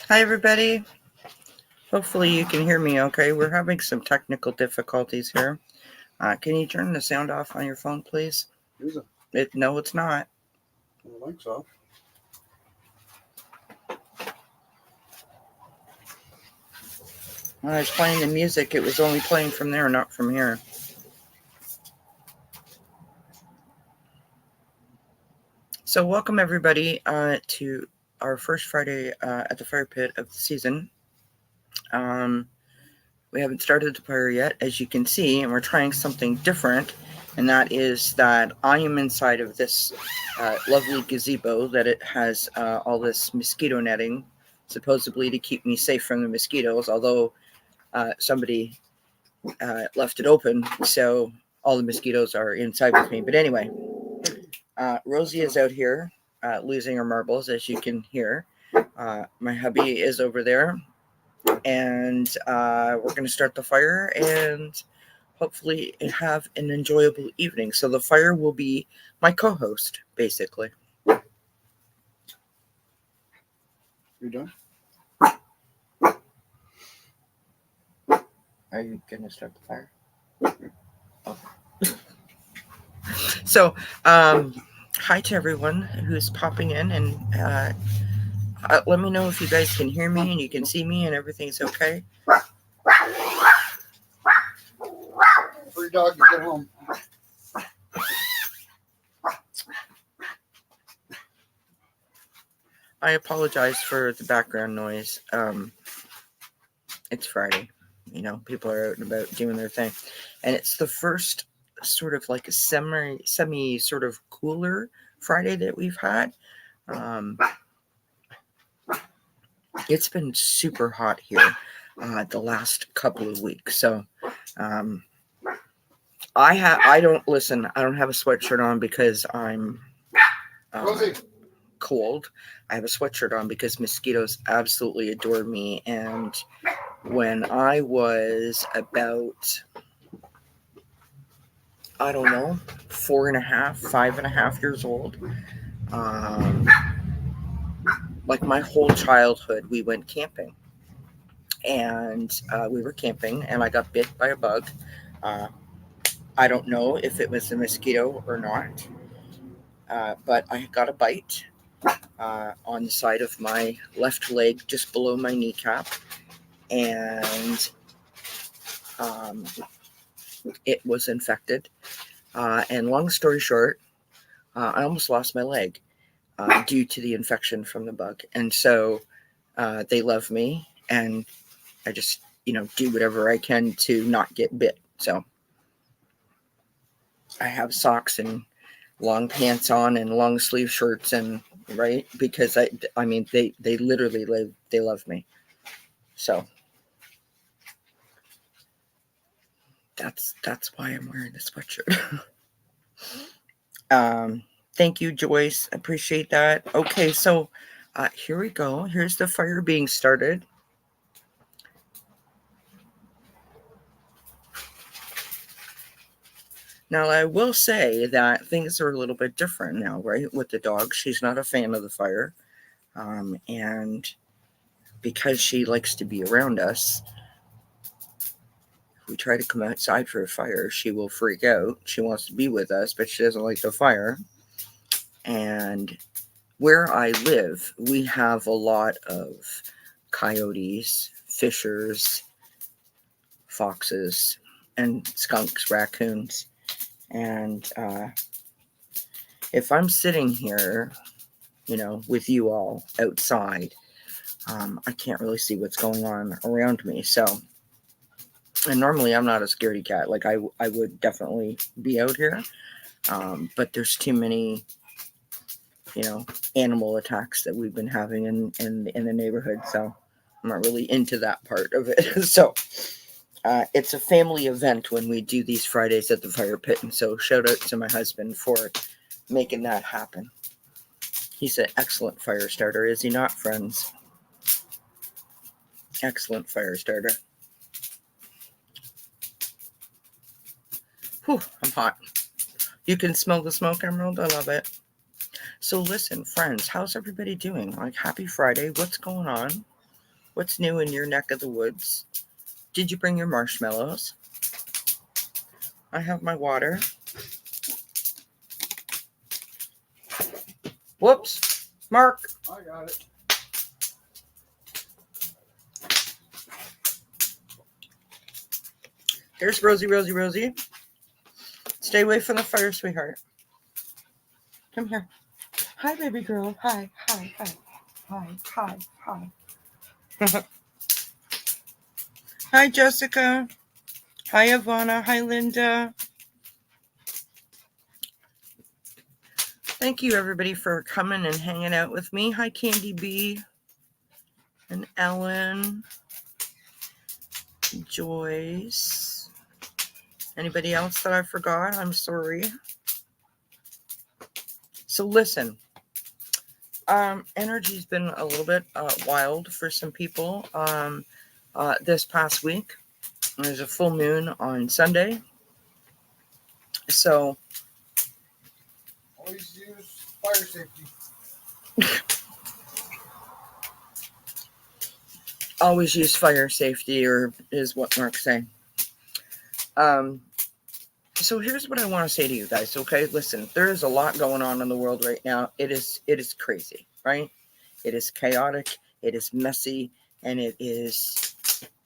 Hi, everybody. Hopefully you can hear me okay. We're having some technical difficulties here. Can you turn the sound off on your phone, please? Is it? No, it's not. I don't think so. When I was playing the music, it was only playing from there, not from here. So welcome, everybody, to our first Friday at the fire pit of the season. We haven't started the fire yet, as you can see, and we're trying something different, and that is that I am inside of this lovely gazebo that it has all this mosquito netting, supposedly to keep me safe from the mosquitoes, although somebody left it open, so all the mosquitoes are inside with me. But anyway, Rosie is out here losing her marbles, as you can hear. My hubby is over there, and we're going to start the fire and hopefully have an enjoyable evening. So the fire will be my co-host, basically. You done? Are you going to start the fire? Oh. So, hi to everyone who's popping in, and let me know if you guys can hear me and you can see me and everything's okay. Free dog to get home. I apologize for the background noise. It's Friday. You know, people are out and about doing their thing. And it's the first sort of like a semi sort of cooler Friday that we've had. It's been super hot here the last couple of weeks. So I don't have a sweatshirt on because I'm cold. I have a sweatshirt on because mosquitoes absolutely adore me. And when I was about, I don't know, 5.5 years old, like my whole childhood, we went camping. And we were camping, and I got bit by a bug. I don't know if it was a mosquito or not, but I got a bite on the side of my left leg, just below my kneecap, and it was infected. And long story short, I almost lost my leg due to the infection from the bug. And so they love me, and I just, do whatever I can to not get bit. So I have socks and long pants on and long sleeve shirts, and right, because I mean they literally they love me. So that's why I'm wearing a sweatshirt. Thank you, Joyce. Appreciate that. Okay, so here we go. Here's the fire being started. Now, I will say that things are a little bit different now, right? With the dog, she's not a fan of the fire. And because she likes to be around us, if we try to come outside for a fire, she will freak out. She wants to be with us, but she doesn't like the fire. And where I live, we have a lot of coyotes, fishers, foxes, and skunks, raccoons. And if I'm sitting here, with you all outside, I can't really see what's going on around me. So, and normally I'm not a scaredy cat. Like I would definitely be out here, but there's too many, animal attacks that we've been having in the neighborhood. So I'm not really into that part of it. So it's a family event when we do these Fridays at the fire pit, and so shout out to my husband for making that happen. He's an excellent fire starter, is he not, friends? Excellent fire starter. Whew, I'm hot. You can smell the smoke, Emerald? I love it. So listen, friends, how's everybody doing? Like, happy Friday. What's going on? What's new in your neck of the woods? Did you bring your marshmallows? I have my water. Whoops. Mark. I got it. There's Rosie, Rosie, Rosie. Stay away from the fire, sweetheart. Come here. Hi, baby girl. Hi, hi, hi. Hi, hi, hi. Hi, Jessica. Hi, Ivana. Hi, Linda. Thank you, everybody, for coming and hanging out with me. Hi, Candy B. And Ellen. Joyce. Anybody else that I forgot? I'm sorry. So listen. Energy's been a little bit wild for some people. This past week, there's a full moon on Sunday. So Always use fire safety. always use fire safety, or is what Mark's saying. So here's what I want to say to you guys, okay? Listen, there is a lot going on in the world right now. It is crazy, right? It is chaotic, it is messy, and it is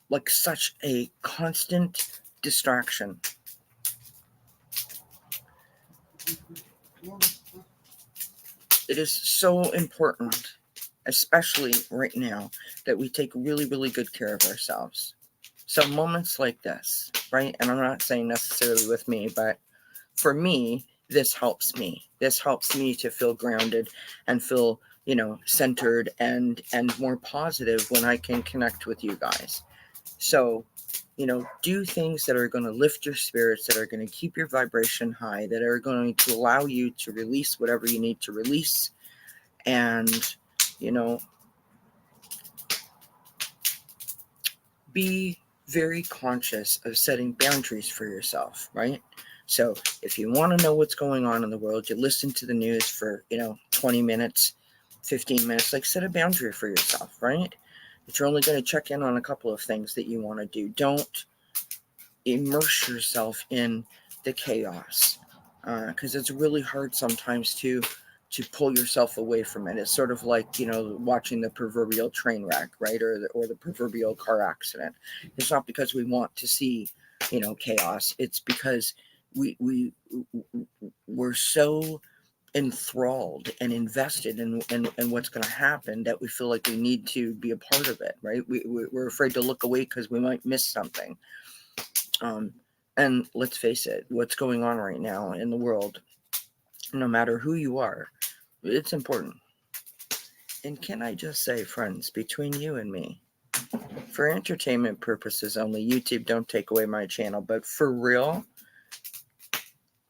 like such a constant distraction. It is so important, especially right now, that we take really, really good care of ourselves. So moments like this, right? And I'm not saying necessarily with me, but for me, this helps me. This helps me to feel grounded and feel, centered and more positive when I can connect with you guys. So, do things that are going to lift your spirits, that are going to keep your vibration high, that are going to allow you to release whatever you need to release. And, be very conscious of setting boundaries for yourself, right? So if you want to know what's going on in the world, you listen to the news for, 20 minutes, 15 minutes, like set a boundary for yourself, right? But you're only going to check in on a couple of things that you want to do. Don't immerse yourself in the chaos, because it's really hard sometimes to pull yourself away from it. It's sort of like watching the proverbial train wreck, right, or the proverbial car accident. It's not because we want to see chaos. It's because we're so enthralled and invested in what's going to happen that we feel like we need to be a part of it, right? We're afraid to look away because we might miss something. And let's face it, what's going on right now in the world, no matter who you are, it's important. And can I just say, friends, between you and me, for entertainment purposes only, YouTube, don't take away my channel, but for real,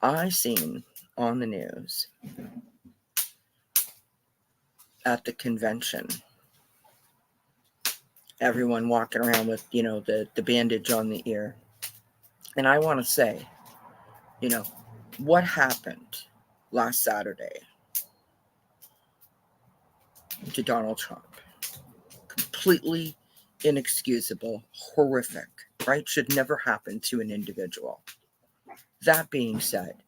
I seen on the news at the convention everyone walking around with, the bandage on the ear. And I want to say, what happened last Saturday to Donald Trump? Completely inexcusable, horrific, right? Should never happen to an individual. That being said,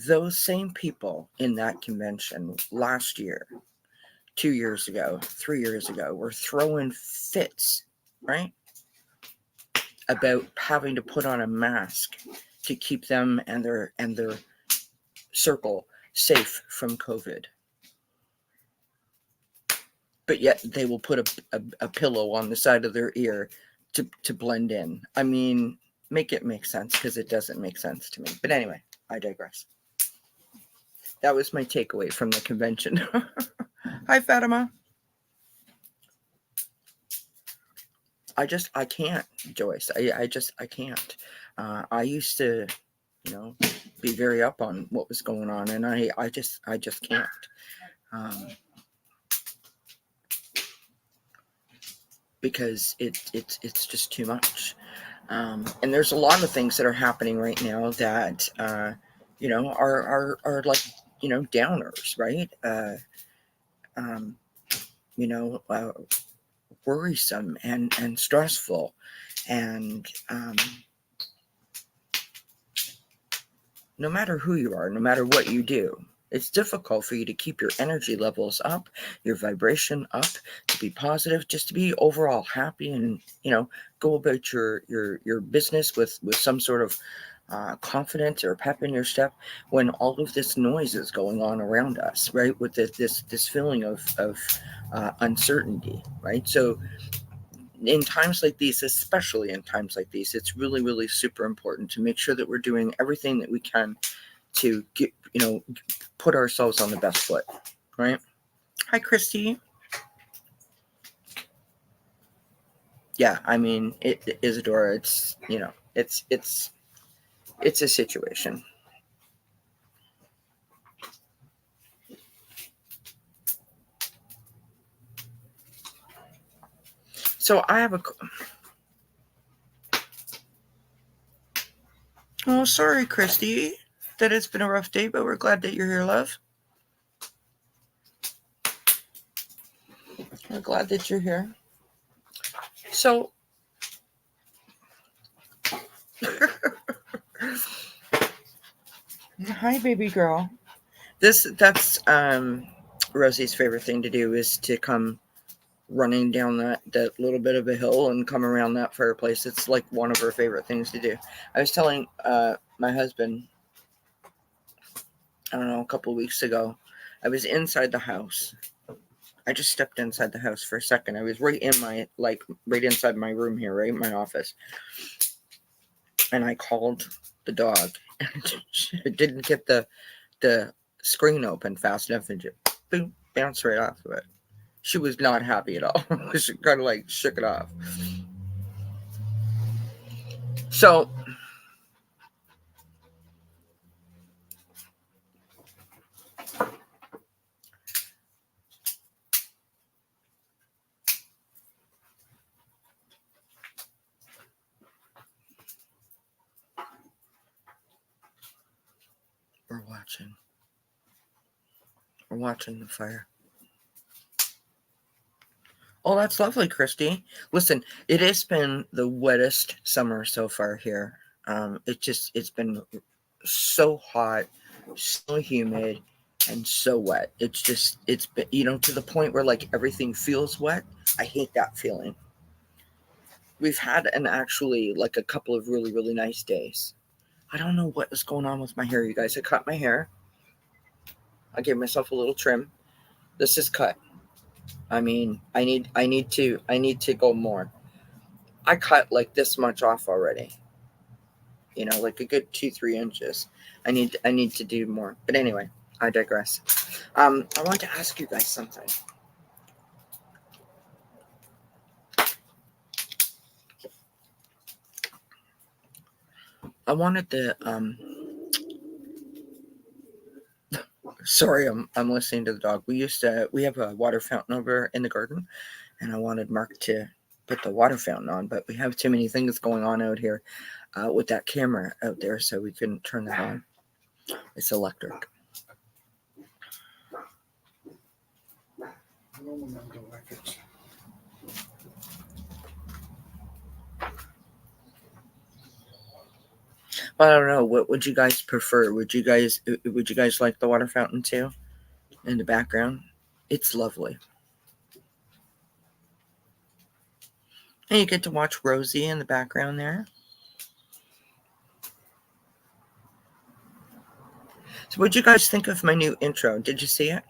those same people in that convention last year, 2 years ago, 3 years ago, were throwing fits, right? About having to put on a mask to keep them and their circle safe from COVID. But yet they will put a pillow on the side of their ear to blend in. I mean, make it make sense, because it doesn't make sense to me. But anyway, I digress. That was my takeaway from the convention. Hi, Fatima. I can't, Joyce. I can't. I used to, be very up on what was going on, and I just can't. Because it's just too much. And there's a lot of things that are happening right now that are like downers, right? worrisome and stressful. And no matter who you are, no matter what you do, it's difficult for you to keep your energy levels up, your vibration up, to be positive, just to be overall happy, and go about your business with some sort of confidence or pep in your step, when all of this noise is going on around us, right? With this feeling of uncertainty, right? So in times like these, especially in times like these, it's really, really super important to make sure that we're doing everything that we can to get, put ourselves on the best foot, right? Hi, Christy. Yeah, I mean, Isadora, it's a situation. So I have a. Oh, sorry, Christy, that it's been a rough day, but we're glad that you're here, love. We're glad that you're here. So, hi, baby girl. That's Rosie's favorite thing to do, is to come running down that little bit of a hill and come around that fireplace. It's like one of her favorite things to do. I was telling my husband, I don't know, a couple of weeks ago, I was inside the house. I just stepped inside the house for a second. I was right inside my room here, right in my office. And I called the dog. And didn't get the screen open fast enough, and just boom, bounced right off of it. She was not happy at all. She kind of like shook it off. So we're watching. We're watching the fire. Oh, that's lovely, Christy. Listen, it has been the wettest summer so far here. It's been so hot, so humid, and so wet. It's been, to the point where like everything feels wet. I hate that feeling. We've had actually like a couple of really, really nice days. I don't know what is going on with my hair, you guys. I cut my hair. I gave myself a little trim. This is cut. I mean, I need to go more. I cut like this much off already. Like a good 2-3 inches. I need to do more. But anyway, I digress. I want to ask you guys something. I wanted the sorry, I'm listening to the dog. We have a water fountain over in the garden, and I wanted Mark to put the water fountain on, but we have too many things going on out here with that camera out there, so we couldn't turn that on. It's electric. I don't remember like it. Well, I don't know. What would you guys prefer? Would you guys like the water fountain too in the background? It's lovely. And you get to watch Rosie in the background there. So what'd you guys think of my new intro? Did you see it?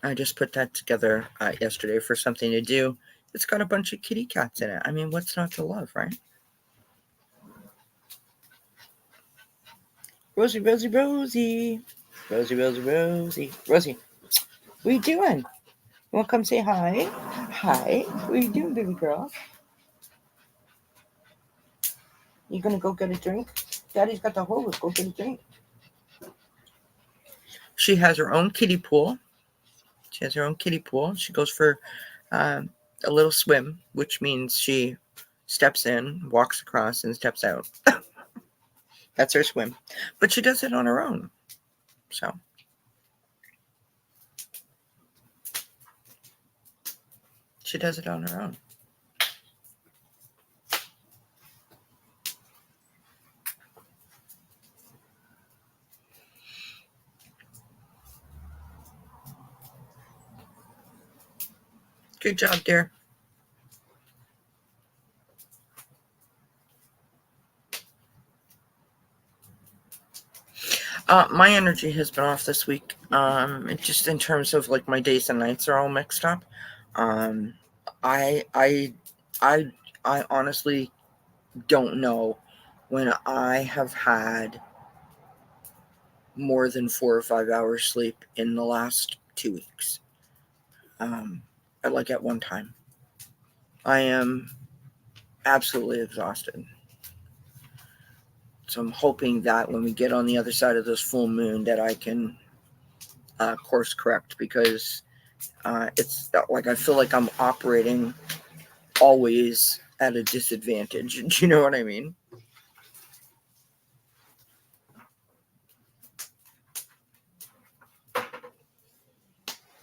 I just put that together yesterday for something to do. It's got a bunch of kitty cats in it. I mean, what's not to love, right? Rosie, Rosie, Rosie. Rosie, Rosie, Rosie. Rosie, what are you doing? You want to come say hi? Hi. What are you doing, baby girl? You going to go get a drink? Daddy's got the hose. Go get a drink. She has her own kiddie pool. She has her own kiddie pool. She goes for a little swim, which means she steps in, walks across, and steps out. That's her swim. But she does it on her own. So She does it on her own. Good job, dear. My energy has been off this week. Just in terms of like my days and nights are all mixed up. I honestly don't know when I have had more than 4 or 5 hours sleep in the last 2 weeks. Like at one time, I am absolutely exhausted. So I'm hoping that when we get on the other side of this full moon, that I can course correct, because it's like I feel like I'm operating always at a disadvantage. Do you know what I mean?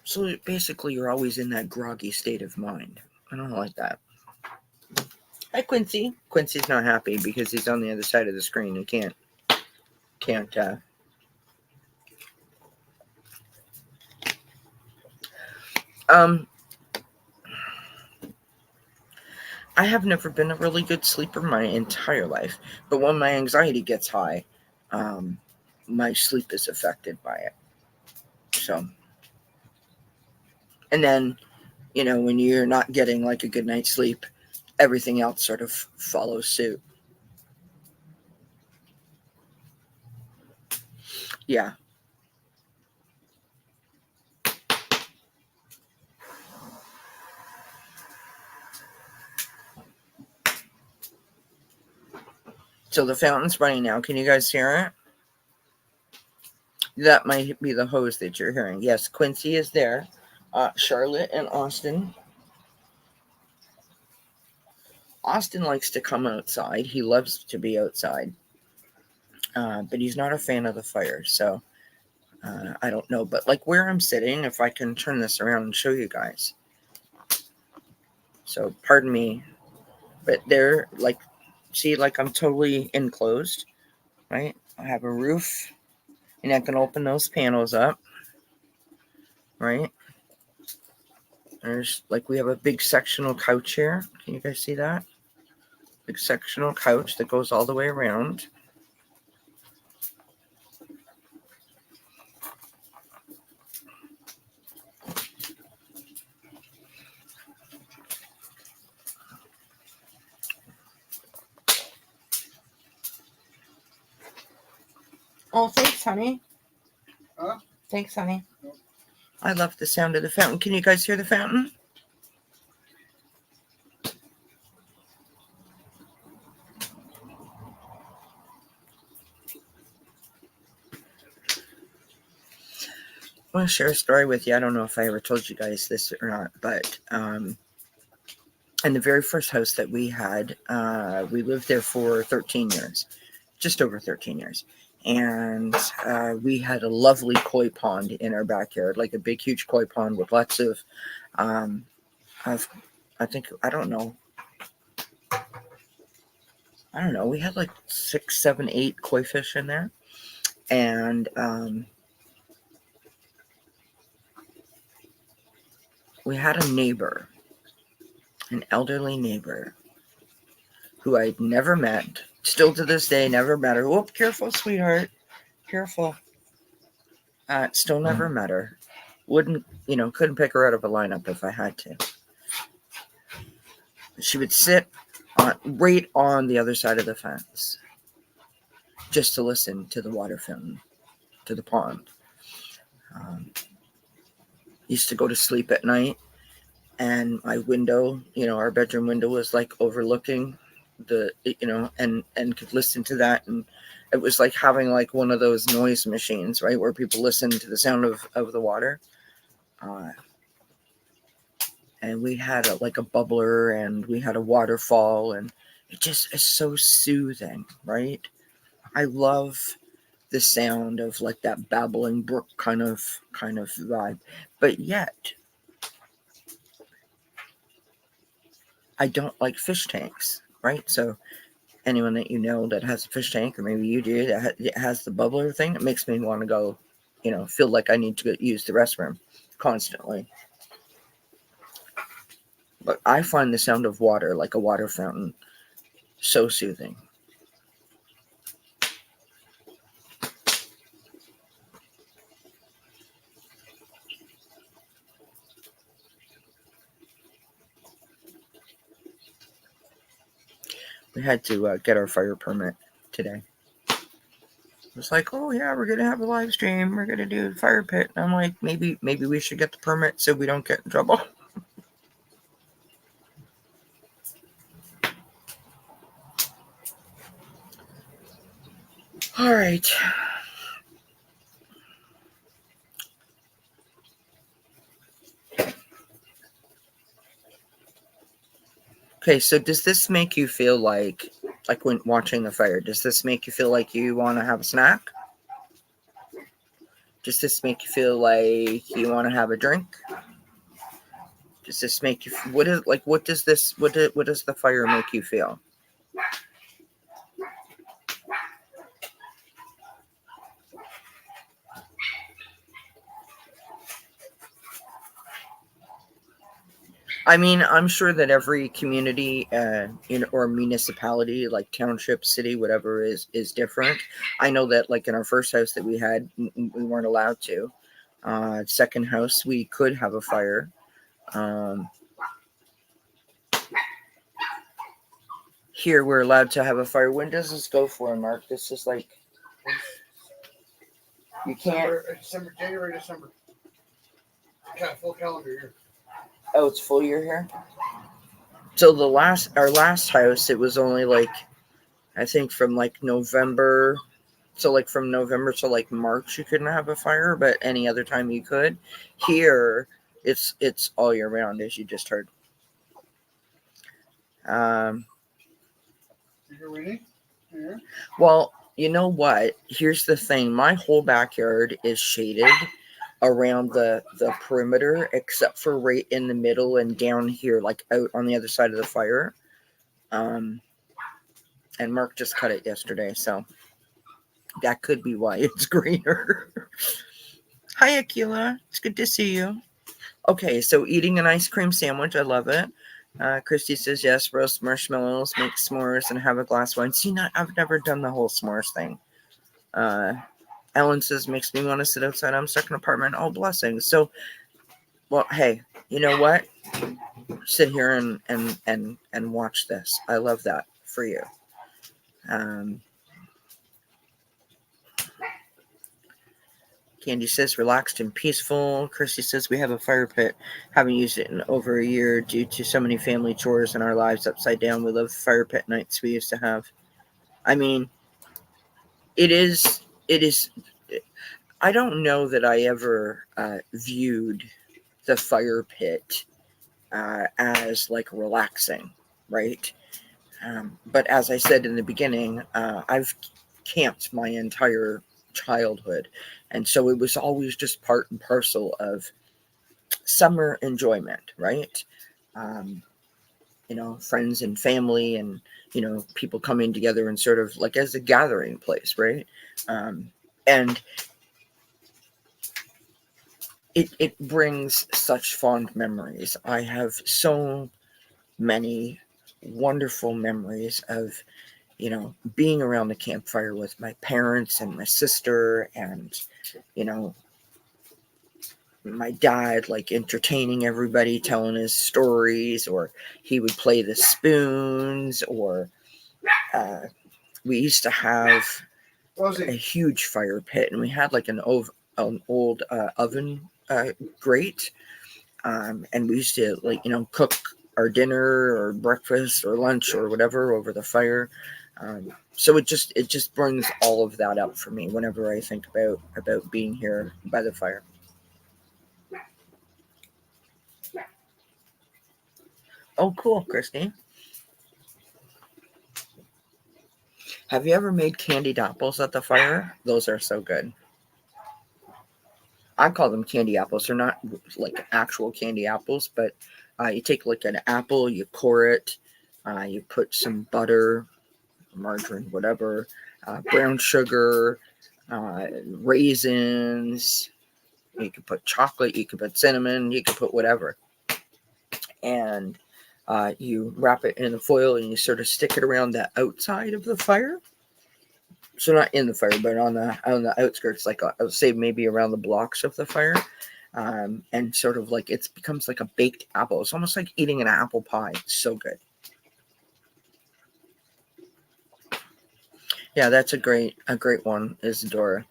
So basically, you're always in that groggy state of mind. I don't like that. Hi, Quincy. Quincy's not happy because he's on the other side of the screen and can't. I have never been a really good sleeper my entire life, but when my anxiety gets high, my sleep is affected by it. So, and then, when you're not getting like a good night's sleep, everything else sort of follows suit. Yeah. So the fountain's running now. Can you guys hear it? That might be the hose that you're hearing. Yes, Quincy is there. Charlotte and Austin. Austin likes to come outside. He loves to be outside. But he's not a fan of the fire. So I don't know. But like where I'm sitting, if I can turn this around and show you guys. So pardon me. But they're like, see, like I'm totally enclosed, right? I have a roof. And I can open those panels up, right? There's like we have a big sectional couch here. Can you guys see that? Big sectional couch that goes all the way around. Oh, thanks, honey. Huh? Thanks, honey. I love the sound of the fountain. Can you guys hear the fountain? I want to share a story with you. I don't know if I ever told you guys this or not, but in the very first house that we had, we lived there for 13 years, just over 13 years. And we had a lovely koi pond in our backyard, like a big, huge koi pond with lots of, I don't know, we had like 6, 7, 8 koi fish in there. And we had a neighbor, an elderly neighbor, who I'd never met, still to this day, never met her. Oh, careful, sweetheart. Careful. Still never met her. Couldn't pick her out of a lineup if I had to. She would sit right on the other side of the fence just to listen to the water fountain, to the pond. Used to go to sleep at night, and my window, our bedroom window was like overlooking and could listen to that, and it was like having like one of those noise machines, right, where people listen to the sound of the water. And we had a bubbler, and we had a waterfall, and it just is so soothing, right? I love the sound of like that babbling brook kind of vibe, but yet I don't like fish tanks, right? So anyone that you know that has a fish tank, or maybe you do, that has the bubbler thing, it makes me want to go, feel like I need to go use the restroom constantly. But I find the sound of water, like a water fountain, so soothing. We had to get our fire permit today. It's like, oh yeah, we're gonna have a live stream. We're gonna do a fire pit. And I'm like, maybe we should get the permit so we don't get in trouble. All right. Okay, so does this make you feel like when watching the fire, does this make you feel like you want to have a snack? Does this make you feel like you want to have a drink? Does this make you what does the fire make you feel? I mean, I'm sure that every community or municipality, like township, city, whatever, is different. I know that, like in our first house that we had, we weren't allowed to. Second house, we could have a fire. Here, we're allowed to have a fire. When does this go for, Mark? This is like you can't. January, December. Full calendar year. Oh, it's full year here. So our last house, it was only like, I think from like November. So like from November to like March, you couldn't have a fire, but any other time you could. Here, it's all year round, as you just heard. Well, you know what? Here's the thing. My whole backyard is shaded around the perimeter, except for right in the middle and down here, like out on the other side of the fire. And Mark just cut it yesterday, so that could be why it's greener. Hi, Akila. It's good to see you. Okay, so eating an ice cream sandwich. I love it. Christy says yes. Roast marshmallows, make s'mores, and have a glass of wine. See, I've never done the whole s'mores thing. Ellen says makes me want to sit outside. I'm stuck in an apartment. Oh, blessings. So, well, hey, you know what? Sit here and watch this. I love that for you. Candy says relaxed and peaceful. Kirsty says we have a fire pit. Haven't used it in over a year due to so many family chores and our lives upside down. We love the fire pit nights we used to have. I mean, it is. I don't know that I ever viewed the fire pit as like relaxing, right? But as I said in the beginning, I've camped my entire childhood, and so it was always just part and parcel of summer enjoyment, right? Friends and family, and people coming together and sort of like as a gathering place, right? And it brings such fond memories. I have so many wonderful memories of being around the campfire with my parents and my sister, and my dad, like entertaining everybody, telling his stories, or he would play the spoons, or we used to have a huge fire pit, and we had like an old oven grate, and we used to cook our dinner or breakfast or lunch or whatever over the fire. So it just brings all of that up for me whenever I think about being here by the fire. Oh, cool, Christy. Have you ever made candied apples at the fire? Those are so good. I call them candy apples. They're not like actual candy apples, but You take like an apple, you core it, you put some butter, margarine, whatever, brown sugar, raisins. You can put chocolate, you can put cinnamon, you can put whatever. And you wrap it in the foil and you sort of stick it around the outside of the fire. So not in the fire, but on the outskirts, like I would say maybe around the blocks of the fire. And sort of like it becomes like a baked apple. It's almost like eating an apple pie. It's so good. Yeah, that's a great one, Isadora.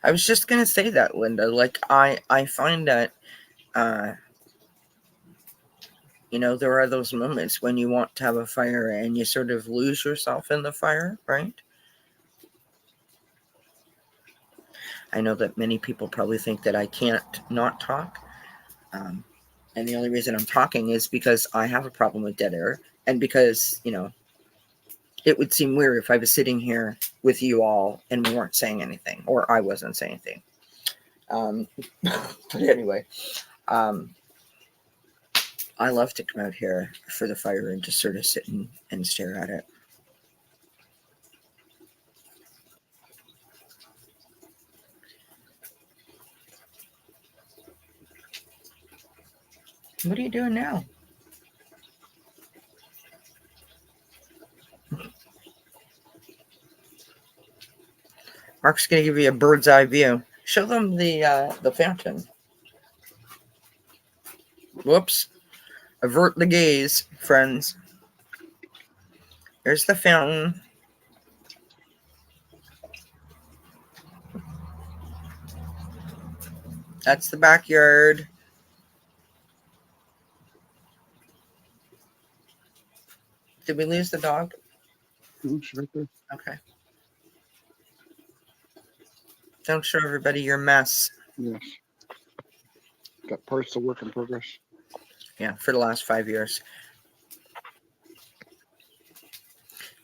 I was just gonna say that, Linda. Like I find that there are those moments when you want to have a fire and you sort of lose yourself in the fire, right? I know that many people probably think that I can't not talk. And the only reason I'm talking is because I have a problem with dead air, and because, it would seem weird if I was sitting here with you all and we weren't saying anything, or I wasn't saying anything. But anyway, I love to come out here for the fire and just sort of sit and stare at it. What are you doing now? Mark's going to give you a bird's eye view. Show them the fountain. Whoops. Avert the gaze, friends. There's the fountain. That's the backyard. Did we lose the dog? She's right there. Okay. Don't show everybody your mess. Yes. Got parts of work in progress. Yeah, for the last 5 years.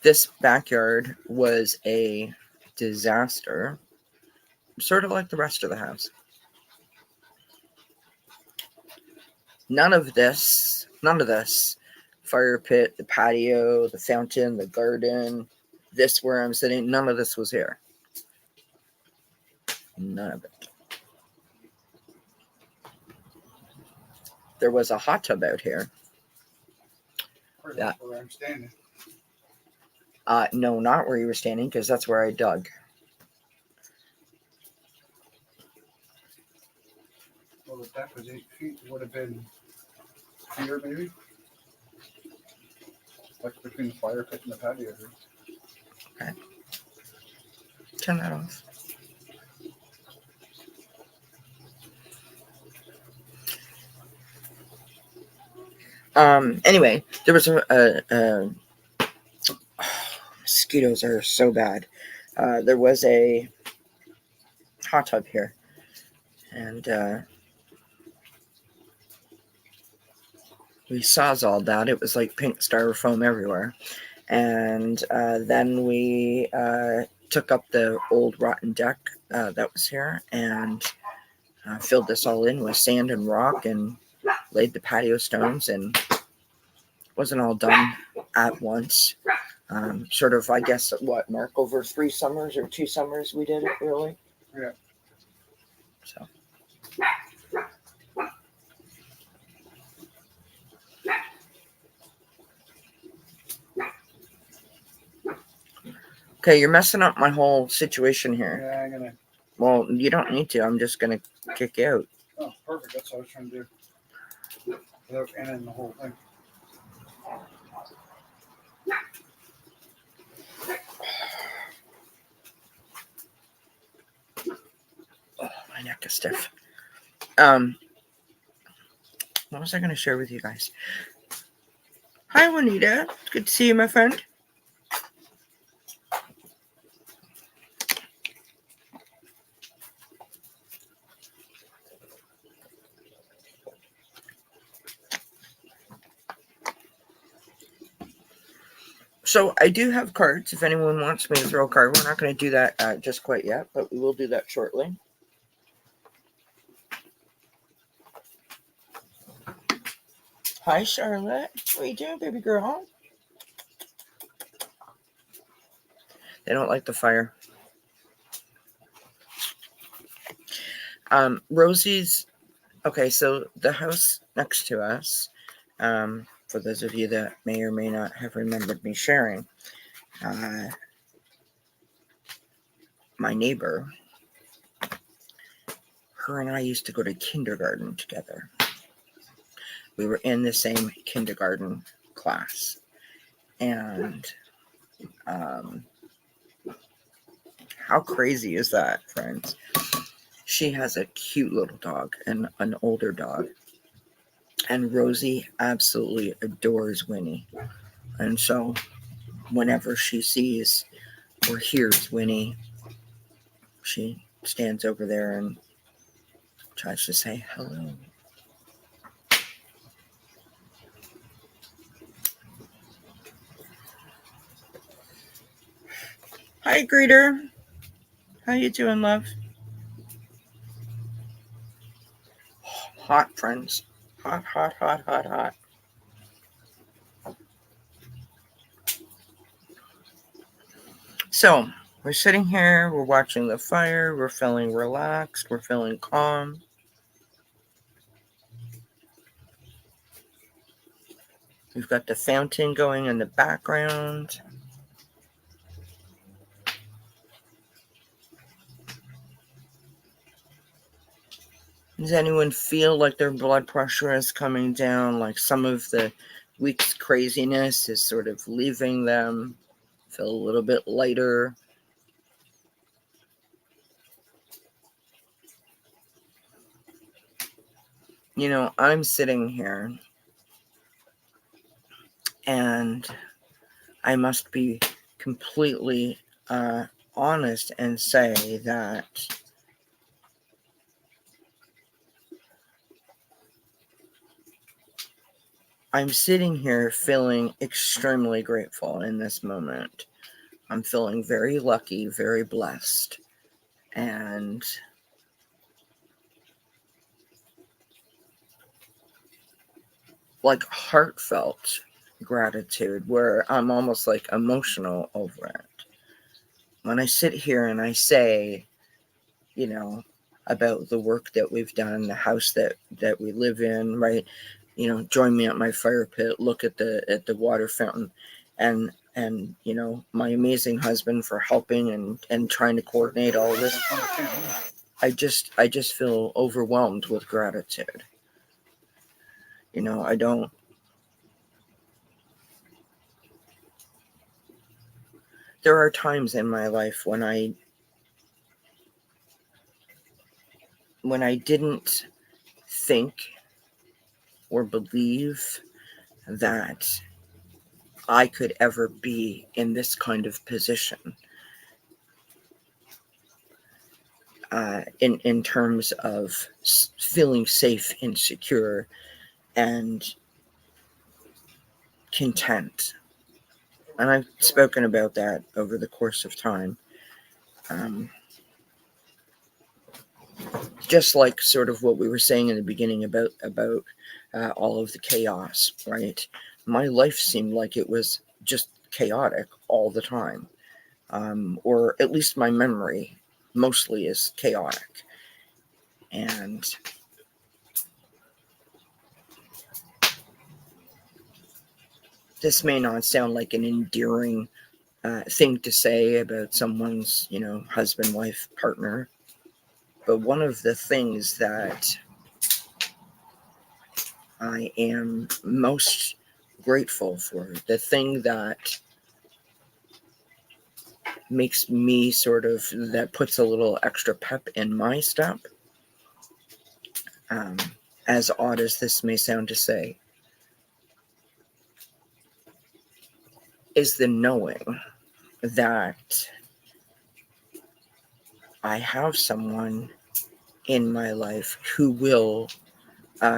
This backyard was a disaster, sort of like the rest of the house. None of this, fire pit, the patio, the fountain, the garden, this where I'm sitting, none of this was here. None of it. There was a hot tub out here. That's where I'm standing. No, not where you were standing, because that's where I dug. Well, the deck was 8 feet. It would have been here, maybe. Like between the fire pit and the patio. Okay. Turn that off. Anyway, there was mosquitoes are so bad. There was a hot tub here, and we sawzalled that. It was like pink styrofoam everywhere. And then we took up the old rotten deck that was here and filled this all in with sand and rock and laid the patio stones, and wasn't all done at once. Sort of, I guess, what, Mark, over 3 summers or 2 summers we did it, really? Yeah. So. Okay, you're messing up my whole situation here. Yeah, I'm gonna. Well, you don't need to. I'm just gonna kick you out. Oh, perfect. That's what I was trying to do. Without ending the whole thing. Oh, my neck is stiff. What was I going to share with you guys? Hi, Juanita. It's good to see you, my friend. So I do have cards if anyone wants me to throw a card. We're not going to do that just quite yet, but we will do that shortly. Hi, Charlotte. What are you doing, baby girl? They don't like the fire. Rosie's... Okay, so the house next to us, for those of you that may or may not have remembered me sharing, my neighbor, her and I used to go to kindergarten together. We were in the same kindergarten class. And how crazy is that, friends? She has a cute little dog and an older dog. And Rosie absolutely adores Winnie. And so whenever she sees or hears Winnie, she stands over there and tries to say hello. Hi, Greeter. How you doing, love? Hot, friends. Hot, hot, hot, hot, hot. So, we're sitting here, we're watching the fire, we're feeling relaxed, we're feeling calm. We've got the fountain going in the background. Does anyone feel like their blood pressure is coming down? Like some of the week's craziness is sort of leaving them? Feel a little bit lighter? You know, I'm sitting here and I must be completely honest and say that I'm sitting here feeling extremely grateful in this moment. I'm feeling very lucky, very blessed, and like heartfelt gratitude where I'm almost like emotional over it. When I sit here and I say, you know, about the work that we've done, the house that we live in, right? You know, join me at my fire pit, look at the water fountain, and you know, my amazing husband for helping and trying to coordinate all of this. I just feel overwhelmed with gratitude. You know, I don't... There are times in my life when I didn't think or believe that I could ever be in this kind of position, in terms of feeling safe and secure and content. And I've spoken about that over the course of time. Just like sort of what we were saying in the beginning about all of the chaos, right? My life seemed like it was just chaotic all the time, or at least my memory mostly is chaotic. And this may not sound like an endearing thing to say about someone's, you know, husband, wife, partner, but one of the things that I am most grateful for, the thing that makes me sort of, that puts a little extra pep in my step, as odd as this may sound to say, is the knowing that I have someone in my life who will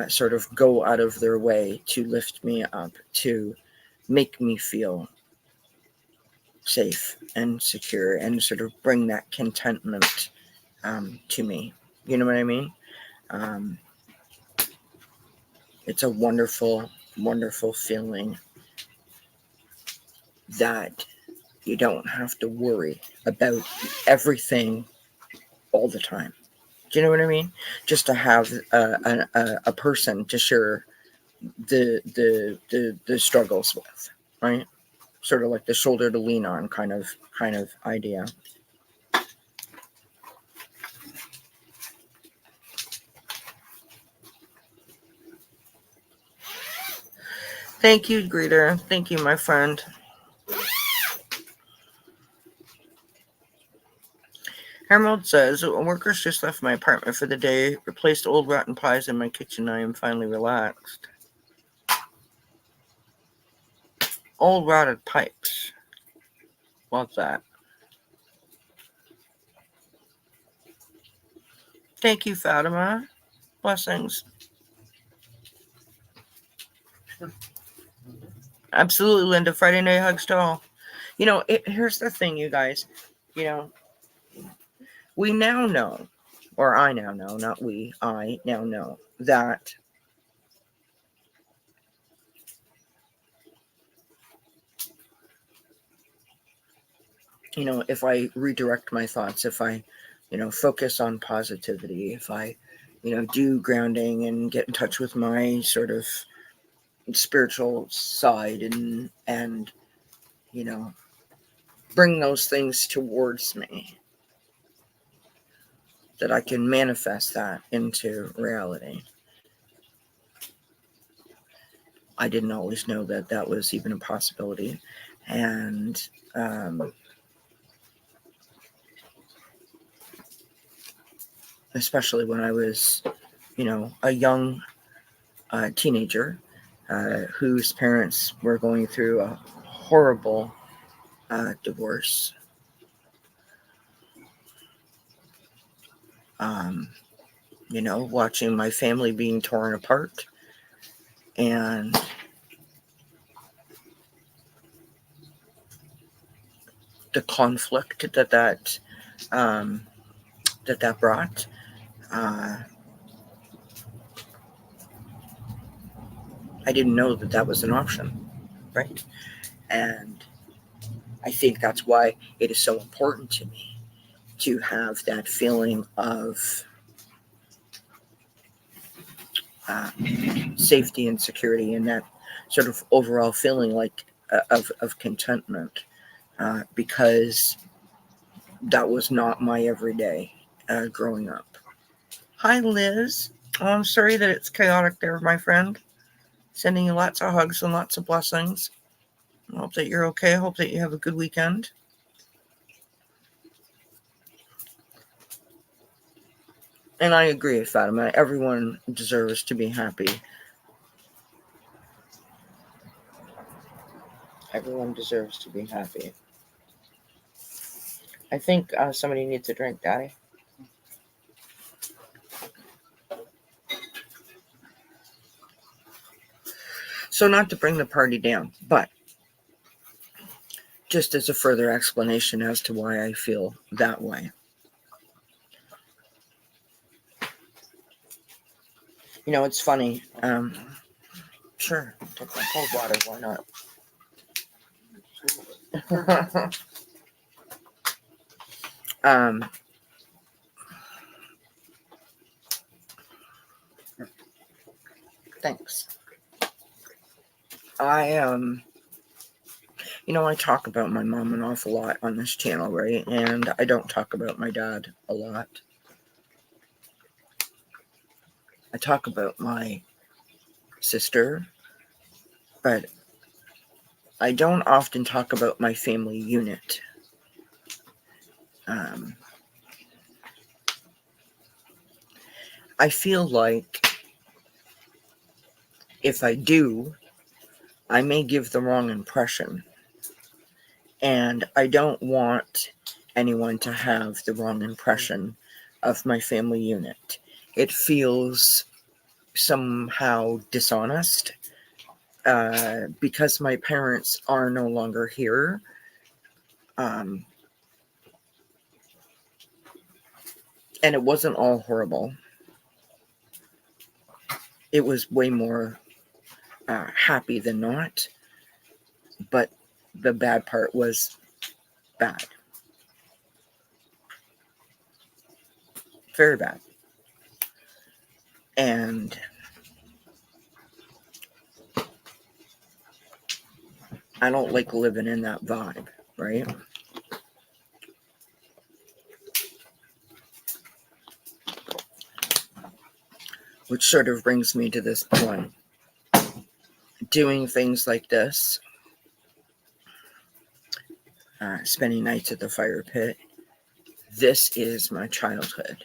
sort of go out of their way to lift me up, to make me feel safe and secure and sort of bring that contentment to me. You know what I mean? It's a wonderful, wonderful feeling that you don't have to worry about everything all the time. Do you know what I mean? Just to have a person to share the struggles with, right? Sort of like the shoulder to lean on kind of idea. Thank you, greeter. Thank you, my friend. Emerald says, workers just left my apartment for the day, replaced old rotten pies in my kitchen. I am finally relaxed. Old rotted pipes. What's that? Thank you, Fatima. Blessings. Absolutely, Linda. Friday night hugs to all. You know, here's the thing, you guys. You know, we now know, or I now know, not we, I now know that if I redirect my thoughts, if I, focus on positivity, if I, do grounding and get in touch with my sort of spiritual side and bring those things towards me, that I can manifest that into reality. I didn't always know that that was even a possibility. And especially when I was, a young teenager whose parents were going through a horrible divorce. Watching my family being torn apart and the conflict that brought. I didn't know that was an option, right? And I think that's why it is so important to me to have that feeling of safety and security, and that sort of overall feeling like of contentment, because that was not my everyday growing up. Hi, Liz. Oh, I'm sorry that it's chaotic there, my friend. Sending you lots of hugs and lots of blessings. I hope that you're okay. I hope that you have a good weekend. And I agree, Fatima. Everyone deserves to be happy. Everyone deserves to be happy. I think somebody needs a drink, Daddy. So not to bring the party down, but just as a further explanation as to why I feel that way. It's funny. Sure, take some cold water. Why not? Thanks. I talk about my mom an awful lot on this channel, right? And I don't talk about my dad a lot. I talk about my sister, but I don't often talk about my family unit. I feel like if I do, I may give the wrong impression. And I don't want anyone to have the wrong impression of my family unit. It feels somehow dishonest because my parents are no longer here. And it wasn't all horrible. It was way more happy than not. But the bad part was bad. Very bad. And I don't like living in that vibe, right? Which sort of brings me to this point. Doing things like this, spending nights at the fire pit, this is my childhood.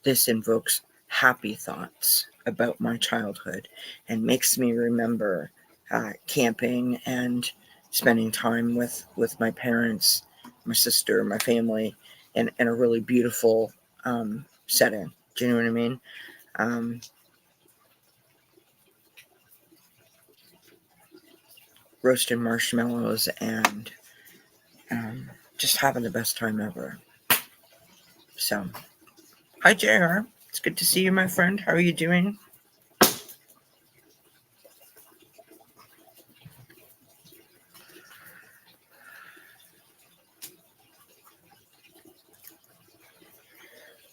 This invokes happy thoughts about my childhood and makes me remember camping and spending time with my parents, my sister, my family, in a really beautiful setting. Do you know what I mean? Roasting marshmallows and just having the best time ever. So, hi JR. It's good to see you, my friend. How are you doing?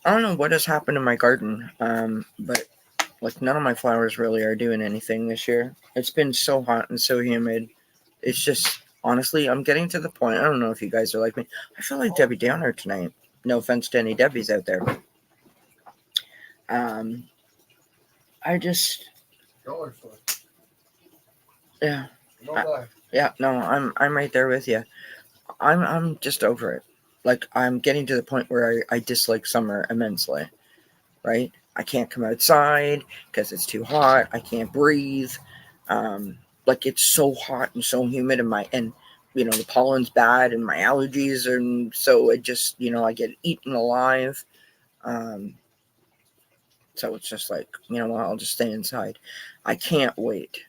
I don't know what has happened to my garden, but like none of my flowers really are doing anything this year. It's been so hot and so humid. It's just, honestly, I'm getting to the point. I don't know if you guys are like me. I feel like Debbie Downer tonight. No offense to any Debbies out there. I just, yeah, I'm right there with you. I'm just over it. Like I'm getting to the point where I dislike summer immensely. Right? I can't come outside because it's too hot. I can't breathe. Like it's so hot and so humid, and the pollen's bad, and my allergies, and so it just I get eaten alive. So it's just like I'll just stay inside. I can't wait.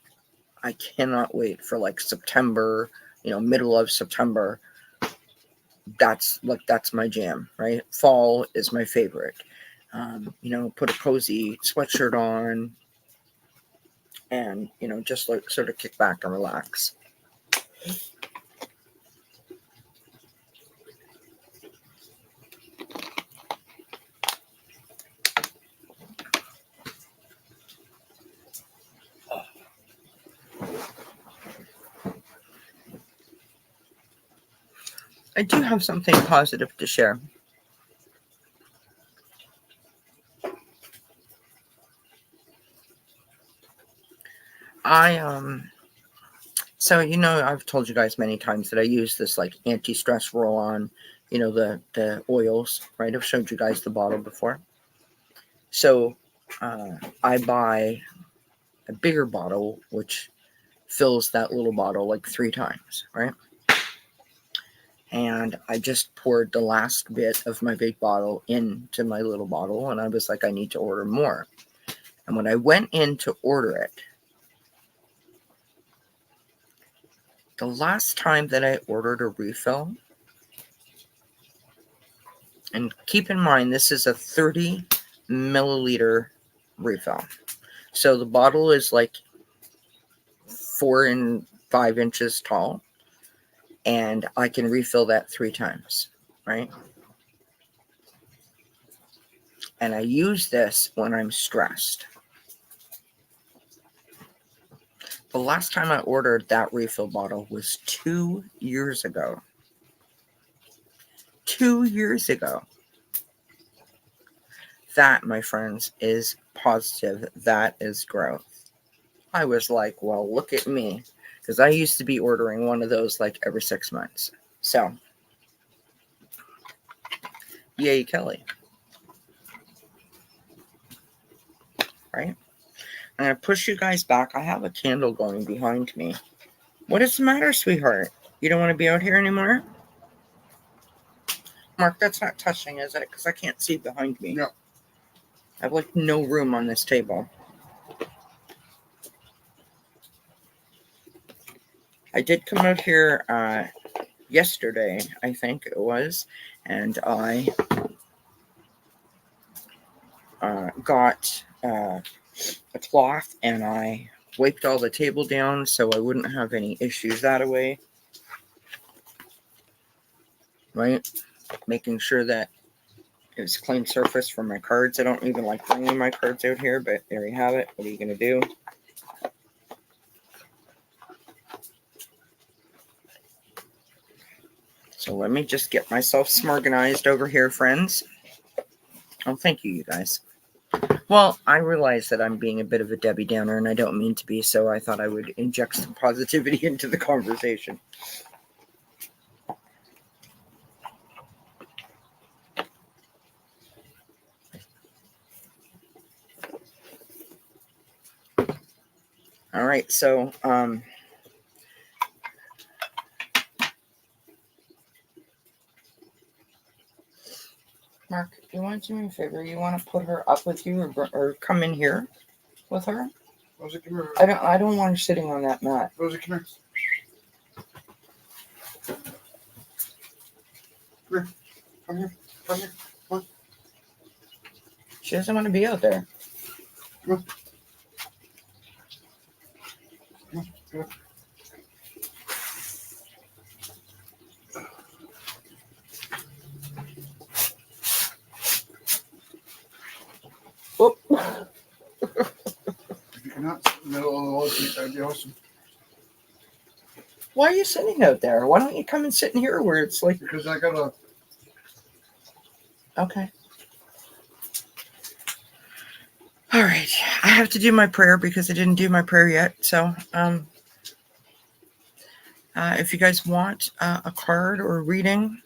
I cannot wait for like September. Middle of September. That's my jam, right? Fall is my favorite. Put a cozy sweatshirt on and, just like sort of kick back and relax. I do have something positive to share. So I've told you guys many times that I use this like anti-stress roll-on, the oils, right? I've showed you guys the bottle before. So I buy a bigger bottle, which fills that little bottle like 3 times, right? And I just poured the last bit of my big bottle into my little bottle, and I was like, I need to order more. And when I went in to order it, the last time that I ordered a refill, and keep in mind, this is a 30 milliliter refill. So the bottle is like 4 and 5 inches tall, and I can refill that 3 times, right? And I use this when I'm stressed. The last time I ordered that refill bottle was 2 years ago. 2 years ago. That, my friends, is positive. That is growth. I was like, well, look at me. Because I used to be ordering one of those like every 6 months. So, yay, Kelly. Right? I'm going to push you guys back. I have a candle going behind me. What is the matter, sweetheart? You don't want to be out here anymore? Mark, that's not touching, is it? Because I can't see behind me. No. I have like no room on this table. I did come out here yesterday, I think it was, and I got a cloth and I wiped all the table down so I wouldn't have any issues that way. Right? Making sure that it was clean surface for my cards. I don't even like bringing my cards out here, but there you have it. What are you going to do? So let me just get myself smorganized over here, friends. Oh, thank you, you guys. Well, I realize that I'm being a bit of a Debbie Downer, and I don't mean to be, so I thought I would inject some positivity into the conversation. All right, so Mark, you want to do me a favor? You want to put her up with you, or come in here with her? Rosie, come here. I don't want her sitting on that mat. Rosie, come here. Come here. Come here. Come here. Come on. She doesn't want to be out there. Come on. Come on. Come on. Whoop. If you cannot sit in the middle of the wall, that'd be awesome. Why are you sitting out there? Why don't you come and sit in here where it's like... Because I gotta... Okay. All right. I have to do my prayer because I didn't do my prayer yet. So, if you guys want a card or a reading,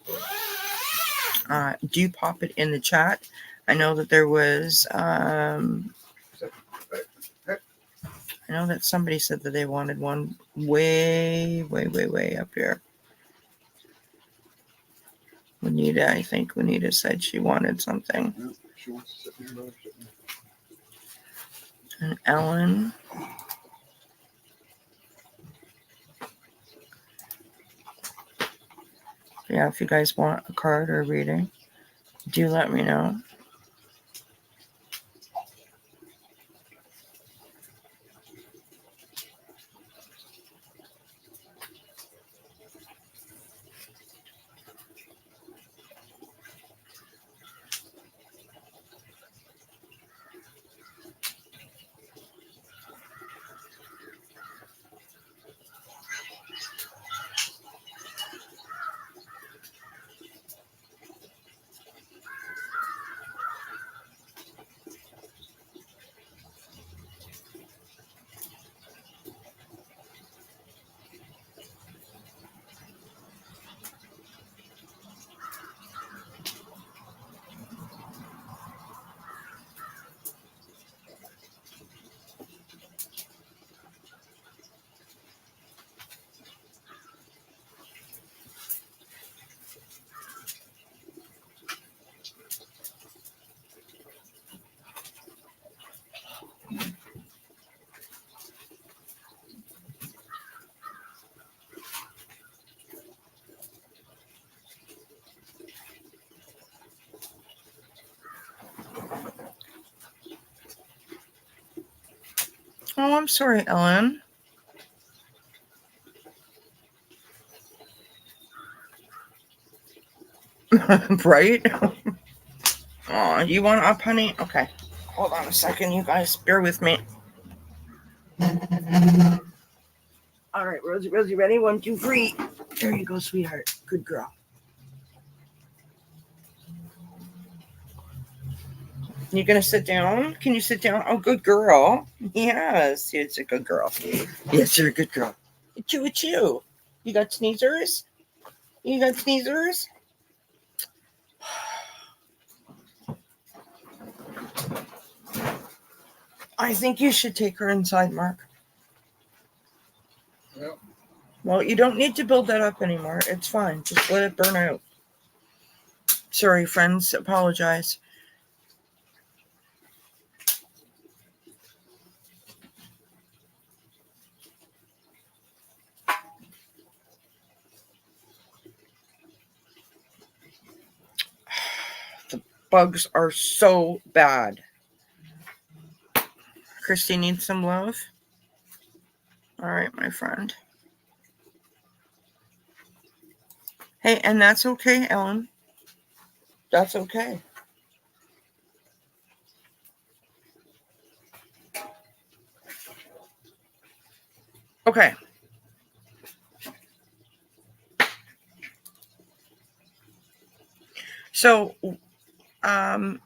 do pop it in the chat. I know that there was... I know that somebody said that they wanted one way up here. Juanita, I think Juanita said she wanted something. No, she wants to sit there. And Ellen. Yeah, if you guys want a card or a reading, do let me know. Oh, I'm sorry, Ellen. Right? Oh, you want up, honey? Okay. Hold on a second, you guys. Bear with me. All right, Rosie, ready? 1, 2, 3. There you go, sweetheart. Good girl. You gonna sit down? Can you sit down? Oh, good girl. Yes, it's a good girl. Yes, you're a good girl. Achoo. You got sneezers? You got sneezers? I think you should take her inside, Mark. Yep. Well, you don't need to build that up anymore. It's fine. Just let it burn out. Sorry, friends. Apologize. bugs are so bad. Christy needs some love. All right, my friend. Hey, and that's okay, Ellen. That's okay. Okay. So, I'm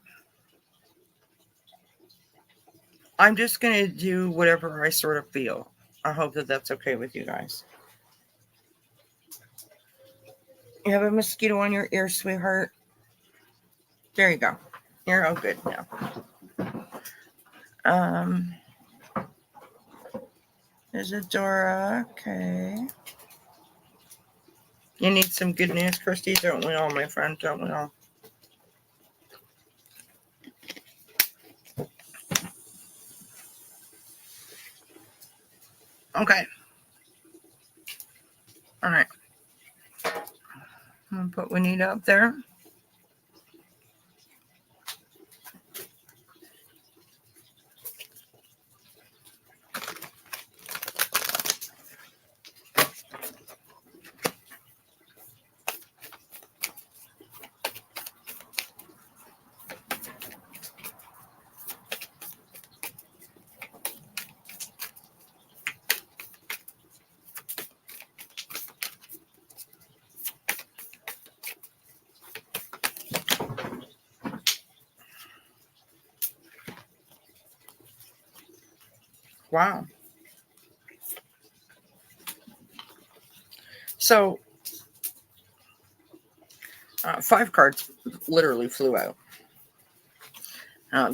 just going to do whatever I sort of feel. I hope that that's okay with you guys. You have a mosquito on your ear, sweetheart? There you go. You're all good now. Isadora, okay. You need some good news, Christy? Don't we all, my friend? Don't we all? Okay. All right. I'm going to put Juanita up there. Wow. So, 5 cards literally flew out.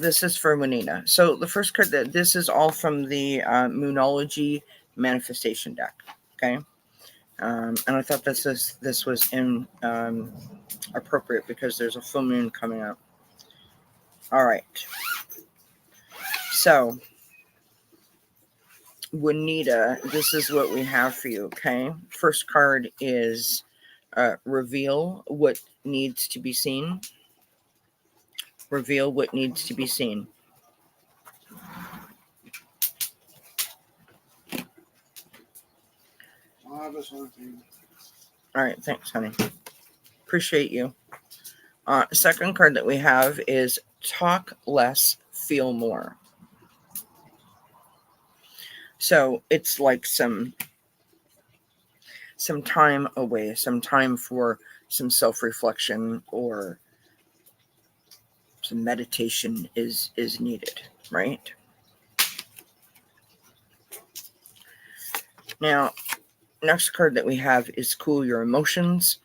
This is for Juanita. So the first card, this is all from the Moonology Manifestation deck. Okay, and I thought this was in appropriate because there's a full moon coming up. All right. So, Juanita, this is what we have for you. Okay, first card is reveal what needs to be seen. Reveal what needs to be seen. All right, thanks, honey. Appreciate you. Second card that we have is talk less, feel more. So it's like some time away, some time for some self-reflection or some meditation is needed, right? Now, next card that we have is cool your emotions.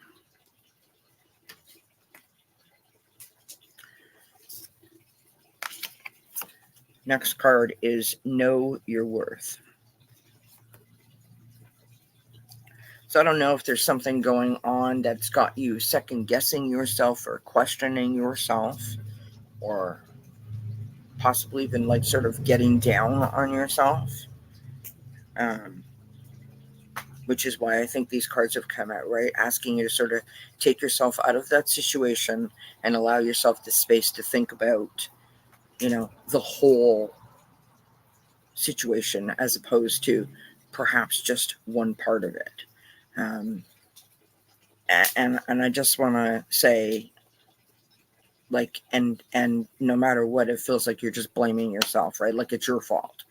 Next card is know your worth. So I don't know if there's something going on that's got you second guessing yourself or questioning yourself, or possibly even like sort of getting down on yourself. Which is why I think these cards have come out, right? Asking you to sort of take yourself out of that situation and allow yourself the space to think about, the whole situation as opposed to perhaps just one part of it. And I just want to say, like, and no matter what, it feels like you're just blaming yourself, right? Like it's your fault.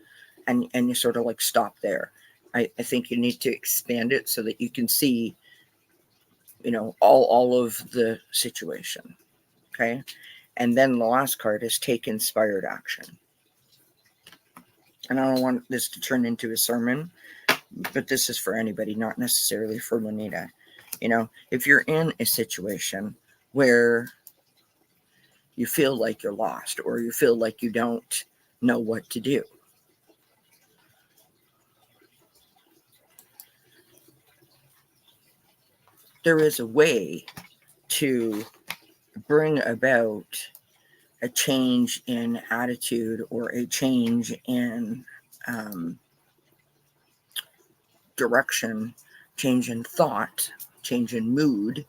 And you sort of like stop there. I think you need to expand it so that you can see, all of the situation. Okay. And then the last card is take inspired action. And I don't want this to turn into a sermon, but this is for anybody, not necessarily for Juanita. If you're in a situation where you feel like you're lost or you feel like you don't know what to do, there is a way to bring about a change in attitude or a change in direction, change in thought, change in mood,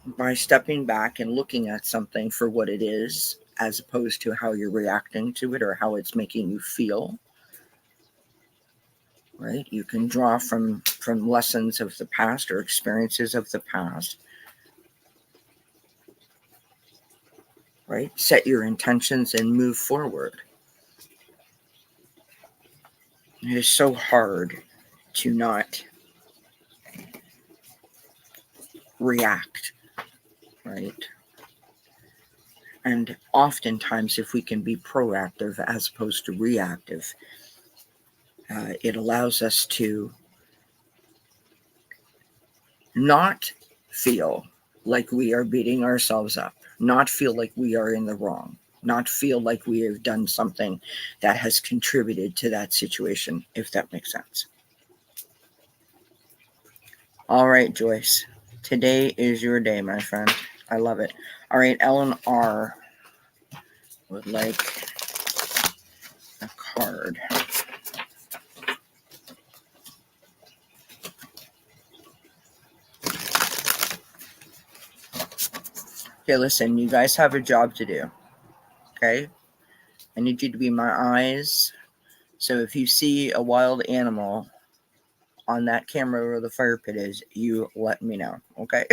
by stepping back and looking at something for what it is, as opposed to how you're reacting to it or how it's making you feel. Right? You can draw from lessons of the past or experiences of the past. Right? Set your intentions and move forward. It is so hard to not react, right? And oftentimes, if we can be proactive as opposed to reactive, it allows us to not feel like we are beating ourselves up, not feel like we are in the wrong, not feel like we have done something that has contributed to that situation, if that makes sense. All right, Joyce. Today is your day, my friend. I love it. All right, Ellen R. would like a card. Okay, listen, you guys have a job to do. Okay? I need you to be my eyes. So if you see a wild animal on that camera where the fire pit is, you let me know. Okay?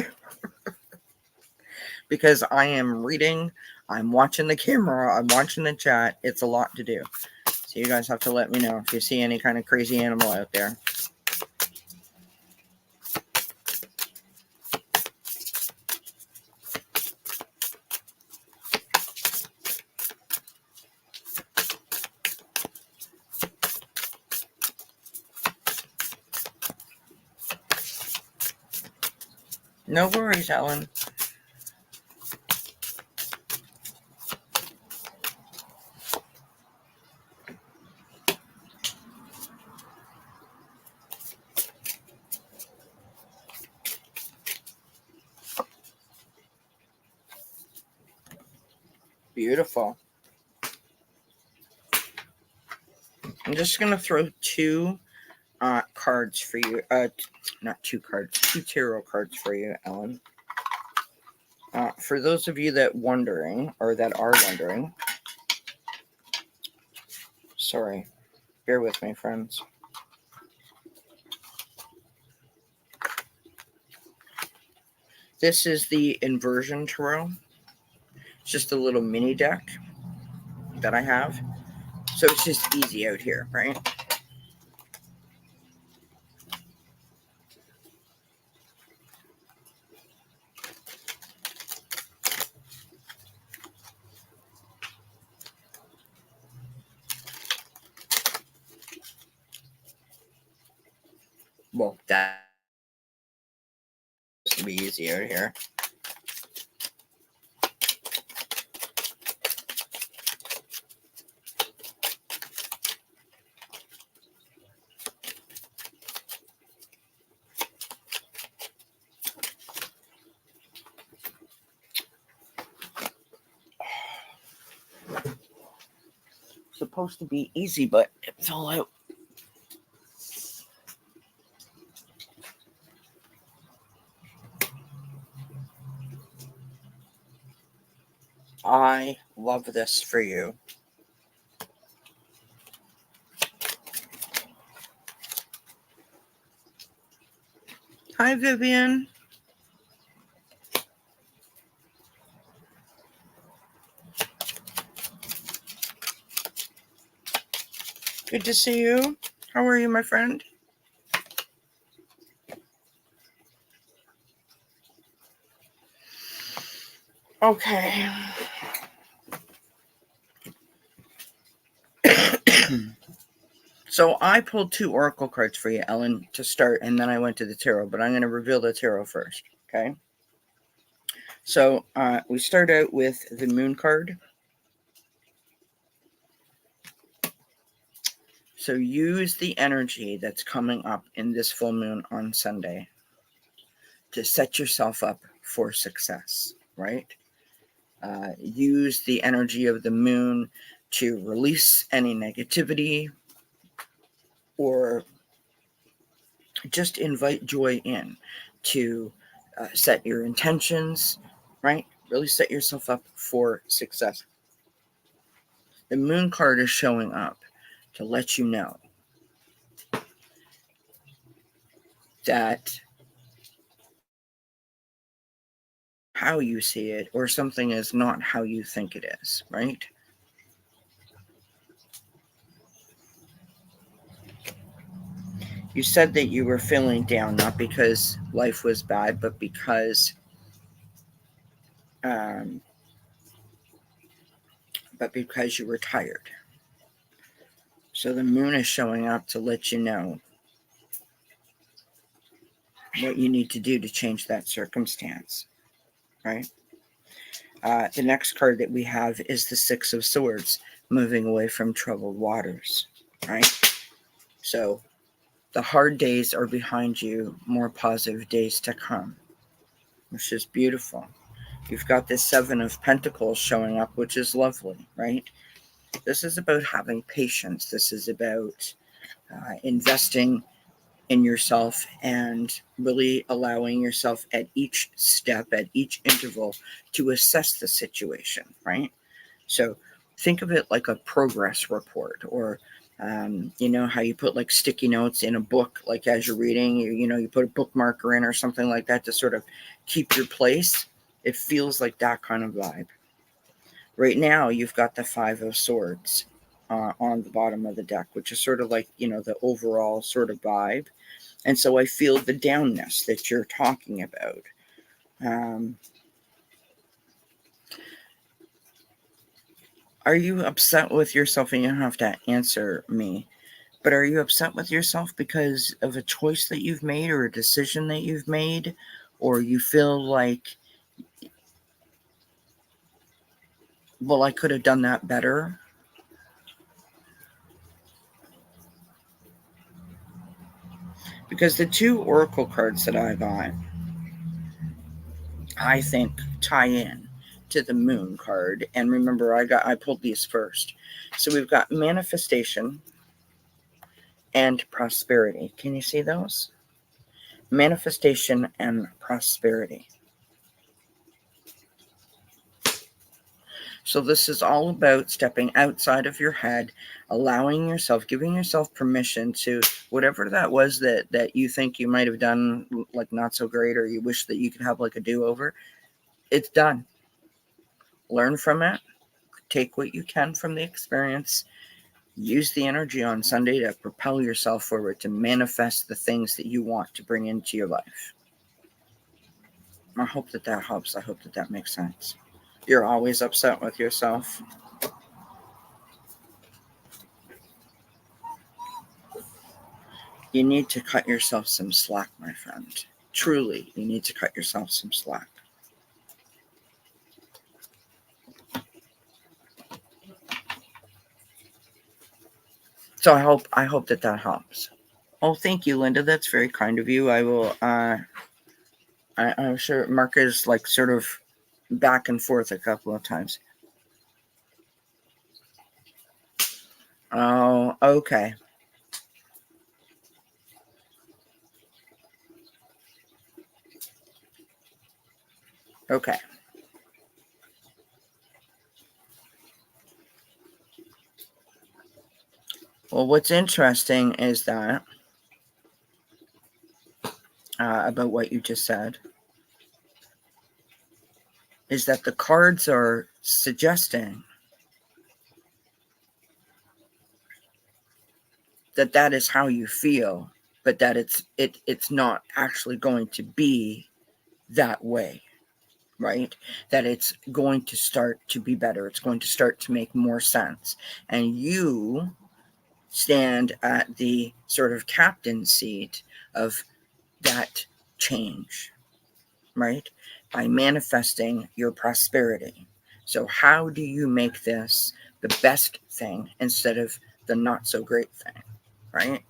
Because I am reading, I'm watching the camera, I'm watching the chat. It's a lot to do. So you guys have to let me know if you see any kind of crazy animal out there. No worries, Ellen. Beautiful. I'm just going to throw two cards for you. Not two cards, two tarot cards for you, Ellen. For those of you that are wondering, sorry, bear with me, friends. This is the inversion tarot. It's just a little mini deck that I have. So it's just easy out here, right? Well, that will be easy out here. Supposed to be easy, but it fell out. I love this for you. Hi, Vivian. Good to see you. How are you, my friend? Okay. So I pulled two oracle cards for you, Ellen, to start, and then I went to the tarot, but I'm going to reveal the tarot first, okay? So we start out with the moon card. So use the energy that's coming up in this full moon on Sunday to set yourself up for success, right? Use the energy of the moon to release any negativity or just invite joy in to set your intentions, right? Really set yourself up for success. The moon card is showing up to let you know that how you see it or something is not how you think it is, right? You said that you were feeling down, not because life was bad, but um, because you were tired. So the moon is showing up to let you know what you need to do to change that circumstance, right? The next card that we have is the Six of Swords, moving away from troubled waters, right? So the hard days are behind you, more positive days to come, which is beautiful. You've got this Seven of Pentacles showing up, which is lovely, right? This is about having patience. This is about investing in yourself and really allowing yourself at each step, at each interval, to assess the situation, right? So think of it like a progress report, or you know how you put like sticky notes in a book, like as you're reading, you put a bookmarker in or something like that to sort of keep your place. It feels like that kind of vibe. Right now, you've got the Five of Swords on the bottom of the deck, which is sort of like, the overall sort of vibe. And so I feel the downness that you're talking about. Are you upset with yourself? And you don't have to answer me, but are you upset with yourself because of a choice that you've made or a decision that you've made? Or you feel like, well, I could have done that better? Because the two oracle cards that I got, I think, tie in to the moon card. And remember, I pulled these first. So we've got manifestation and prosperity. Can you see those? Manifestation and prosperity. So this is all about stepping outside of your head, allowing yourself, giving yourself permission to whatever that was that you think you might have done like not so great, or you wish that you could have like a do-over. It's done. Learn from it. Take what you can from the experience. Use the energy on Sunday to propel yourself forward, to manifest the things that you want to bring into your life. I hope that helps. I hope that makes sense. You're always upset with yourself. You need to cut yourself some slack, my friend. Truly, you need to cut yourself some slack. So I hope that helps. Oh, thank you, Linda. That's very kind of you. I will. I'm sure Mark is like sort of back and forth a couple of times. Oh, okay. Okay. Well, what's interesting is that about what you just said is that the cards are suggesting that is how you feel, but that it's not actually going to be that way, right? That it's going to start to be better. It's going to start to make more sense. And you stand at the sort of captain seat of that change, right? By manifesting your prosperity. So how do you make this the best thing instead of the not so great thing, right?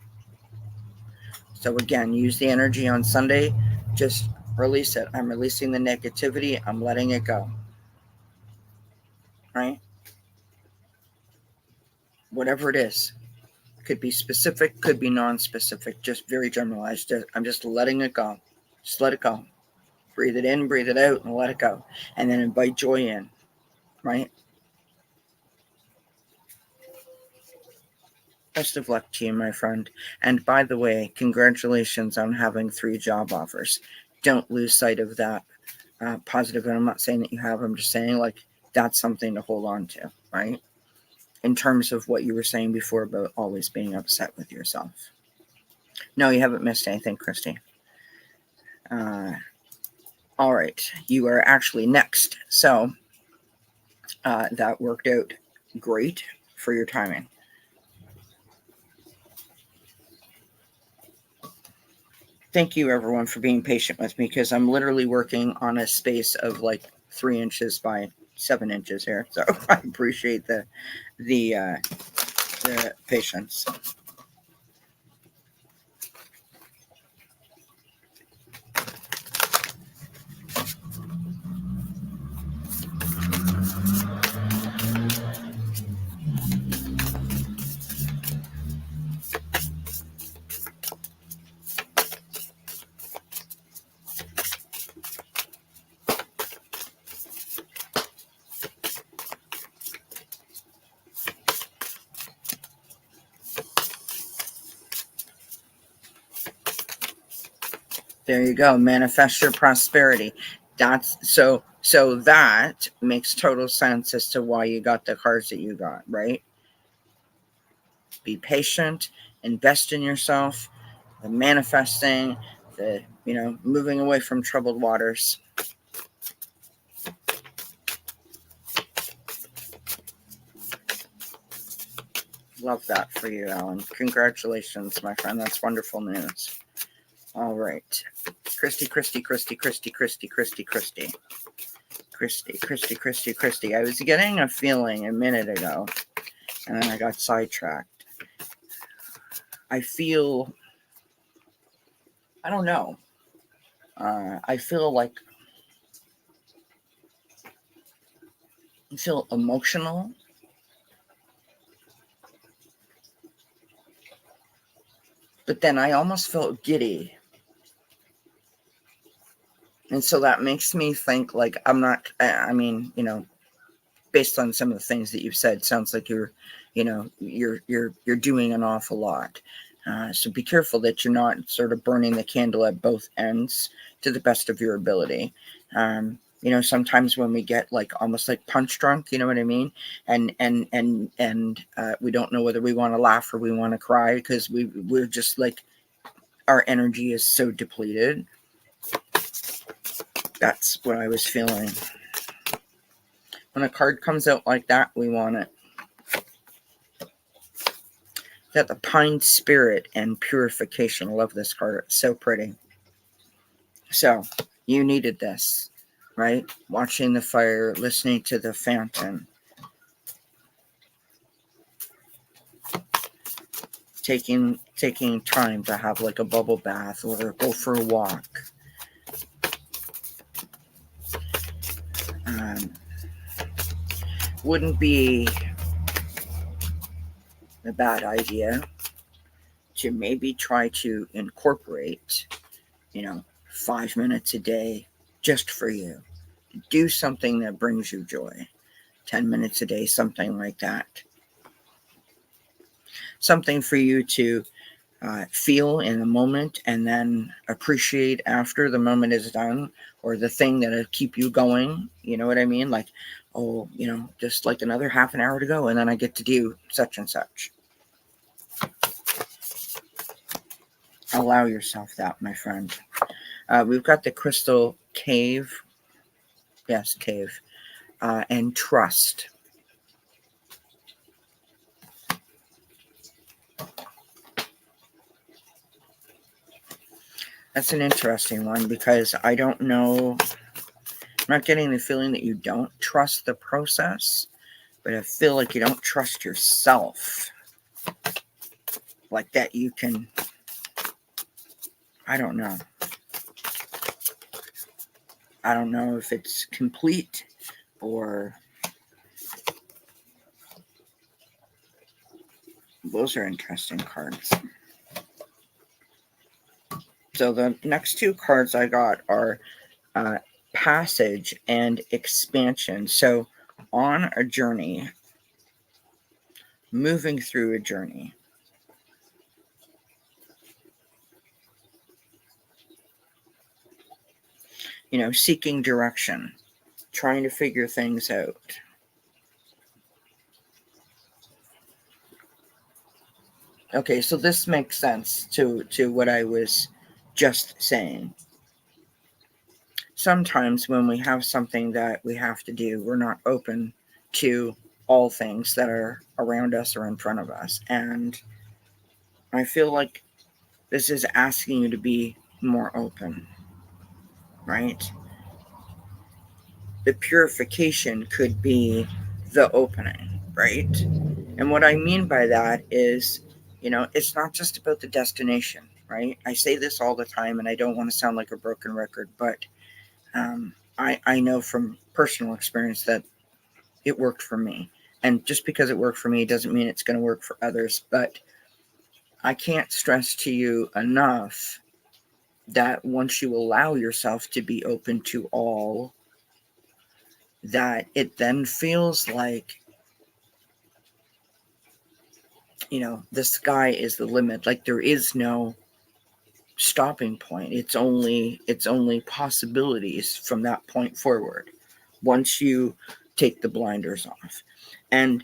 So again, use the energy on Sunday. Just release it. I'm releasing the negativity. I'm letting it go, right? Whatever it is. Could be specific, could be non-specific, just very generalized. I'm just letting it go. Just let it go. Breathe it in, breathe it out, and let it go. And then invite joy in, right? Best of luck to you, my friend. And by the way, congratulations on having 3 job offers. Don't lose sight of that positive. And I'm not saying that you have, I'm just saying, like, that's something to hold on to, right? In terms of what you were saying before about always being upset with yourself. No, you haven't missed anything, Christy. All right, you are actually next. So that worked out great for your timing. Thank you, everyone, for being patient with me, because I'm literally working on a space of like 3 inches by 7 inches here. So I appreciate the patience. There you go. Manifest your prosperity. That's so that makes total sense as to why you got the cards that you got, right? Be patient, invest in yourself, the manifesting, the moving away from troubled waters. Love that for you, Alan. Congratulations, my friend. That's wonderful news. All right. Christy. I was getting a feeling a minute ago, and then I got sidetracked. I feel, I don't know. I feel like, I feel emotional. But then I almost felt giddy. And so that makes me think like based on some of the things that you've said, sounds like you're doing an awful lot. So be careful that you're not sort of burning the candle at both ends to the best of your ability. Sometimes when we get like almost like punch drunk, you know what I mean? And we don't know whether we want to laugh or we want to cry because we're just like, our energy is so depleted. That's what I was feeling. When a card comes out like that, we want it. Got the Pine Spirit and Purification. I love this card. It's so pretty. So, you needed this, right? Watching the fire, listening to the fountain. Taking time to have like a bubble bath or go for a walk. Wouldn't be a bad idea to maybe try to incorporate 5 minutes a day just for you. Do something that brings you joy. 10 minutes a day, something like that. Something for you to feel in the moment and then appreciate after the moment is done, or the thing that'll keep you going. You know what I mean? Like, oh, just like another half an hour to go and then I get to do such and such. Allow yourself that, my friend. We've got the Crystal Cave. Yes, Cave. And Trust. That's an interesting one because I don't know. I'm not getting the feeling that you don't trust the process, but I feel like you don't trust yourself. Like that you can, I don't know. I don't know if it's complete or those are interesting cards. So the next 2 cards I got are passage and expansion. So, on a journey, moving through a journey. Seeking direction, trying to figure things out. Okay, so this makes sense to what I was just saying. Sometimes when we have something that we have to do, we're not open to all things that are around us or in front of us. And I feel like this is asking you to be more open, right? The purification could be the opening, right? And what I mean by that is, it's not just about the destination, right? I say this all the time and I don't want to sound like a broken record, but I know from personal experience that it worked for me. And just because it worked for me doesn't mean it's going to work for others. But I can't stress to you enough that once you allow yourself to be open to all, that it then feels like, the sky is the limit. Like there is no stopping point. It's only possibilities from that point forward once you take the blinders off. And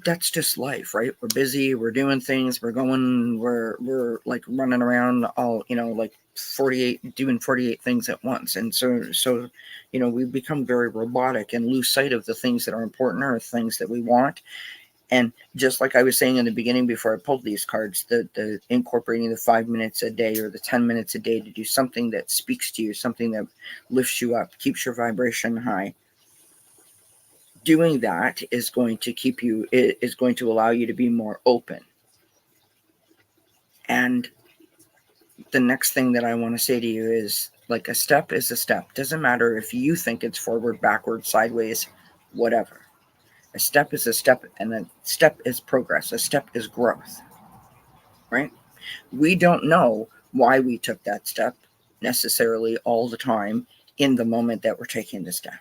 that's just life, right? We're busy, we're doing things, we're like running around all, like 48 things at once. And so we become very robotic and lose sight of the things that are important or things that we want. And just like I was saying in the beginning before I pulled these cards, the incorporating the 5 minutes a day or the 10 minutes a day to do something that speaks to you, something that lifts you up, keeps your vibration high. Doing that is going to allow you to be more open. And the next thing that I want to say to you is, like, a step is a step. Doesn't matter if you think it's forward, backward, sideways, whatever. A step is a step, and a step is progress. A step is growth, right? We don't know why we took that step necessarily all the time in the moment that we're taking the step.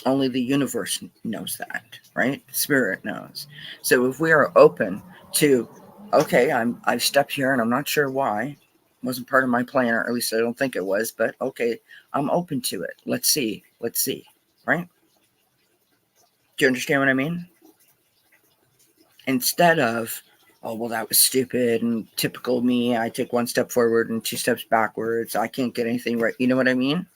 Only the universe knows that, right? Spirit knows. So if we are open to, okay, I've stepped here and I'm not sure why, it wasn't part of my plan, or at least I don't think it was, but okay, I'm open to it. Let's see, right? Do you understand what I mean? Instead of, oh, well, that was stupid and typical me. I take one step forward and 2 steps backwards. I can't get anything right. You know what I mean?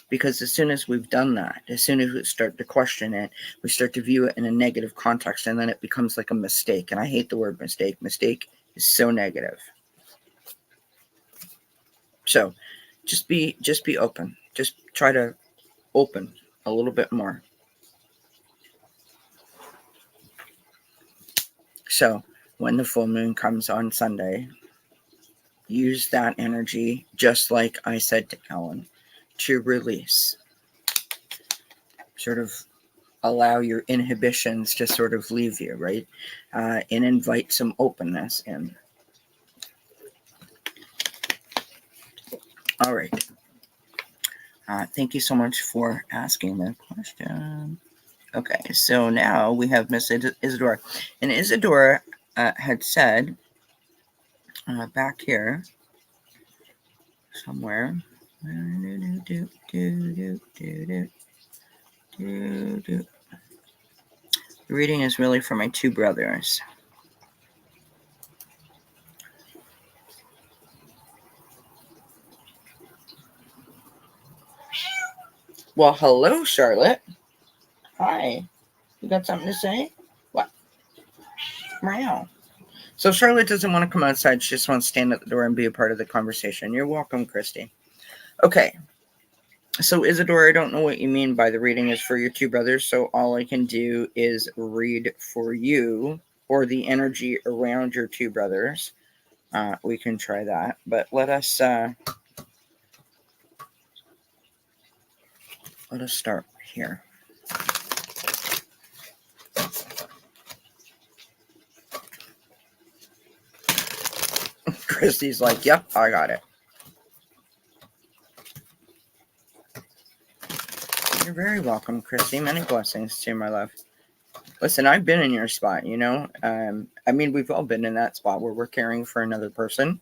Because as soon as we've done that, as soon as we start to question it, we start to view it in a negative context, and then it becomes like a mistake. And I hate the word mistake. Mistake is so negative. So just be open. Just try to open a little bit more. So when the full moon comes on Sunday, use that energy, just like I said to Ellen, to release. Sort of allow your inhibitions to sort of leave you, right? And invite some openness in. All right. Thank you so much for asking that question. Okay, so now we have Miss Isadora. And Isadora had said back here somewhere, the reading is really for my 2 brothers. Well, hello, Charlotte. Hi. You got something to say? What? Meow. So Charlotte doesn't want to come outside. She just wants to stand at the door and be a part of the conversation. You're welcome, Christy. Okay. So Isadora, I don't know what you mean by the reading is for your 2 brothers. So all I can do is read for you, or the energy around your 2 brothers. We can try that. But let us start here. Christy's like, yep, I got it. You're very welcome, Christy. Many blessings to you, my love. Listen, I've been in your spot, you know. I mean, we've all been in that spot where we're caring for another person.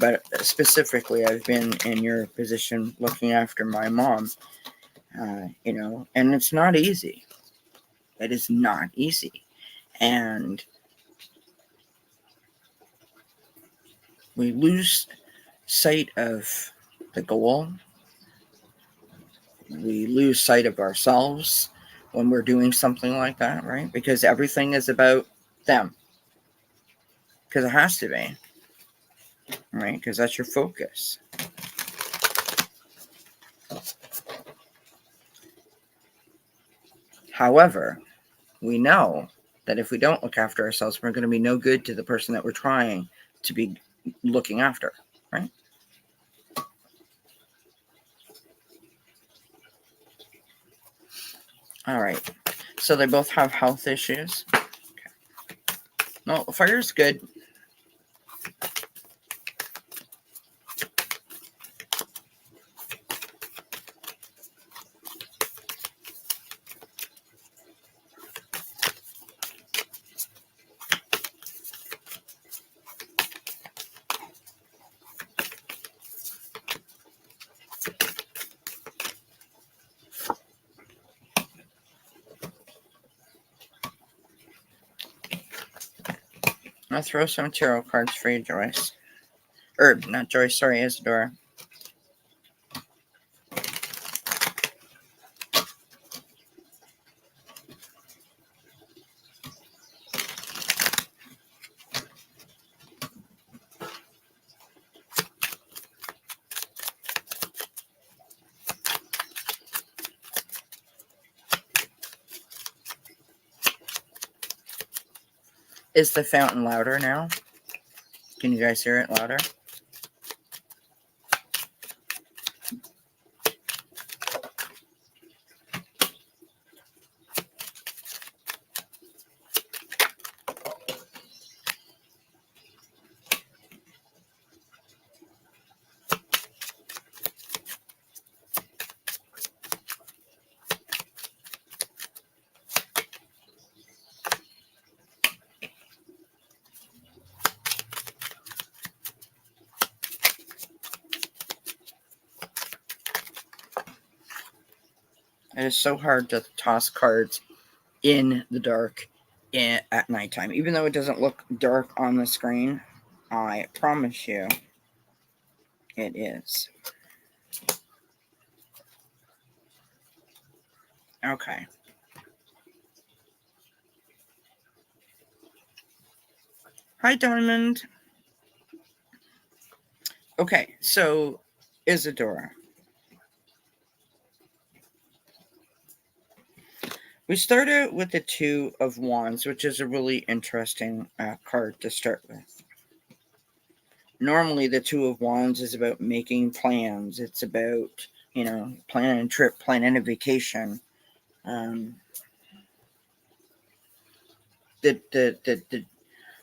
But specifically, I've been in your position looking after my mom, you know, and it's not easy. It is not easy. And we lose sight of the goal. We lose sight of ourselves when we're doing something like that, right? Because everything is about them. Because it has to be, right? Because that's your focus. However, we know that if we don't look after ourselves, we're going to be no good to the person that we're trying to be looking after, right? All right. So they both have health issues. Okay. No, fire's good. I'll throw some tarot cards for you, Joyce. Or, not Joyce, sorry, Isadora. Is the fountain louder now? Can you guys hear it louder? It is so hard to toss cards in the dark at nighttime. Even though it doesn't look dark on the screen, I promise you it is. Okay. Hi, Diamond. Okay, so Isadora. We start out with the Two of Wands, which is a really interesting card to start with. Normally, the Two of Wands is about making plans. It's about, you know, planning a trip, planning a vacation.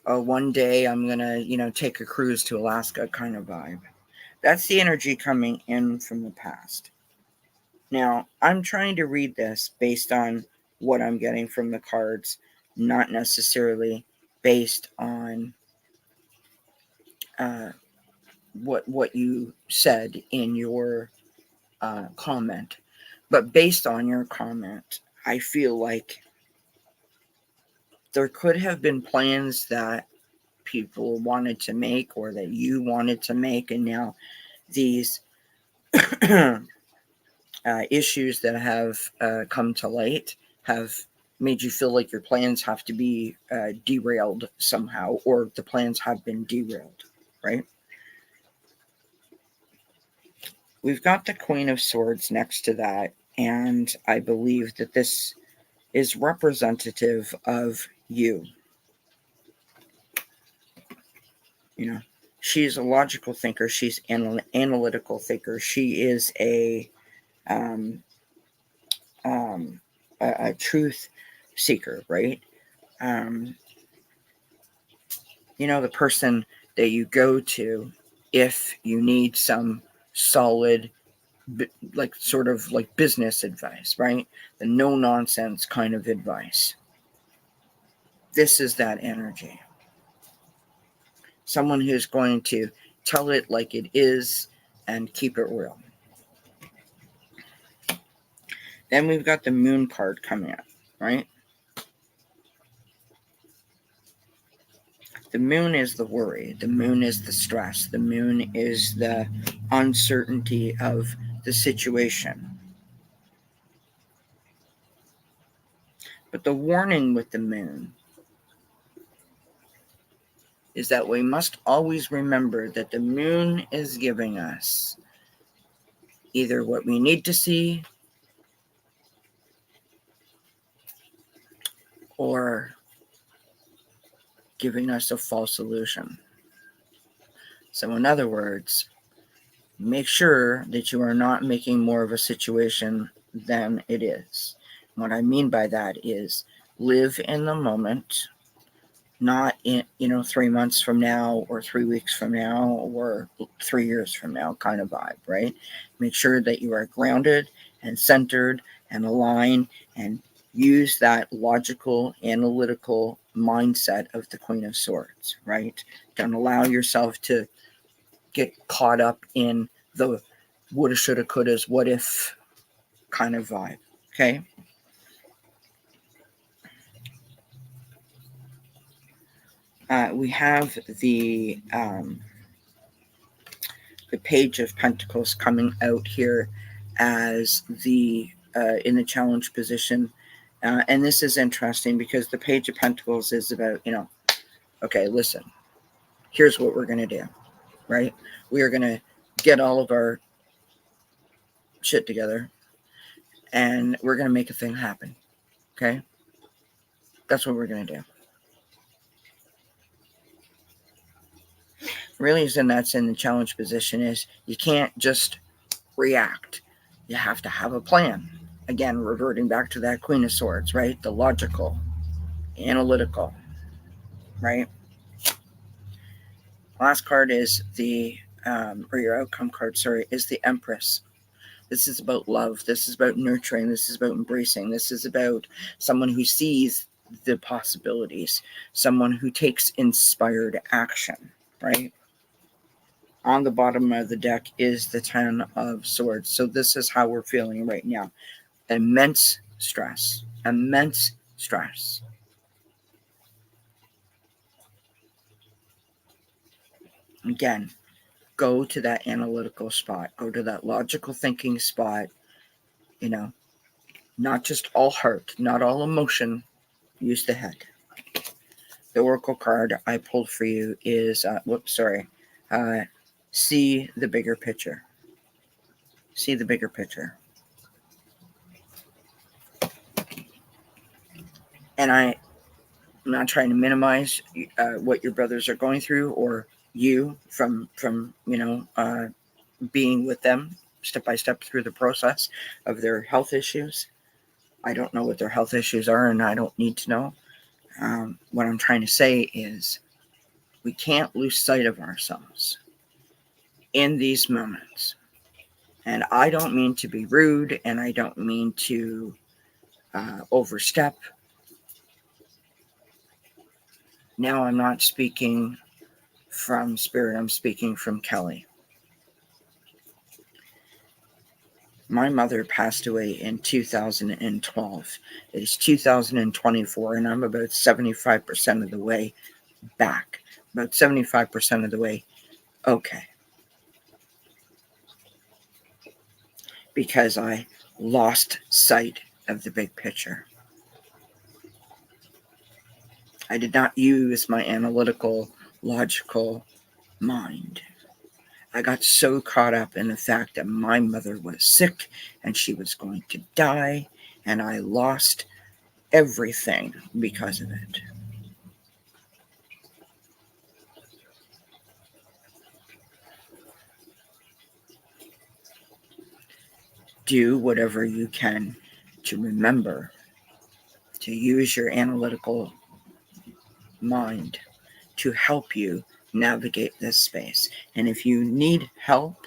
One day I'm gonna, you know, take a cruise to Alaska kind of vibe. That's the energy coming in from the past. Now, I'm trying to read this based on what I'm getting from the cards, not necessarily based on what you said in your comment. But based on your comment, I feel like there could have been plans that people wanted to make or that you wanted to make, and now these issues that have come to light have made you feel like your plans have to be derailed somehow, or the plans have been derailed, right? We've got the Queen of Swords next to that, and I believe that this is representative of you. You know, she's a logical thinker. She's an analytical thinker. She is a truth seeker, right? You know, the person that you go to if you need some solid like sort of like business advice, right? The no nonsense kind of advice. This is that energy. Someone who's going to tell it like it is and keep it real. Then we've got the moon card coming up, right? The moon is the worry. The moon is the stress. The moon is the uncertainty of the situation. But the warning with the moon is that we must always remember that the moon is giving us either what we need to see or giving us a false illusion. So, in other words, make sure that you are not making more of a situation than it is. What I mean by that is live in the moment, not in 3 months from now or 3 weeks from now or 3 years from now kind of vibe, right? Make sure that you are grounded and centered and aligned and use that logical, analytical mindset of the Queen of Swords, right? Don't allow yourself to get caught up in the woulda, shoulda, couldas, what if kind of vibe, okay? We have the Page of Pentacles coming out here as the in the challenge position, and this is interesting because the Page of Pentacles is about okay, listen, here's what we're gonna do, right? We are gonna get all of our shit together, and we're gonna make a thing happen. Okay, that's what we're gonna do. Really, reason that's in the challenge position is you can't just react. You have to have a plan. Again, reverting back to that Queen of Swords, right? The logical, analytical, right? Last card is or your outcome card, sorry, is the Empress. This is about love. This is about nurturing. This is about embracing. This is about someone who sees the possibilities, someone who takes inspired action, right? On the bottom of the deck is the Ten of Swords. So this is how we're feeling right now. Immense stress. Immense stress. Again, go to that analytical spot. Go to that logical thinking spot. Not just all heart, not all emotion. Use the head. The Oracle card I pulled for you is, see the bigger picture. See the bigger picture. And I'm not trying to minimize what your brothers are going through or you from being with them step by step through the process of their health issues. I don't know what their health issues are, and I don't need to know. What I'm trying to say is we can't lose sight of ourselves in these moments. And I don't mean to be rude, and I don't mean to overstep. Now I'm not speaking from spirit, I'm speaking from Kelly. My mother passed away in 2012. It is 2024, and I'm about 75% of the way back. About 75% of the way okay. Because I lost sight of the big picture. I did not use my analytical, logical mind. I got so caught up in the fact that my mother was sick and she was going to die, and I lost everything because of it. Do whatever you can to remember to use your analytical mind to help you navigate this space. And if you need help,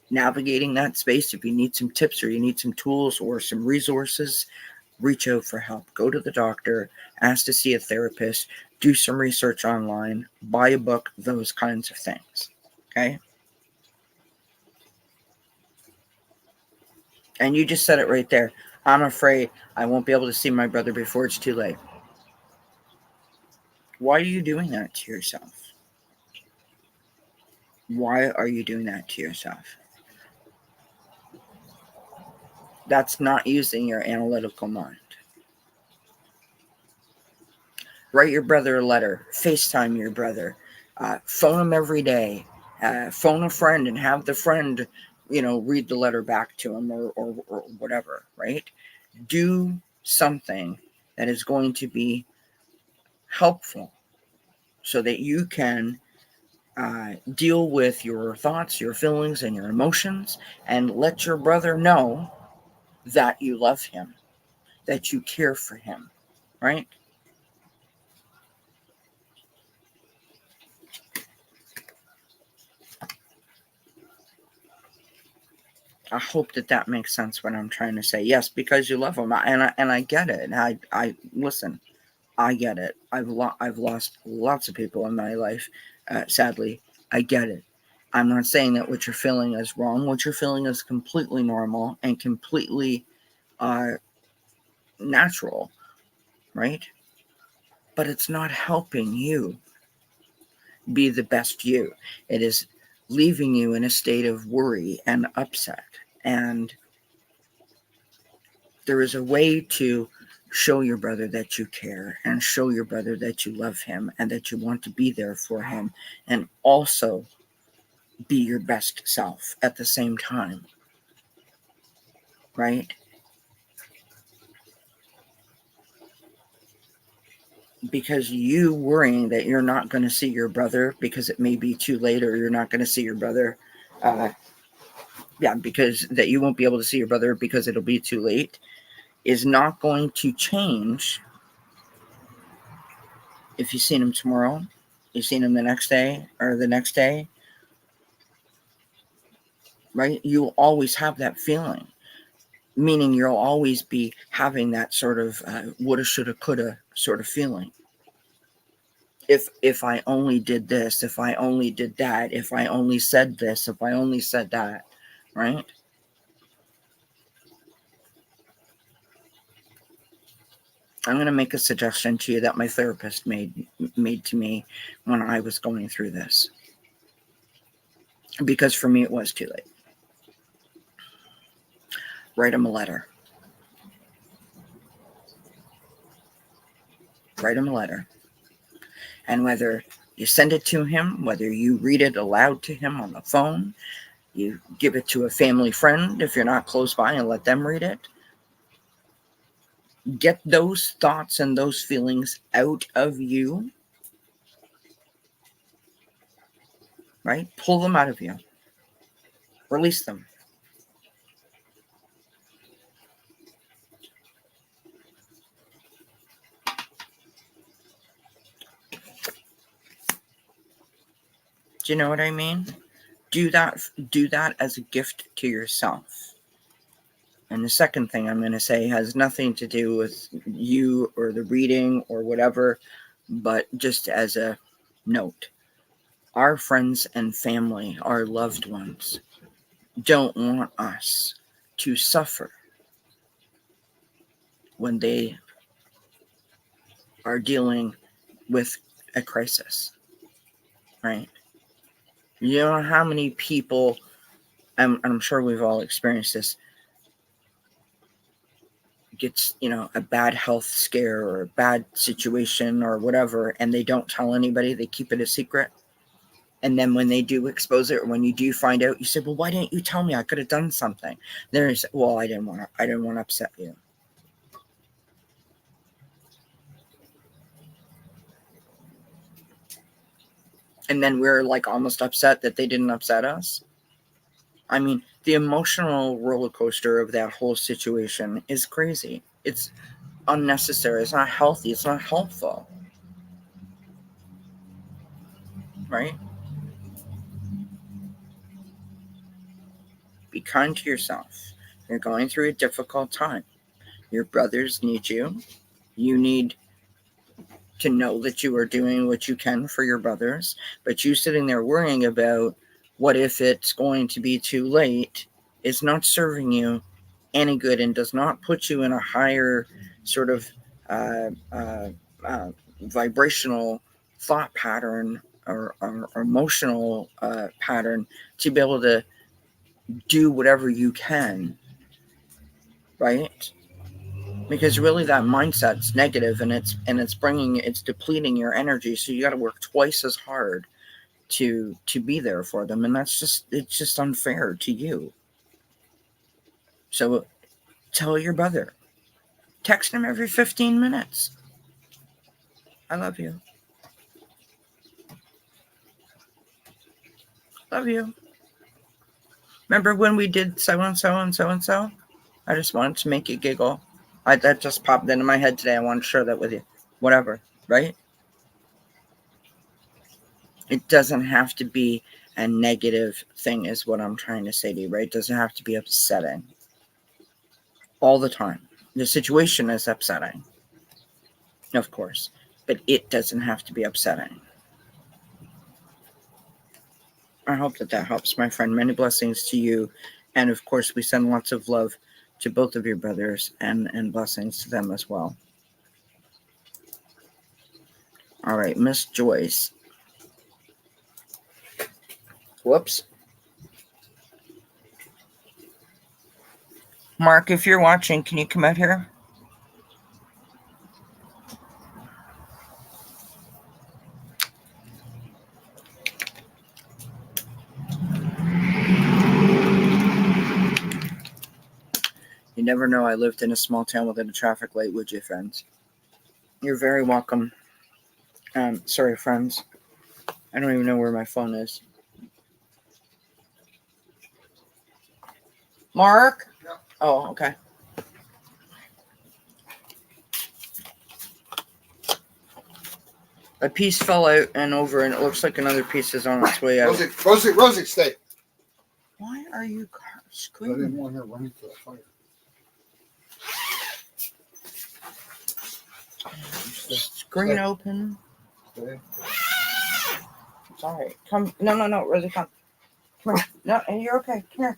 navigating that space. If you need some tips or you need some tools or some resources, reach out for help. Go to the doctor, ask to see a therapist, do some research online, buy a book, those kinds of things. Okay? And you just said it right there. I'm afraid I won't be able to see my brother before it's too late. Why are you doing that to yourself? Why are you doing that to yourself? That's not using your analytical mind. Write your brother a letter, FaceTime your brother, phone him every day, phone a friend and have the friend, read the letter back to him or whatever, right? Do something that is going to be helpful so that you can deal with your thoughts, your feelings, and your emotions, and let your brother know that you love him, that you care for him, right? I hope that makes sense what I'm trying to say. Yes, because you love him, and I get it. And I listen. I get it. I've lost lots of people in my life. Sadly, I get it. I'm not saying that what you're feeling is wrong. What you're feeling is completely normal and completely uh, natural, right? But it's not helping you be the best you. It is leaving you in a state of worry and upset. And there is a way to show your brother that you care and show your brother that you love him and that you want to be there for him and also be your best self at the same time, right? Because you worrying that you're not going to see your brother because it may be too late, or you're not going to see your brother, uh, because that you won't be able to see your brother because it'll be too late, is not going to change if you've seen him tomorrow, you've seen him the next day or the next day, right? You'll always have that feeling, meaning you'll always be having that sort of woulda, shoulda, coulda sort of feeling. If I only did this, if I only did that, if I only said this, if I only said that, right? I'm going to make a suggestion to you that my therapist made to me when I was going through this, because for me it was too late. Write him a letter. Write him a letter. And whether you send it to him, whether you read it aloud to him on the phone, you give it to a family friend if you're not close by and let them read it, get those thoughts and those feelings out of you, right? Pull them out of you. Release them. Do you know what I mean? Do that as a gift to yourself. And the second thing I'm going to say has nothing to do with you or the reading or whatever, but just as a note. Our friends and family, our loved ones, don't want us to suffer when they are dealing with a crisis, right? You know how many people, and I'm sure we've all experienced this, gets a bad health scare or a bad situation or whatever, and they don't tell anybody, they keep it a secret, and then when they do expose it, or when you do find out, you say, well, why didn't you tell me? I could have done something. There's, well, I didn't want to upset you. And then we're like almost upset that they didn't upset us. I mean, the emotional roller coaster of that whole situation is crazy. It's unnecessary. It's not healthy. It's not helpful. Right? kind to yourself. You're going through a difficult time. Your brothers need you. You need to know that you are doing what you can for your brothers, but you sitting there worrying about what if it's going to be too late is not serving you any good and does not put you in a higher sort of uh, uh, uh, vibrational thought pattern or emotional pattern to be able to do whatever you can, right? Because really that mindset's negative and it's depleting your energy, so you got to work twice as hard to be there for them, and it's just unfair to you. So tell your brother, text him every 15 minutes, I love you, love you. Remember when we did so and so and so and so? I just wanted to make you giggle. That just popped into my head today. I want to share that with you. Whatever, right? It doesn't have to be a negative thing is what I'm trying to say to you, right? It doesn't have to be upsetting all the time. The situation is upsetting, of course, but it doesn't have to be upsetting. I hope that helps, my friend. Many blessings to you. And of course, we send lots of love to both of your brothers and blessings to them as well. All right, Miss Joyce. Whoops. Mark, if you're watching, can you come out here? You never know I lived in a small town within a traffic light, would you, friends? You're very welcome. Sorry, friends. I don't even know where my phone is. Mark? Yeah. Oh, okay. A piece fell out and over, and it looks like another piece is on its way out. Rosie, stay. Why are you I screaming? didn't want her running to the fire. The screen open. Stay. Sorry. Come. No, Rosie, come. Come here. No, you're okay. Come here.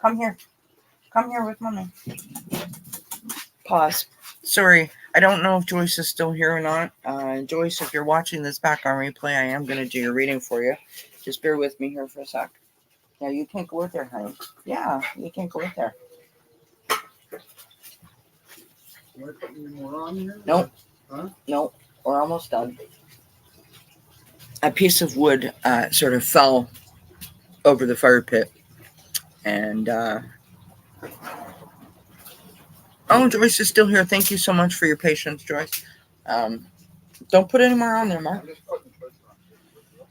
Come here. Come here with mommy. Pause. Sorry. I don't know if Joyce is still here or not. Joyce, if you're watching this back on replay, I am going to do your reading for you. Just bear with me here for a sec. Yeah, you can't go out there, honey. Yeah, you can't go out there. Do I put any more on here? Nope. Huh? Nope. We're almost done. A piece of wood sort of fell over the fire pit. And, oh, Joyce is still here. Thank you so much for your patience, Joyce. Don't put any more on there, Mark. I'm just putting this on.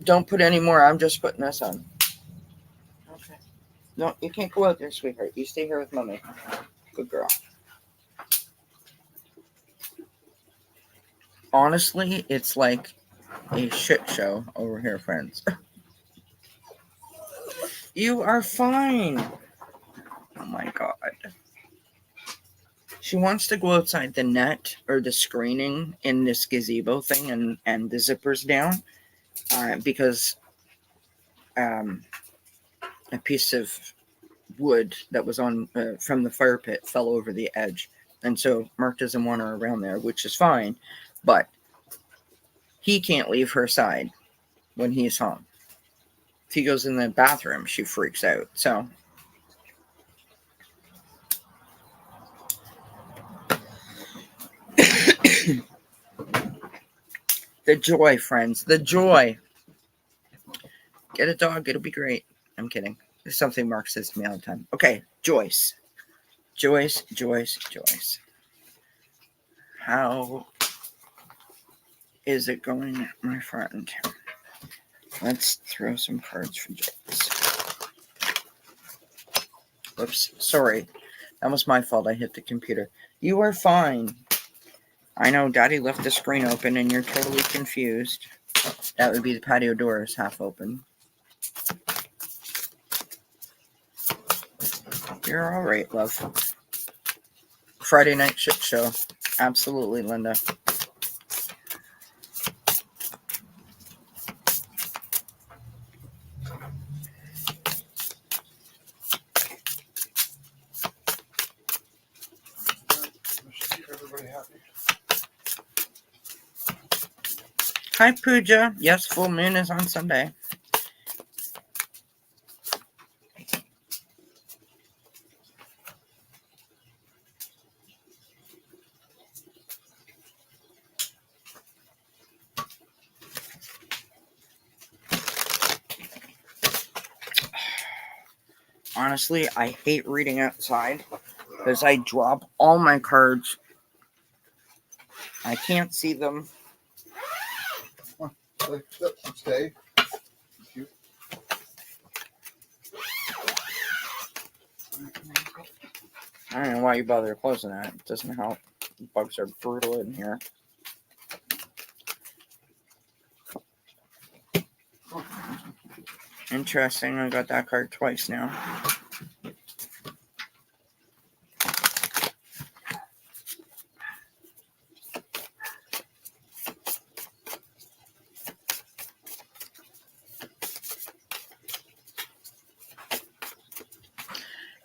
Don't put any more. I'm just putting this on. Okay. No, you can't go out there, sweetheart. You stay here with mommy. Good girl. Honestly, it's like a shit show over here, friends. You are fine. Oh my God. She wants to go outside the net or the screening in this gazebo thing and the zippers down because a piece of wood that was on from the fire pit fell over the edge. And so Mark doesn't want her around there, which is fine. But he can't leave her side when he's home. If he goes in the bathroom, she freaks out. So the joy, friends, the joy. Get a dog, it'll be great. I'm kidding. It's something Mark says to me all the time. Okay, Joyce. Joyce. How is it going, my friend? Let's throw some cards for Joyce. Whoops, sorry. That was my fault. I hit the computer. You are fine. I know Daddy left the screen open and you're totally confused. That would be the patio doors half open. You're all right, love. Friday night shit show. Absolutely, Linda. Let's keep everybody happy. Hi, Pooja. Yes, full moon is on Sunday. Honestly, I hate reading outside because I drop all my cards. I can't see them. Stay. I don't know why you bother closing that. It doesn't help. Bugs are brutal in here. Interesting. I got that card twice now.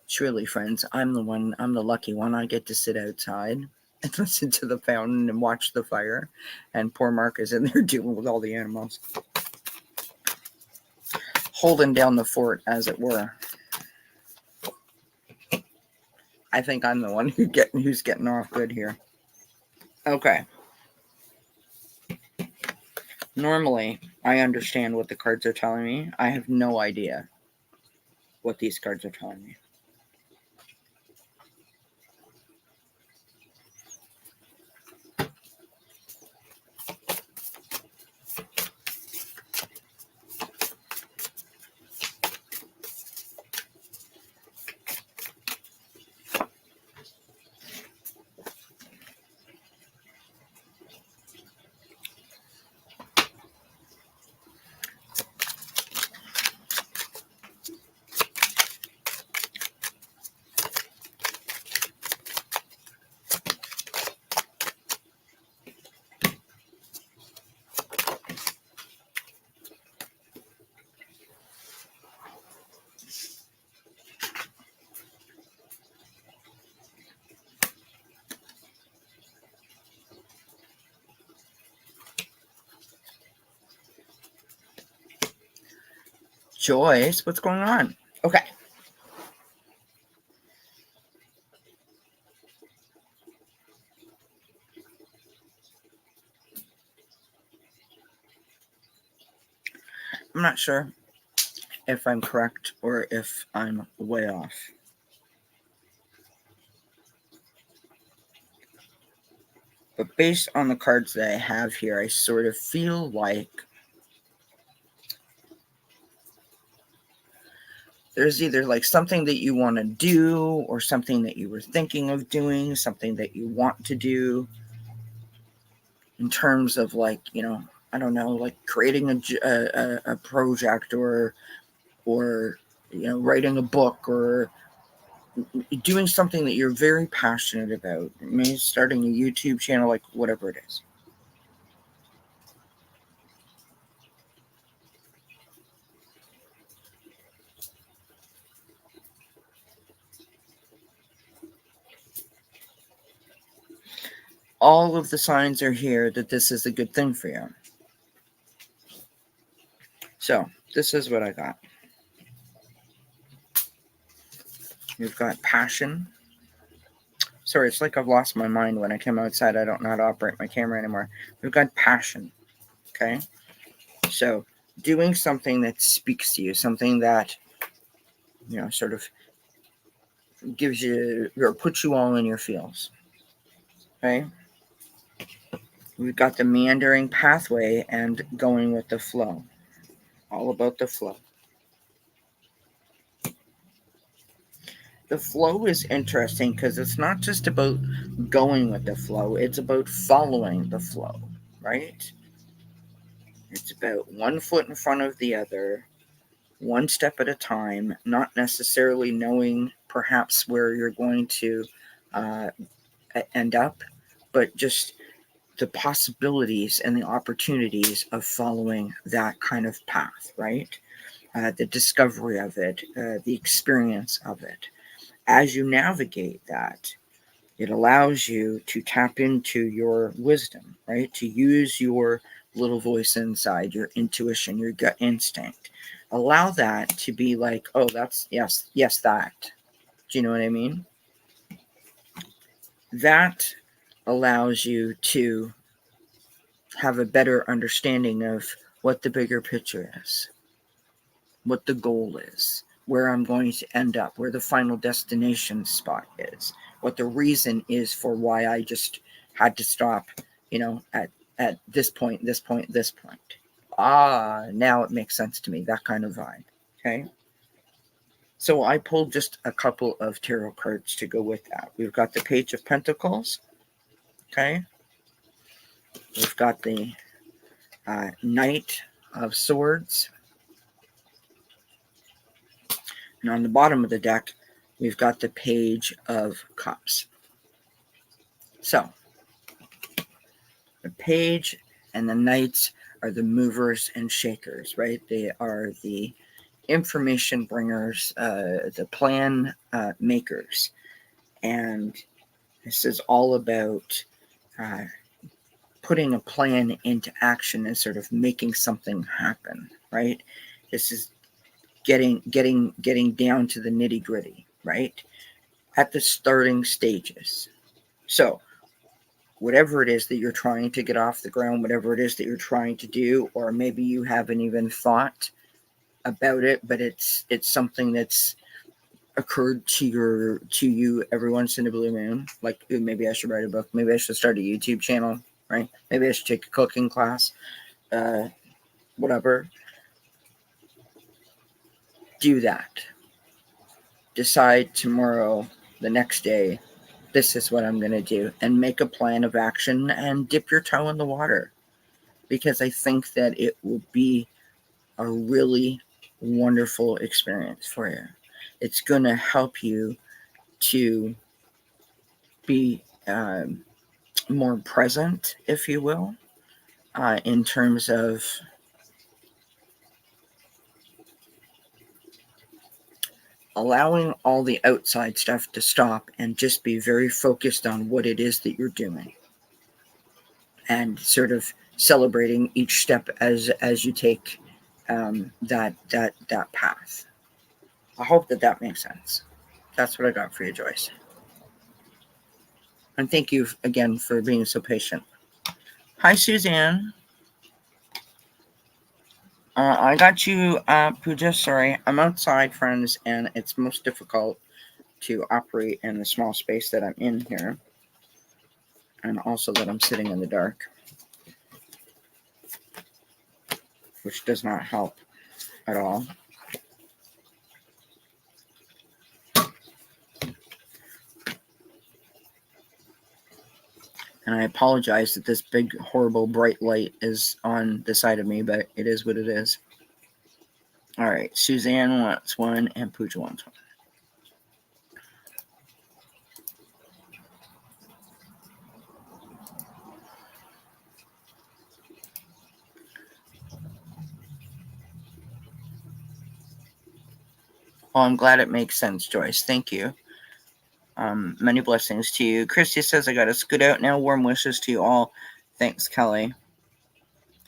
Truly, friends, I'm the lucky one. I get to sit outside and listen to the fountain and watch the fire. And poor Mark is in there dealing with all the animals. Holding down the fort, as it were. I think I'm the one who's getting off good here. Okay. Normally, I understand what the cards are telling me. I have no idea what these cards are telling me. Joyce, what's going on? Okay. I'm not sure if I'm correct or if I'm way off. But based on the cards that I have here, I sort of feel like there's either like something that you want to do or something that you were thinking of doing, something that you want to do in terms of like, I don't know, like creating a project or writing a book or doing something that you're very passionate about. Maybe starting a YouTube channel, like whatever it is. All of the signs are here that this is a good thing for you. So, this is what I got. We've got passion. Sorry, it's like I've lost my mind when I come outside. I don't know how to operate my camera anymore. We've got passion. Okay? So, doing something that speaks to you, something that, sort of gives you or puts you all in your feels. Okay? We've got the meandering pathway and going with the flow. All about the flow. The flow is interesting because it's not just about going with the flow, it's about following the flow, right? It's about one foot in front of the other, one step at a time, not necessarily knowing perhaps where you're going to end up, but just the possibilities and the opportunities of following that kind of path, right? The discovery of it, the experience of it. As you navigate that, it allows you to tap into your wisdom, right? To use your little voice inside, your intuition, your gut instinct. Allow that to be like, oh, that's yes, that. Do you know what I mean? That allows you to have a better understanding of what the bigger picture is, what the goal is, where I'm going to end up, where the final destination spot is, what the reason is for why I just had to stop, at this point, this point, this point. Now it makes sense to me, that kind of vibe. Okay. So I pulled just a couple of tarot cards to go with that. We've got the Page of Pentacles. Okay. We've got the Knight of Swords. And on the bottom of the deck, we've got the Page of Cups. So, the Page and the Knights are the movers and shakers, right? They are the information bringers, the plan makers. And this is all about putting a plan into action and sort of making something happen, right? This is getting down to the nitty gritty, right? At the starting stages. So whatever it is that you're trying to get off the ground, whatever it is that you're trying to do, or maybe you haven't even thought about it, but it's something that's occurred to you every once in a blue moon. Like, maybe I should write a book. Maybe I should start a YouTube channel, right? Maybe I should take a cooking class. Whatever. Do that. Decide tomorrow, the next day, this is what I'm going to do, and make a plan of action and dip your toe in the water, because I think that it will be a really wonderful experience for you. It's going to help you to be more present, if you will, in terms of allowing all the outside stuff to stop and just be very focused on what it is that you're doing, and sort of celebrating each step as you take that path. I hope that makes sense. That's what I got for you, Joyce. And thank you again for being so patient. Hi, Suzanne. I got you, Pooja. Sorry, I'm outside, friends, and it's most difficult to operate in the small space that I'm in here, and also that I'm sitting in the dark, which does not help at all. And I apologize that this big, horrible, bright light is on the side of me, but it is what it is. All right, Suzanne wants one, and Pooja wants one. Well, I'm glad it makes sense, Joyce. Thank you. Many blessings to you. Christy says, I got to scoot out now. Warm wishes to you all. Thanks, Kelly.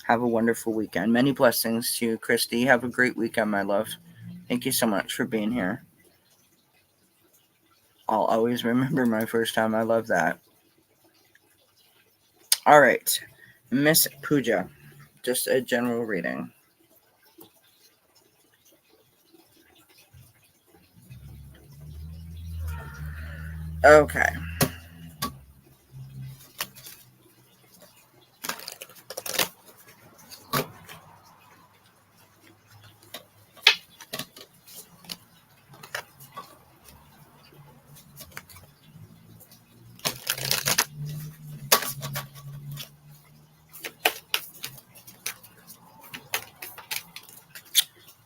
Have a wonderful weekend. Many blessings to you, Christy. Have a great weekend, my love. Thank you so much for being here. I'll always remember my first time. I love that. All right. Miss Pooja, just a general reading. Okay.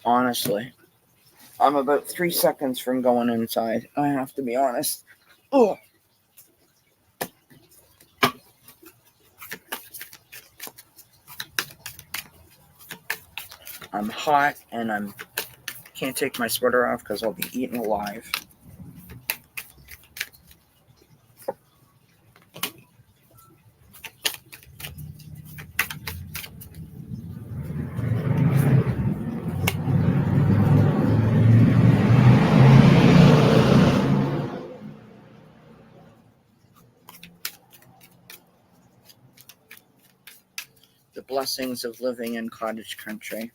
Honestly, I'm about 3 seconds from going inside. I have to be honest. Oh, I'm hot and I can't take my sweater off because I'll be eaten alive. The blessings of living in cottage country,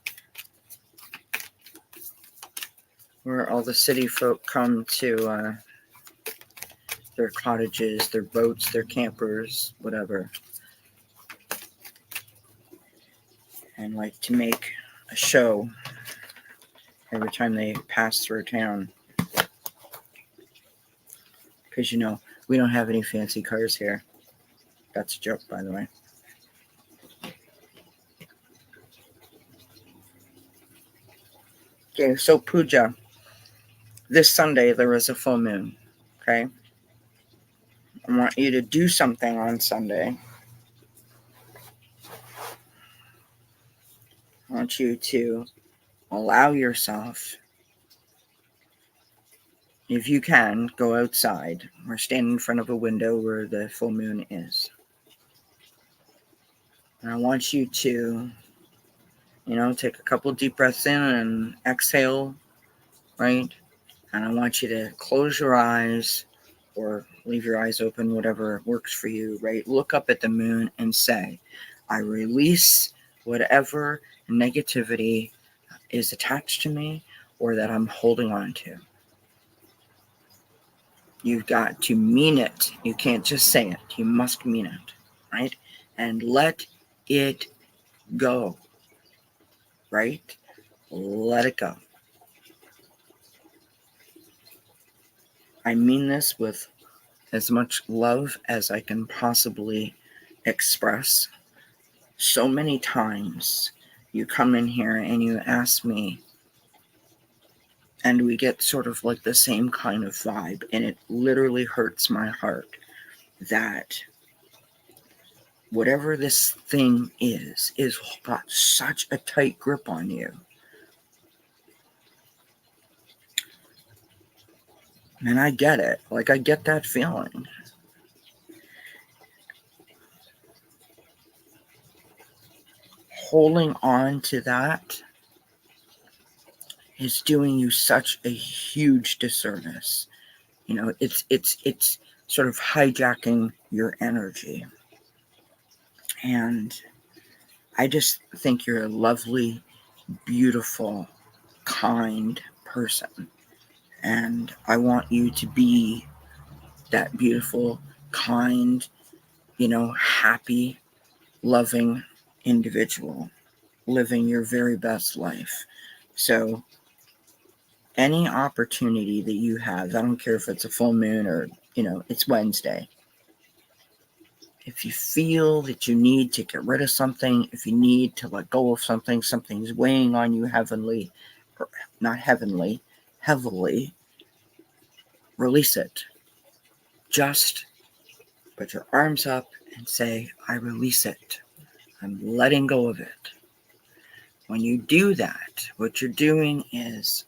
where all the city folk come to their cottages, their boats, their campers, whatever, and like to make a show every time they pass through town. Because, we don't have any fancy cars here. That's a joke, by the way. Okay, so puja. This Sunday, there was a full moon. Okay? I want you to do something on Sunday. I want you to allow yourself, if you can, go outside or stand in front of a window where the full moon is. And I want you to, take a couple deep breaths in and exhale, right? And I want you to close your eyes or leave your eyes open, whatever works for you, right? Look up at the moon and say, I release whatever negativity is attached to me or that I'm holding on to. You've got to mean it. You can't just say it. You must mean it, right? And let it go, right? Let it go. I mean this with as much love as I can possibly express. So many times you come in here and you ask me, and we get sort of like the same kind of vibe, and it literally hurts my heart that whatever this thing is got such a tight grip on you. And I get it. Like, I get that feeling. Holding on to that is doing you such a huge disservice. It's sort of hijacking your energy. And I just think you're a lovely, beautiful, kind person. And I want you to be that beautiful, kind, happy, loving individual living your very best life. So any opportunity that you have, I don't care if it's a full moon or, it's Wednesday. If you feel that you need to get rid of something, if you need to let go of something, something's weighing on you heavily, or not heavenly, heavily, release it. Just put your arms up and say, I release it. I'm letting go of it. When you do that, what you're doing is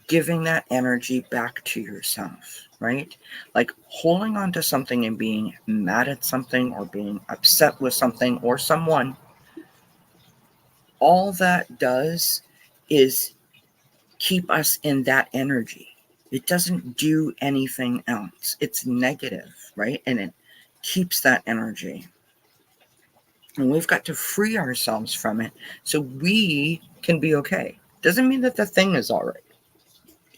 giving that energy back to yourself, right? Like holding on to something and being mad at something or being upset with something or someone, all that does is keep us in that energy. It doesn't do anything else. It's negative, right? And it keeps that energy. And we've got to free ourselves from it so we can be okay. Doesn't mean that the thing is all right.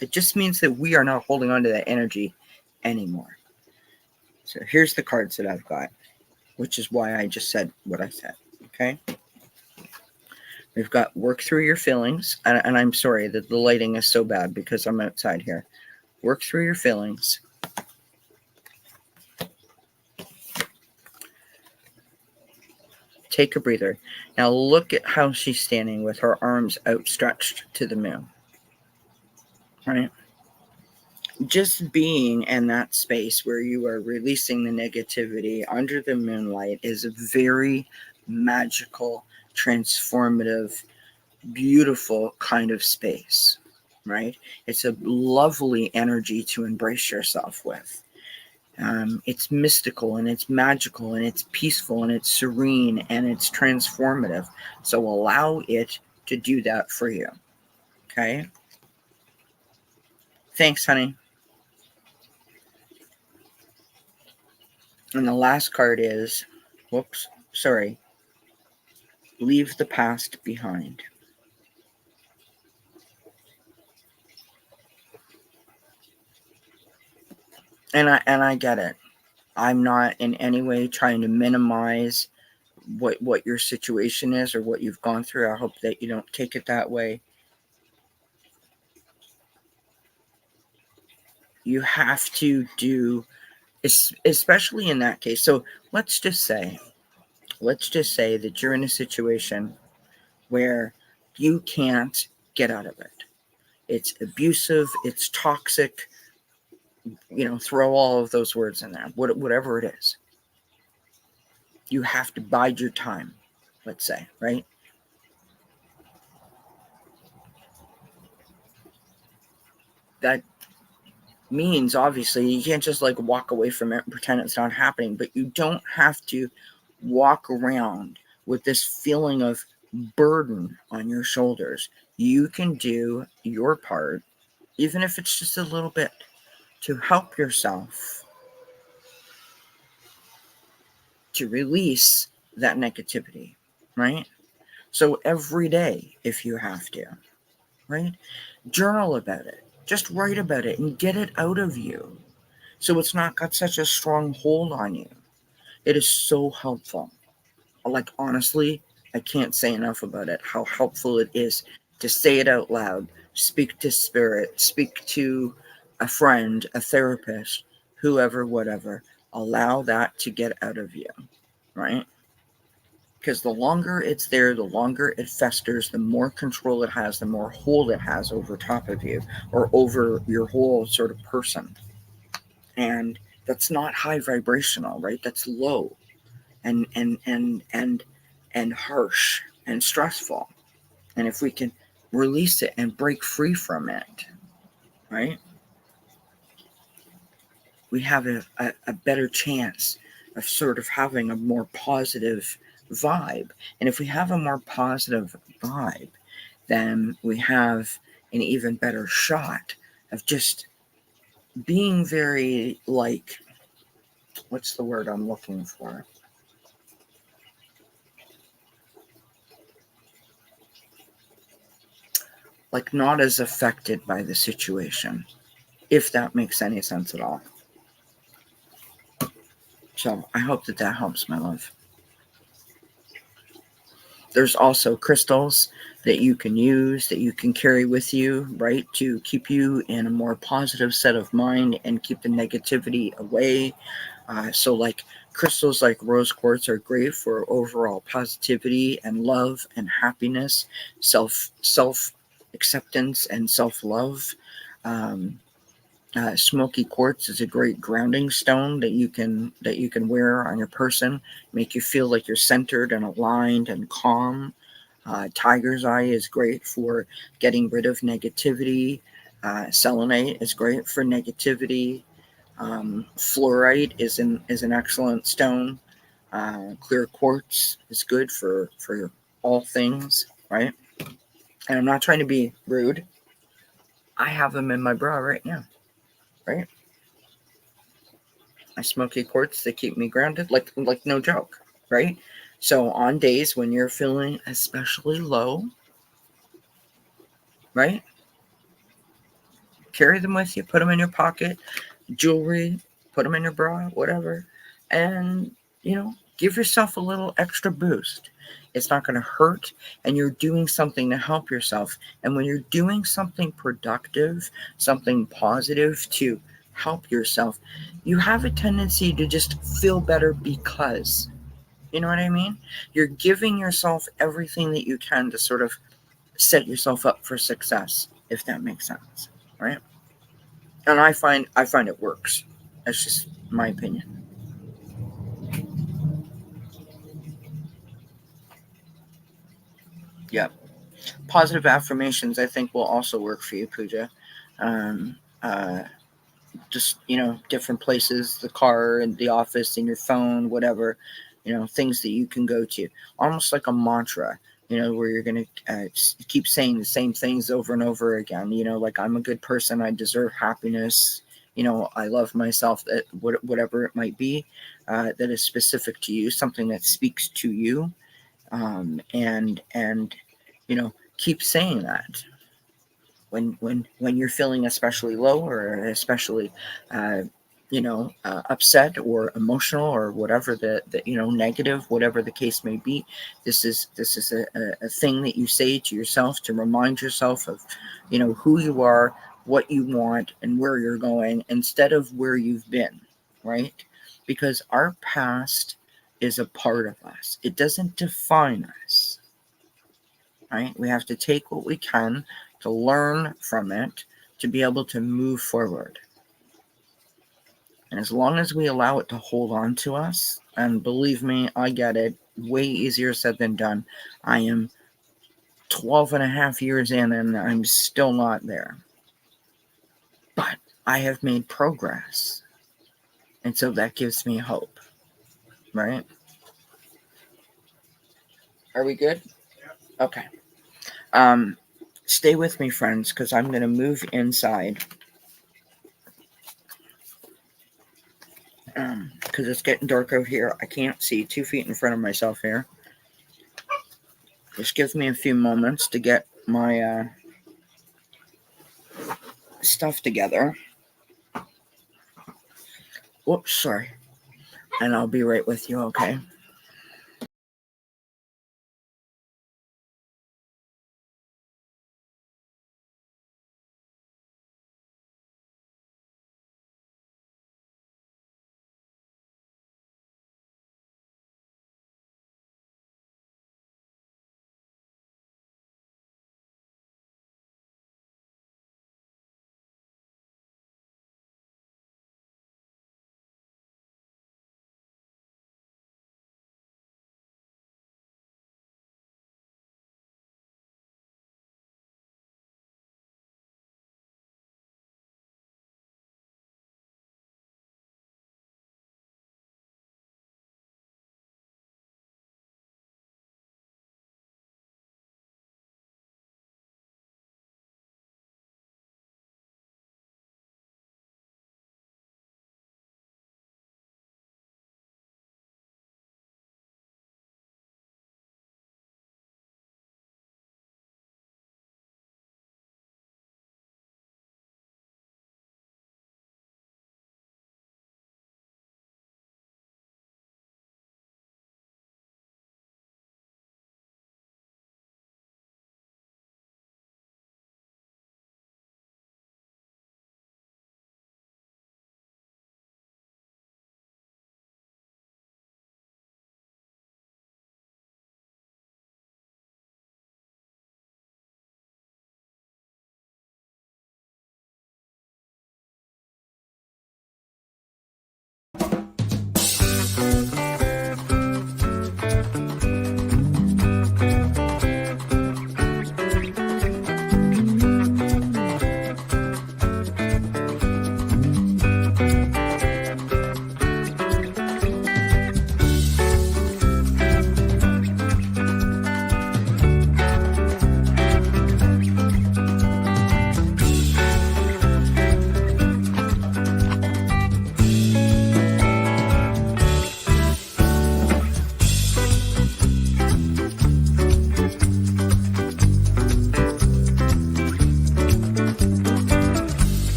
It just means that we are not holding on to that energy anymore. So here's the cards that I've got, which is why I just said what I said, okay? We've got work through your feelings, and I'm sorry that the lighting is so bad because I'm outside here. Work through your feelings. Take a breather. Now look at how she's standing with her arms outstretched to the moon, right? Just being in that space where you are releasing the negativity under the moonlight is a very magical, transformative, beautiful kind of space, right? It's a lovely energy to embrace yourself with. It's mystical and it's magical and it's peaceful and it's serene and it's transformative. So allow it to do that for you. Okay? Thanks, honey. And the last card is, whoops, sorry, leave the past behind. And I get it. I'm not in any way trying to minimize what your situation is or what you've gone through. I hope that you don't take it that way. You have to do, especially in that case. So let's just say that you're in a situation where you can't get out of it. It's abusive, it's toxic, throw all of those words in there, whatever it is. You have to bide your time, let's say, right? That means obviously you can't just like walk away from it and pretend it's not happening, but you don't have to walk around with this feeling of burden on your shoulders. You can do your part, even if it's just a little bit, to help yourself to release that negativity, right? So every day, if you have to, right? Journal about it. Just write about it and get it out of you. So it's not got such a strong hold on you. It is so helpful. Like, honestly, I can't say enough about it, how helpful it is to say it out loud, speak to spirit, speak to a friend, a therapist, whoever, whatever. Allow that to get out of you, right? Because the longer it's there, the longer it festers, the more control it has, the more hold it has over top of you or over your whole sort of person. And that's not high vibrational, right? That's low and harsh and stressful. And if we can release it and break free from it, right, we have a better chance of sort of having a more positive vibe. And if we have a more positive vibe, then we have an even better shot of just being very, like, what's the word I'm looking for? Like, not as affected by the situation, if that makes any sense at all. So I hope that helps, my love. There's also crystals that you can use, that you can carry with you, right, to keep you in a more positive set of mind and keep the negativity away. So like crystals like rose quartz are great for overall positivity and love and happiness, self acceptance and self love. Smoky quartz is a great grounding stone that you can wear on your person, make you feel like you're centered and aligned and calm. Tiger's eye is great for getting rid of negativity. Selenite is great for negativity. Fluorite is an excellent stone. Clear quartz is good for all things, right? And I'm not trying to be rude. I have them in my bra right now, right? My smoky quartz, they keep me grounded, like no joke, right? So on days when you're feeling especially low, right? Carry them with you, put them in your pocket, jewelry, put them in your bra, whatever, and give yourself a little extra boost. It's not going to hurt, and you're doing something to help yourself. And when you're doing something productive, something positive to help yourself, you have a tendency to just feel better because, you know what I mean? You're giving yourself everything that you can to sort of set yourself up for success, if that makes sense. right? And I find it works. That's just my opinion. Yeah. Positive affirmations, I think, will also work for you, Pooja. Um, uh, just different places, the car and the office and your phone, whatever, things that you can go to, almost like a mantra, where you're going to keep saying the same things over and over again, like I'm a good person, I deserve happiness, I love myself, that whatever it might be, that is specific to you, something that speaks to you, and keep saying that when you're feeling especially low or especially upset or emotional or whatever the negative, whatever the case may be. This is a thing that you say to yourself to remind yourself of who you are, what you want, and where you're going, instead of where you've been, right? Because our past is a part of us, it doesn't define us, right? We have to take what we can to learn from it, to be able to move forward. And as long as we allow it to hold on to us, and believe me, I get it, way easier said than done. I am 12 and a half years in and I'm still not there. But I have made progress. And so that gives me hope, right? Are we good? Okay. Um, Stay with me, friends, because I'm going to move inside. Because it's getting dark out here. I can't see 2 feet in front of myself here. Just give me a few moments to get my stuff together. Whoops, sorry. And I'll be right with you, okay?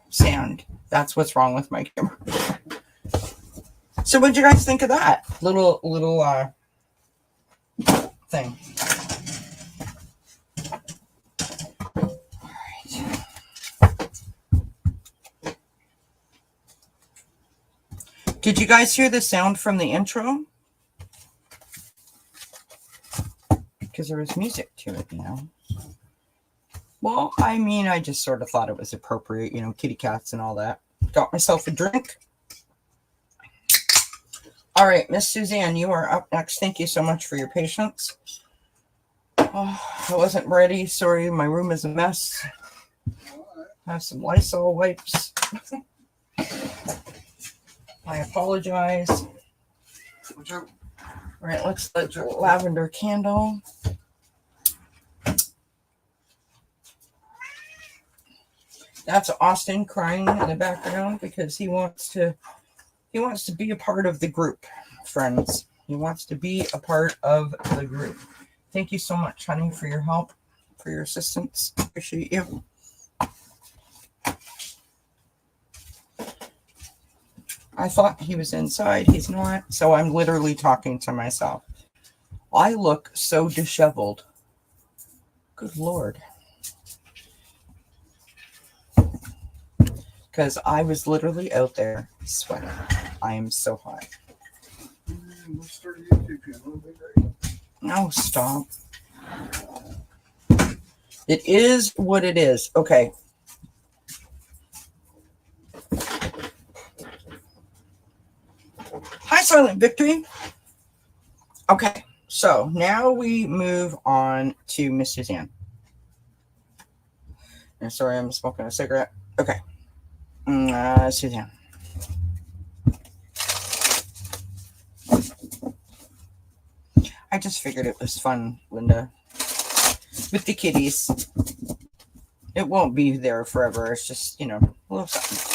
sand. That's what's wrong with my camera. So what'd you guys think of that little thing? Did you guys hear the sound from the intro? Because there was music to it, you know. Well, I mean, I just sort of thought it was appropriate, you know, kitty cats and all that. Got myself a drink. All right, Miss Suzanne, you are up next. Thank you so much for your patience. Oh, I wasn't ready. Sorry, my room is a mess. I have some Lysol wipes. I apologize. All right, let's let the lavender candle. That's Austin crying in the background because he wants to be a part of the group, friends. He wants to be a part of the group. Thank you so much, honey, for your help, for your assistance. Appreciate you. I thought he was inside. He's not. So I'm literally talking to myself. I look so disheveled. Good Lord. Because I was literally out there sweating. I am so hot. No, stop. It is what it is. Okay. Hi, Silent Victory. Okay, so now we move on to Miss Suzanne. And sorry, I'm smoking a cigarette. Okay. Suzanne. I just figured it was fun, Linda. With the kitties. It won't be there forever. It's just, you know, a little something.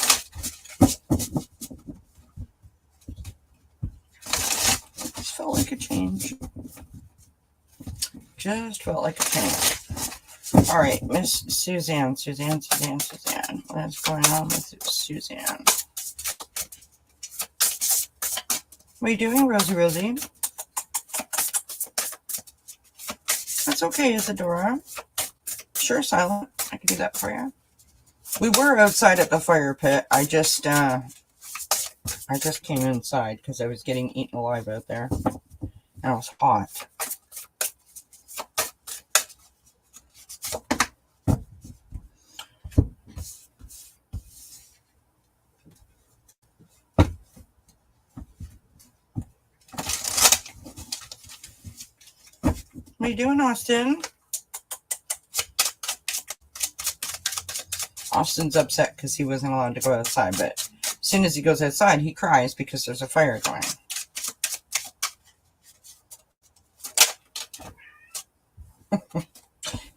Just felt like a change. Just felt like a change. All right, Miss Suzanne. Suzanne. What is going on with Suzanne? What are you doing, Rosie? That's okay, Isadora. Sure, Silent. I can do that for you. We were outside at the fire pit. I just came inside because I was getting eaten alive out there. And it was hot. What are you doing, Austin? Austin's upset because he wasn't allowed to go outside, but as soon as he goes outside, he cries because there's a fire going.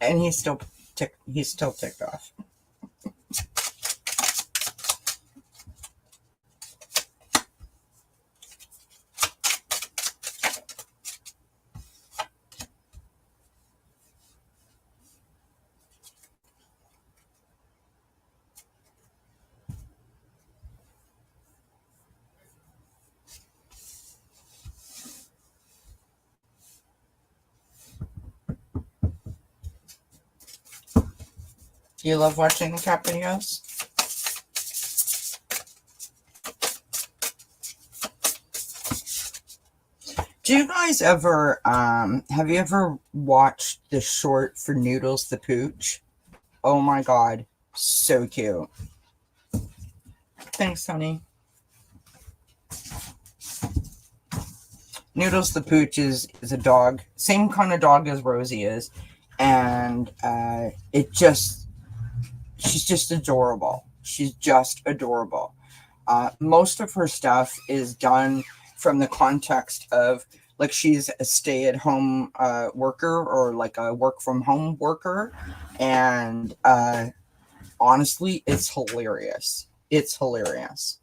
And he's still ticked off. Do you love watching the cat videos? Do you guys ever, have you ever watched the short for Noodles the Pooch? Oh my God, so cute. Thanks, honey. Noodles the Pooch is a dog, same kind of dog as Rosie is, and she's just adorable. She's just adorable. Most of her stuff is done from the context of like she's a stay-at-home worker or like a work-from-home worker, and honestly, it's hilarious. It's hilarious.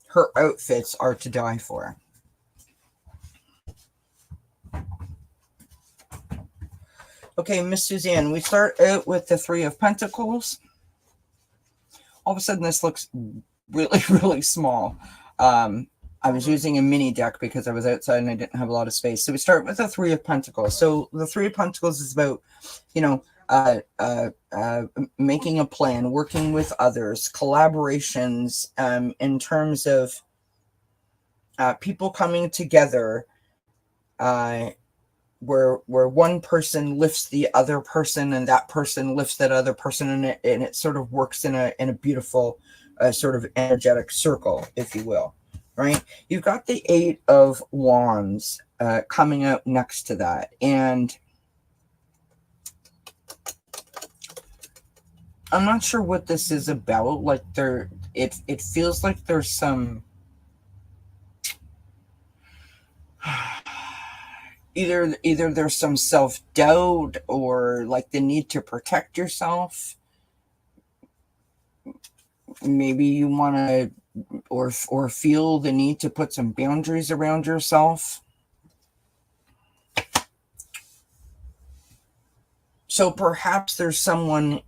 Her outfits are to die for. Okay, Miss Suzanne, we start out with the Three of Pentacles. all of a sudden this looks really, really small. I was using a mini deck because I was outside and I didn't have a lot of space. So we start with the Three of Pentacles. So the Three of Pentacles is about, you know, making a plan, working with others, collaborations, in terms of people coming together, where one person lifts the other person and that person lifts that other person, and it sort of works in a beautiful sort of energetic circle, if you will. Right? You've got the Eight of Wands coming out next to that, and I'm not sure what this is about. Like it feels like there's some either there's some self-doubt or like the need to protect yourself. Maybe you want to or feel the need to put some boundaries around yourself. So perhaps there's someone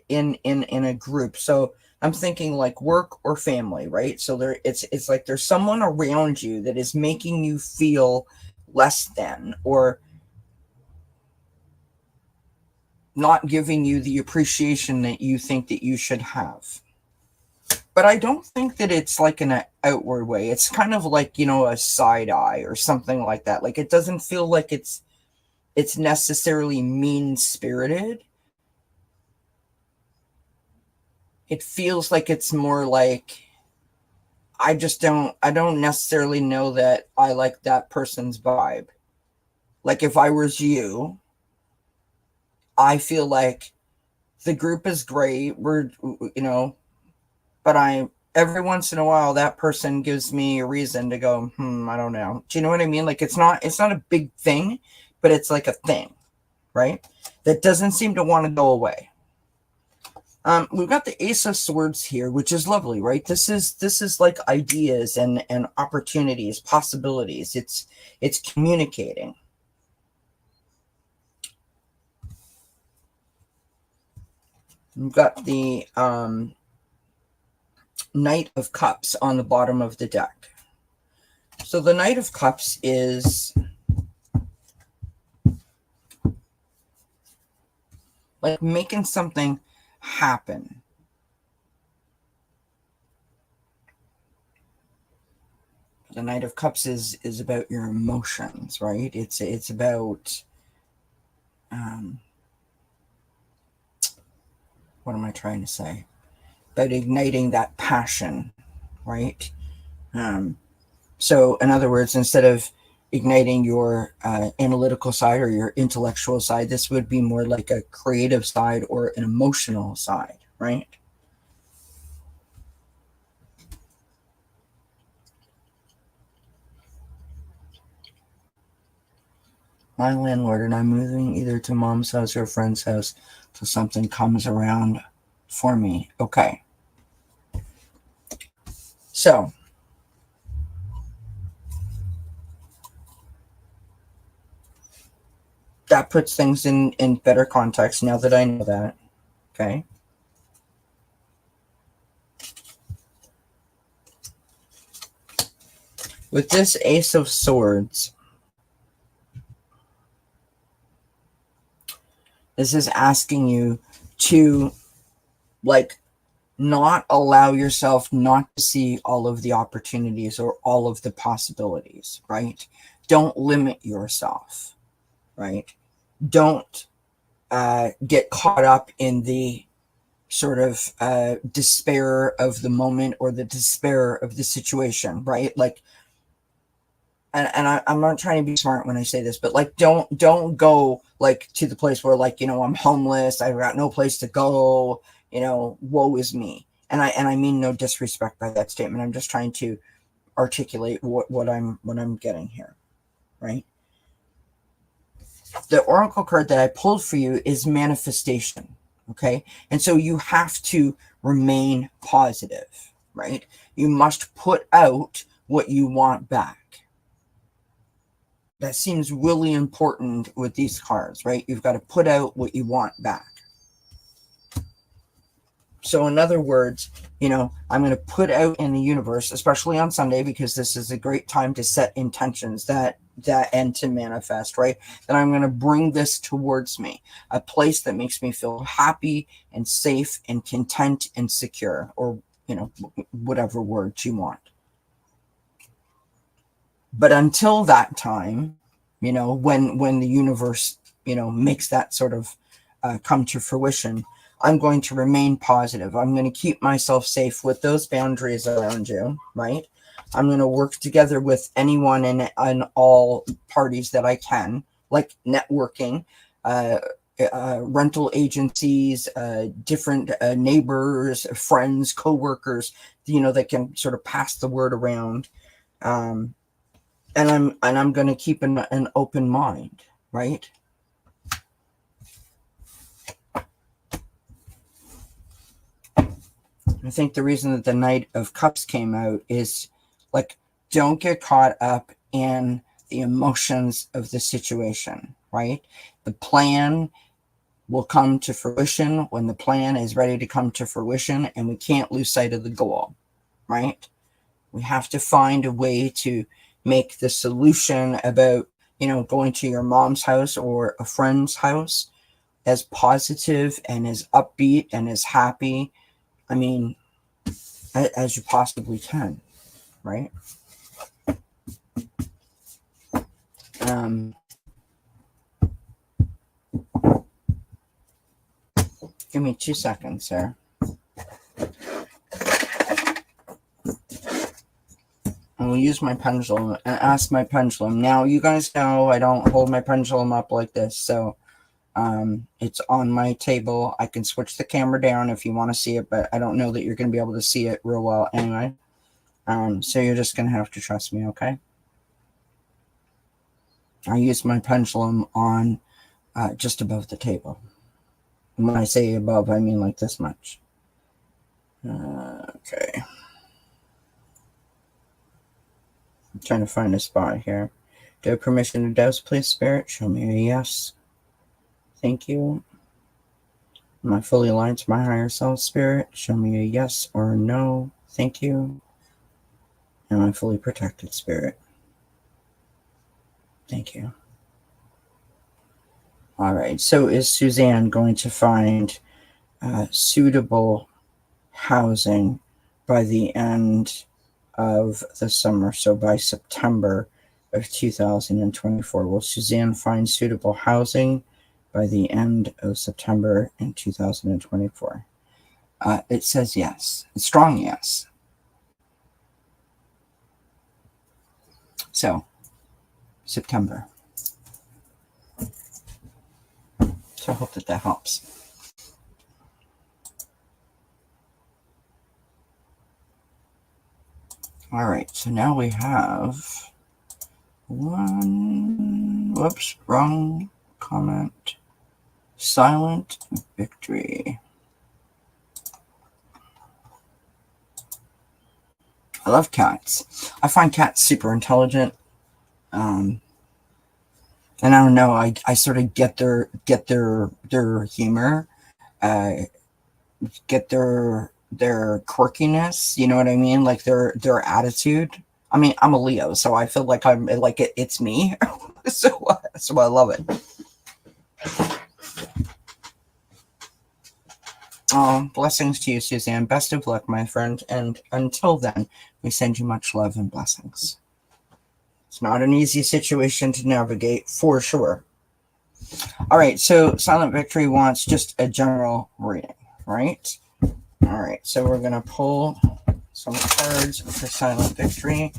in a group. So I'm thinking like work or family, right? So it's like there's someone around you that is making you feel less than, or not giving you the appreciation that you think that you should have. But I don't think that it's like in an outward way. It's kind of like, you know, a side eye or something like that. Like it doesn't feel like it's necessarily mean-spirited. It feels like it's more like I don't necessarily know that I like that person's vibe. Like if I was you, I feel like the group is great. We're, you know, but every once in a while that person gives me a reason to go, I don't know. Do you know what I mean? Like it's not a big thing, but it's like a thing, right? That doesn't seem to want to go away. We've got the Ace of Swords here, which is lovely, right? This is like ideas and opportunities, possibilities. It's communicating. We've got the Knight of Cups on the bottom of the deck. So the Knight of Cups is like making something happen. The Knight of Cups is about your emotions, right? It's about what am I trying to say? About igniting that passion, right? So in other words, instead of igniting your analytical side or your intellectual side, this would be more like a creative side or an emotional side, right? My landlord and I'm moving either to mom's house or a friend's house till something comes around for me. Okay. So that puts things in better context now that I know that. Okay. With this Ace of Swords, this is asking you to like not allow yourself not to see all of the opportunities or all of the possibilities, right? Don't limit yourself, right? Don't get caught up in the sort of despair of the moment or the despair of the situation, right? Like, and I'm not trying to be smart when I say this, but like, don't go like to the place where like, you know, I'm homeless, I've got no place to go, you know, woe is me. And I mean no disrespect by that statement. I'm just trying to articulate what I'm getting here, right? The oracle card that I pulled for you is manifestation, okay? And so you have to remain positive, right? You must put out what you want back. That seems really important with these cards, right? You've got to put out what you want back. So in other words, I'm going to put out in the universe, especially on Sunday, because this is a great time to set intentions that and to manifest, right? That I'm going to bring this towards me, a place that makes me feel happy and safe and content and secure, or whatever words you want. But until that time, when the universe makes that sort of come to fruition, I'm going to remain positive. I'm going to keep myself safe with those boundaries around you, right? I'm going to work together with anyone and all parties that I can, like networking, rental agencies, different neighbors, friends, coworkers, that can sort of pass the word around. And I'm going to keep an open mind, right? I think the reason that the Knight of Cups came out is like, don't get caught up in the emotions of the situation, right? The plan will come to fruition when the plan is ready to come to fruition, and we can't lose sight of the goal, right? We have to find a way to make the solution about, going to your mom's house or a friend's house as positive and as upbeat and as happy, as you possibly can, right? Give me 2 seconds, sir. I will use my pendulum and ask my pendulum. Now, you guys know I don't hold my pendulum up like this, so it's on my table. I can switch the camera down if you want to see it, but I don't know that you're going to be able to see it real well anyway. So you're just going to have to trust me, okay? I use my pendulum on just above the table. And when I say above, I mean like this much. Okay. I'm trying to find a spot here. Do I have permission to dose, please, Spirit? Show me a yes. Thank you. Am I fully aligned to my higher self, Spirit? Show me a yes or a no. Thank you. Am I fully protected, Spirit? Thank you. All right. So is Suzanne going to find suitable housing by the end of the summer? So by September of 2024, will Suzanne find suitable housing by the end of September in 2024? It says yes, a strong yes. So, September. So I hope that helps. All right, so now we have whoops, wrong comment. Silent victory. I love cats. I find cats super intelligent. And I don't know, I sort of get their humor, get their quirkiness, you know what I mean? Like their attitude. I mean, I'm a Leo, so I feel like I'm like it's me. so I love it. Blessings to you, Suzanne. Best of luck, my friend. And until then, we send you much love and blessings. It's not an easy situation to navigate, for sure. All right, so Silent Victory wants just a general reading, right? All right, so we're going to pull some cards for Silent Victory.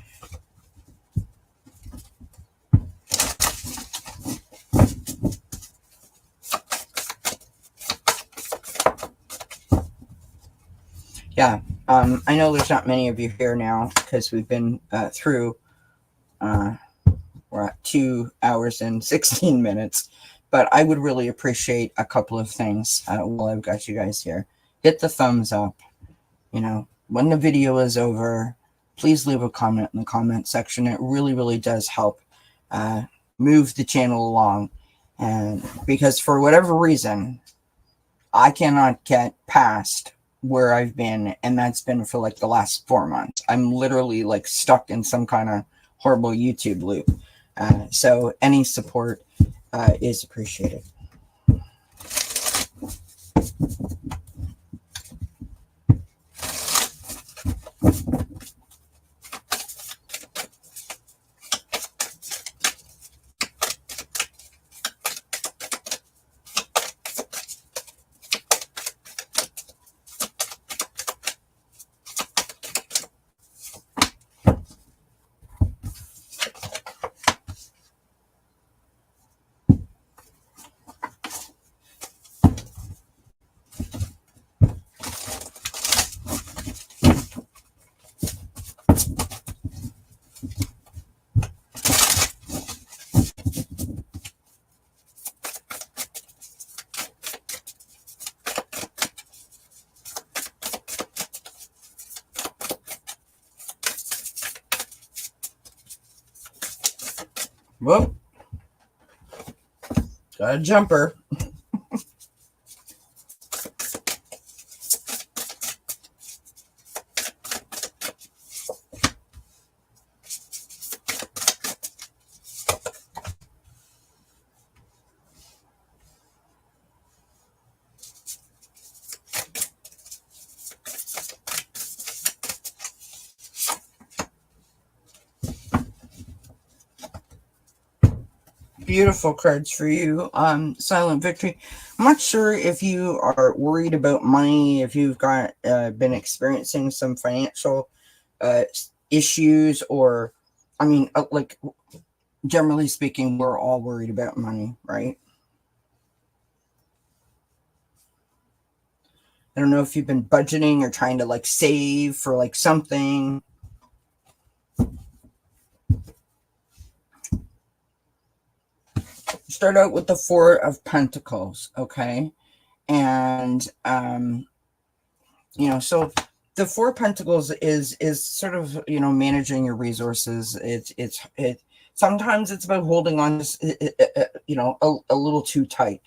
Yeah, I know there's not many of you here now because we've been through, we're at 2 hours and 16 minutes, but I would really appreciate a couple of things while I've got you guys here. Hit the thumbs up. When the video is over, please leave a comment in the comment section. It really, really does help move the channel along. And because for whatever reason, I cannot get past where I've been, and that's been for like the last 4 months. I'm literally like stuck in some kind of horrible YouTube loop. So any support is appreciated. Whoop. Got a jumper. Beautiful cards for you. Silent Victory. I'm not sure if you are worried about money, if you've got been experiencing some financial issues, or I mean, like generally speaking, we're all worried about money, right? I don't know if you've been budgeting or trying to like save for like something. Start out with the Four of Pentacles, okay? And so the Four of Pentacles is sort of, managing your resources. It sometimes it's about holding on to, a little too tight,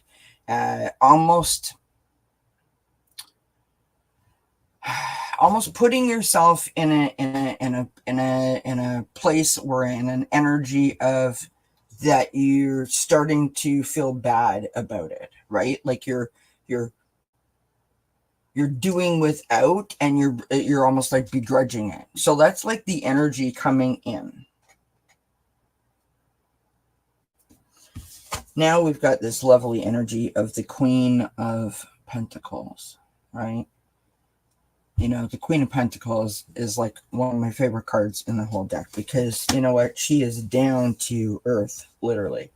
almost putting yourself in a place or in an energy of that you're starting to feel bad about it, right? Like you're doing without, and you're almost like begrudging it. So that's like the energy coming in. Now we've got this lovely energy of the Queen of Pentacles, right? The Queen of Pentacles is like one of my favorite cards in the whole deck, because you know what? She is down to earth, literally.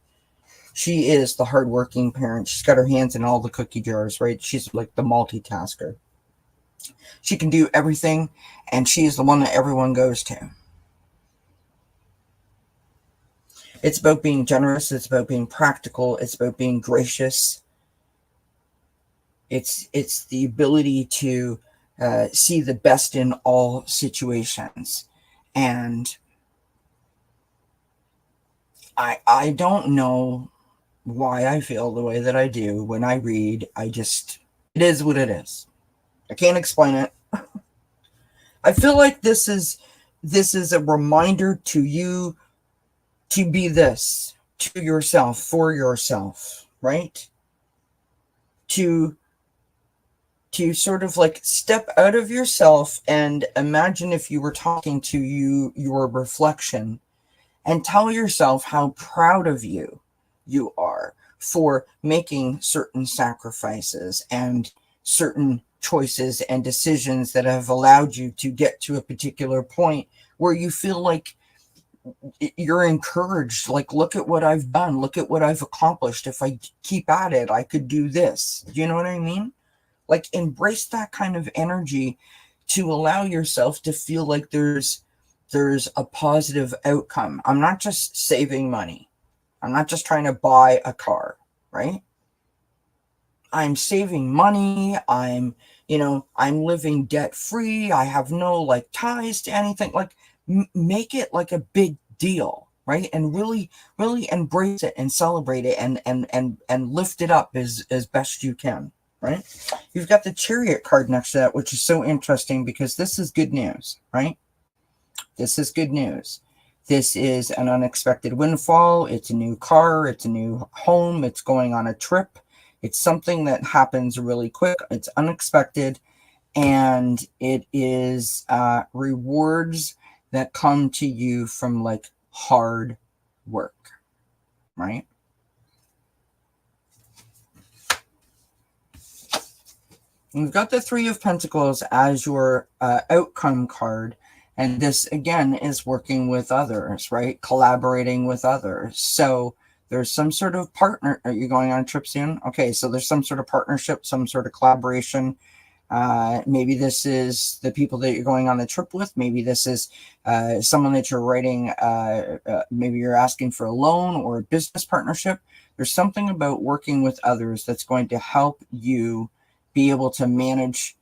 She is the hardworking parent. She's got her hands in all the cookie jars, right? She's like the multitasker. She can do everything, and she is the one that everyone goes to. It's about being generous. It's about being practical. It's about being gracious. It's the ability to see the best in all situations. And I don't know why I feel the way that I do when I read. It is what it is. I can't explain it. I feel like this is a reminder to you to be this to yourself, for yourself, right? To sort of like step out of yourself and imagine if you were talking to your reflection, and tell yourself how proud of you are for making certain sacrifices and certain choices and decisions that have allowed you to get to a particular point where you feel like you're encouraged. Like, look at what I've done. Look at what I've accomplished. If I keep at it, I could do this. Do you know what I mean? Like, embrace that kind of energy to allow yourself to feel like there's a positive outcome. I'm not just saving money. I'm not just trying to buy a car, right? I'm saving money. I'm living debt free. I have no like ties to anything. Like, make it like a big deal, right? And really, really embrace it and celebrate it, and lift it up as best you can. right? You've got the Chariot card next to that, which is so interesting because this is good news, right? This is good news. This is an unexpected windfall. It's a new car. It's a new home. It's going on a trip. It's something that happens really quick. It's unexpected. And it is rewards that come to you from like hard work, right? We've got the Three of Pentacles as your outcome card. And this, again, is working with others, right? Collaborating with others. So there's some sort of partner. Are you going on a trip soon? Okay, so there's some sort of partnership, some sort of collaboration. Maybe this is the people that you're going on the trip with. Maybe this is someone that you're writing. Maybe you're asking for a loan or a business partnership. There's something about working with others that's going to help you be able to manage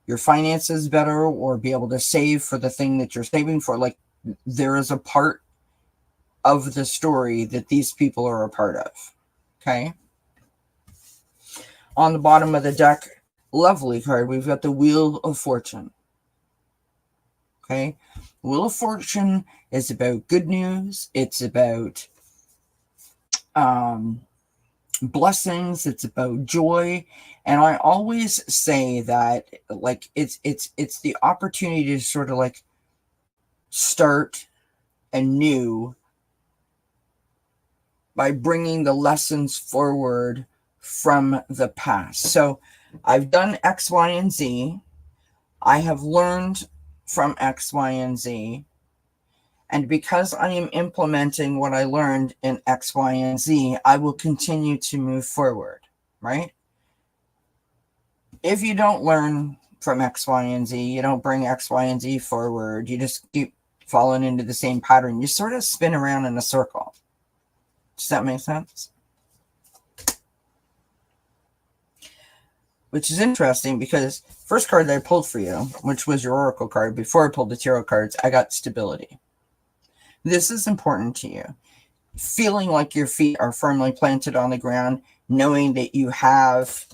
your finances better or be able to save for the thing that you're saving for. Like, there is a part of the story that these people are a part of. Okay. On the bottom of the deck, lovely card, we've got the Wheel of Fortune. Okay. Wheel of Fortune is about good news. It's about blessings. It's about joy. And I always say that, like, it's the opportunity to sort of like start anew by bringing the lessons forward from the past. So I've done X, Y, and Z. I have learned from X, Y, and Z. And because I am implementing what I learned in X, Y, and Z, I will continue to move forward, right? If you don't learn from X, Y, and Z, you don't bring X, Y, and Z forward, you just keep falling into the same pattern. You sort of spin around in a circle. Does that make sense? Which is interesting because first card that I pulled for you, which was your Oracle card, before I pulled the tarot cards, I got stability. This is important to you. Feeling like your feet are firmly planted on the ground, knowing that you have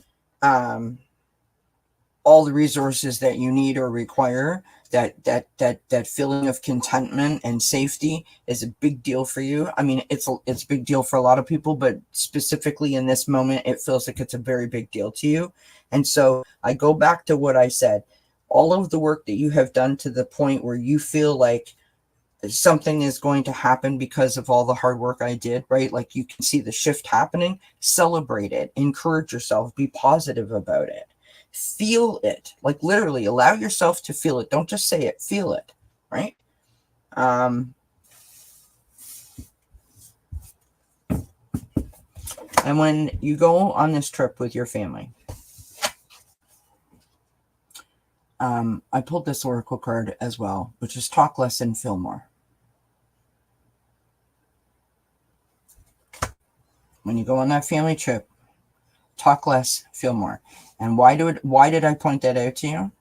all the resources that you need or require, that feeling of contentment and safety is a big deal for you. I mean, it's a big deal for a lot of people, but specifically in this moment, it feels like it's a very big deal to you. And so I go back to what I said. All of the work that you have done to the point where you feel like something is going to happen because of all the hard work I did, right? Like, you can see the shift happening. Celebrate it. Encourage yourself. Be positive about it. Feel it. Like, literally allow yourself to feel it. Don't just say it. Feel it, right? And when you go on this trip with your family, I pulled this Oracle card as well, which is talk less and feel more. When you go on that family trip, talk less, feel more. And why did I point that out to you?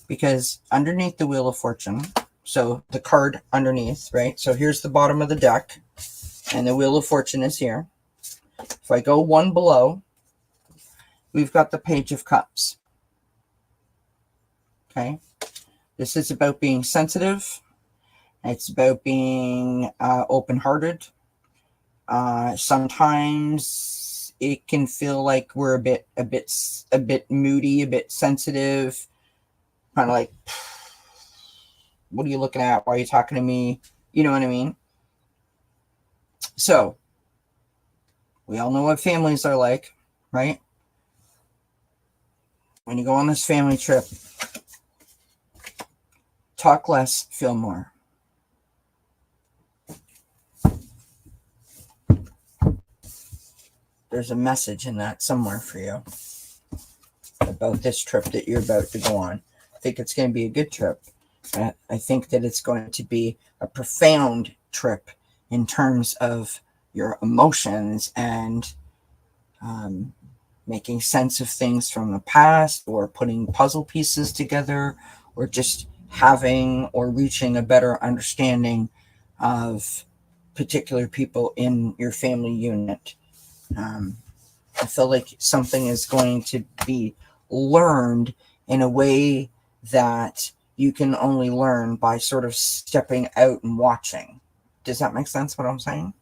Because underneath the Wheel of Fortune, so the card underneath, right? So here's the bottom of the deck, and the Wheel of Fortune is here. If I go one below, we've got the Page of Cups. Okay. This is about being sensitive. It's about being open-hearted. Sometimes it can feel like we're a bit moody, a bit sensitive, kind of like, what are you looking at? Why are you talking to me? You know what I mean? So we all know what families are like, right? When you go on this family trip, talk less, feel more. There's a message in that somewhere for you about this trip that you're about to go on. I think it's going to be a good trip. I think that it's going to be a profound trip in terms of your emotions and making sense of things from the past, or putting puzzle pieces together, or just having or reaching a better understanding of particular people in your family unit. I feel like something is going to be learned in a way that you can only learn by sort of stepping out and watching. Does that make sense what I'm saying?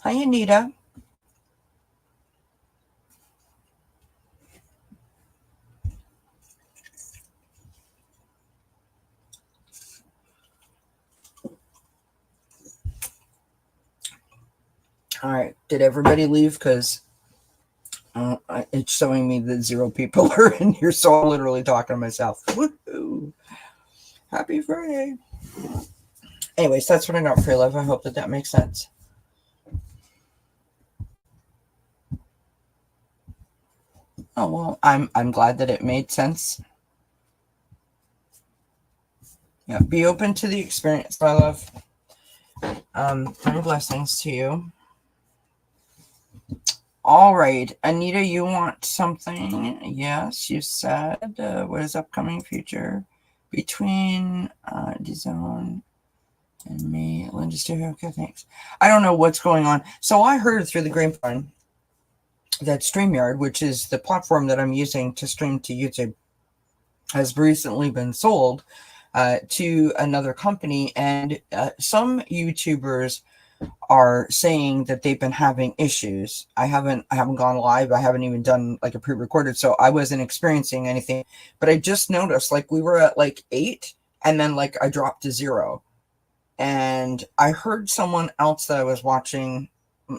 Hi, Anita. All right. Did everybody leave? Because it's showing me that 0 people are in here, so I'm literally talking to myself. Woohoo! Happy Friday. Anyways, that's what I got for you, love. I hope that makes sense. Oh well, I'm glad that it made sense. Yeah, be open to the experience, my love. Many blessings to you. All right, Anita, you want something? Yes, you said. What is upcoming future between DAZN and me? Linda Stereo. Okay, thanks. I don't know what's going on. So I heard through the grapevine that StreamYard, which is the platform that I'm using to stream to YouTube, has recently been sold to another company, and some YouTubers are saying that they've been having issues. I haven't gone live. I haven't even done like a pre-recorded, so I wasn't experiencing anything. But I just noticed like we were at like 8, and then like I dropped to 0. And I heard someone else that I was watching,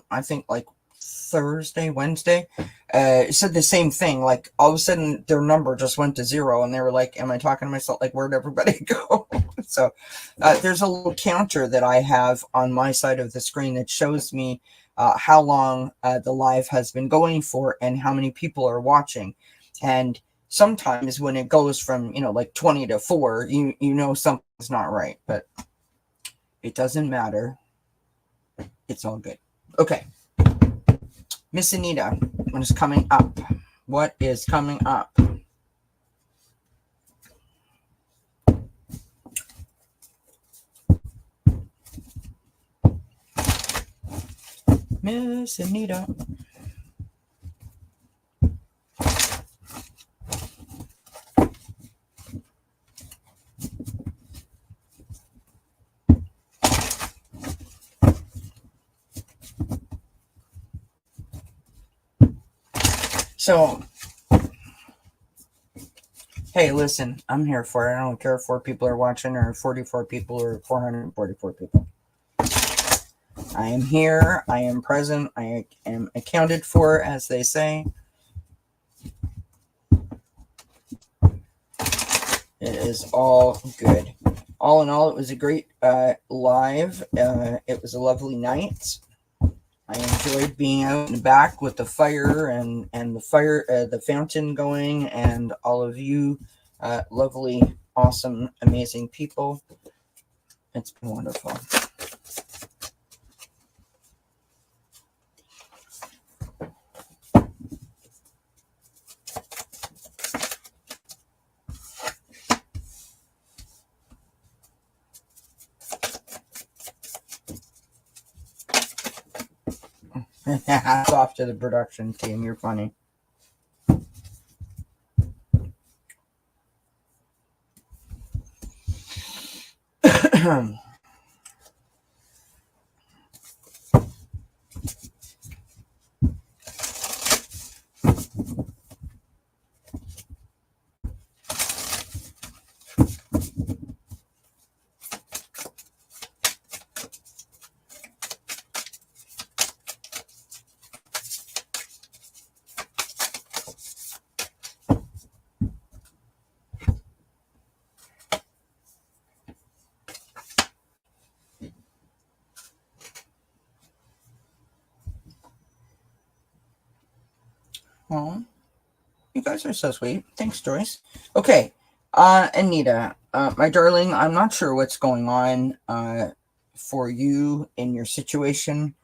I think like Thursday, Wednesday, said the same thing. Like all of a sudden their number just went to 0, and they were like, am I talking to myself? Like, where'd everybody go? So there's a little counter that I have on my side of the screen that shows me how long the live has been going for and how many people are watching. And sometimes when it goes from, like 20 to 4, you know something's not right, but it doesn't matter. It's all good. Okay. Miss Anita, what is coming up? What is coming up? Miss Anita. So, hey, listen, I'm here for it. I don't care if 4 people are watching or 44 people or 444 people. I am here. I am present. I am accounted for, as they say. It is all good. All in all, it was a great live. It was a lovely night. I enjoyed being out and back with the fire and the fountain going, and all of you lovely, awesome, amazing people. It's been wonderful. Hats off to the production team. You're funny. Oh, you guys are so sweet. Thanks, Joyce. Okay, Anita, my darling, I'm not sure what's going on for you in your situation.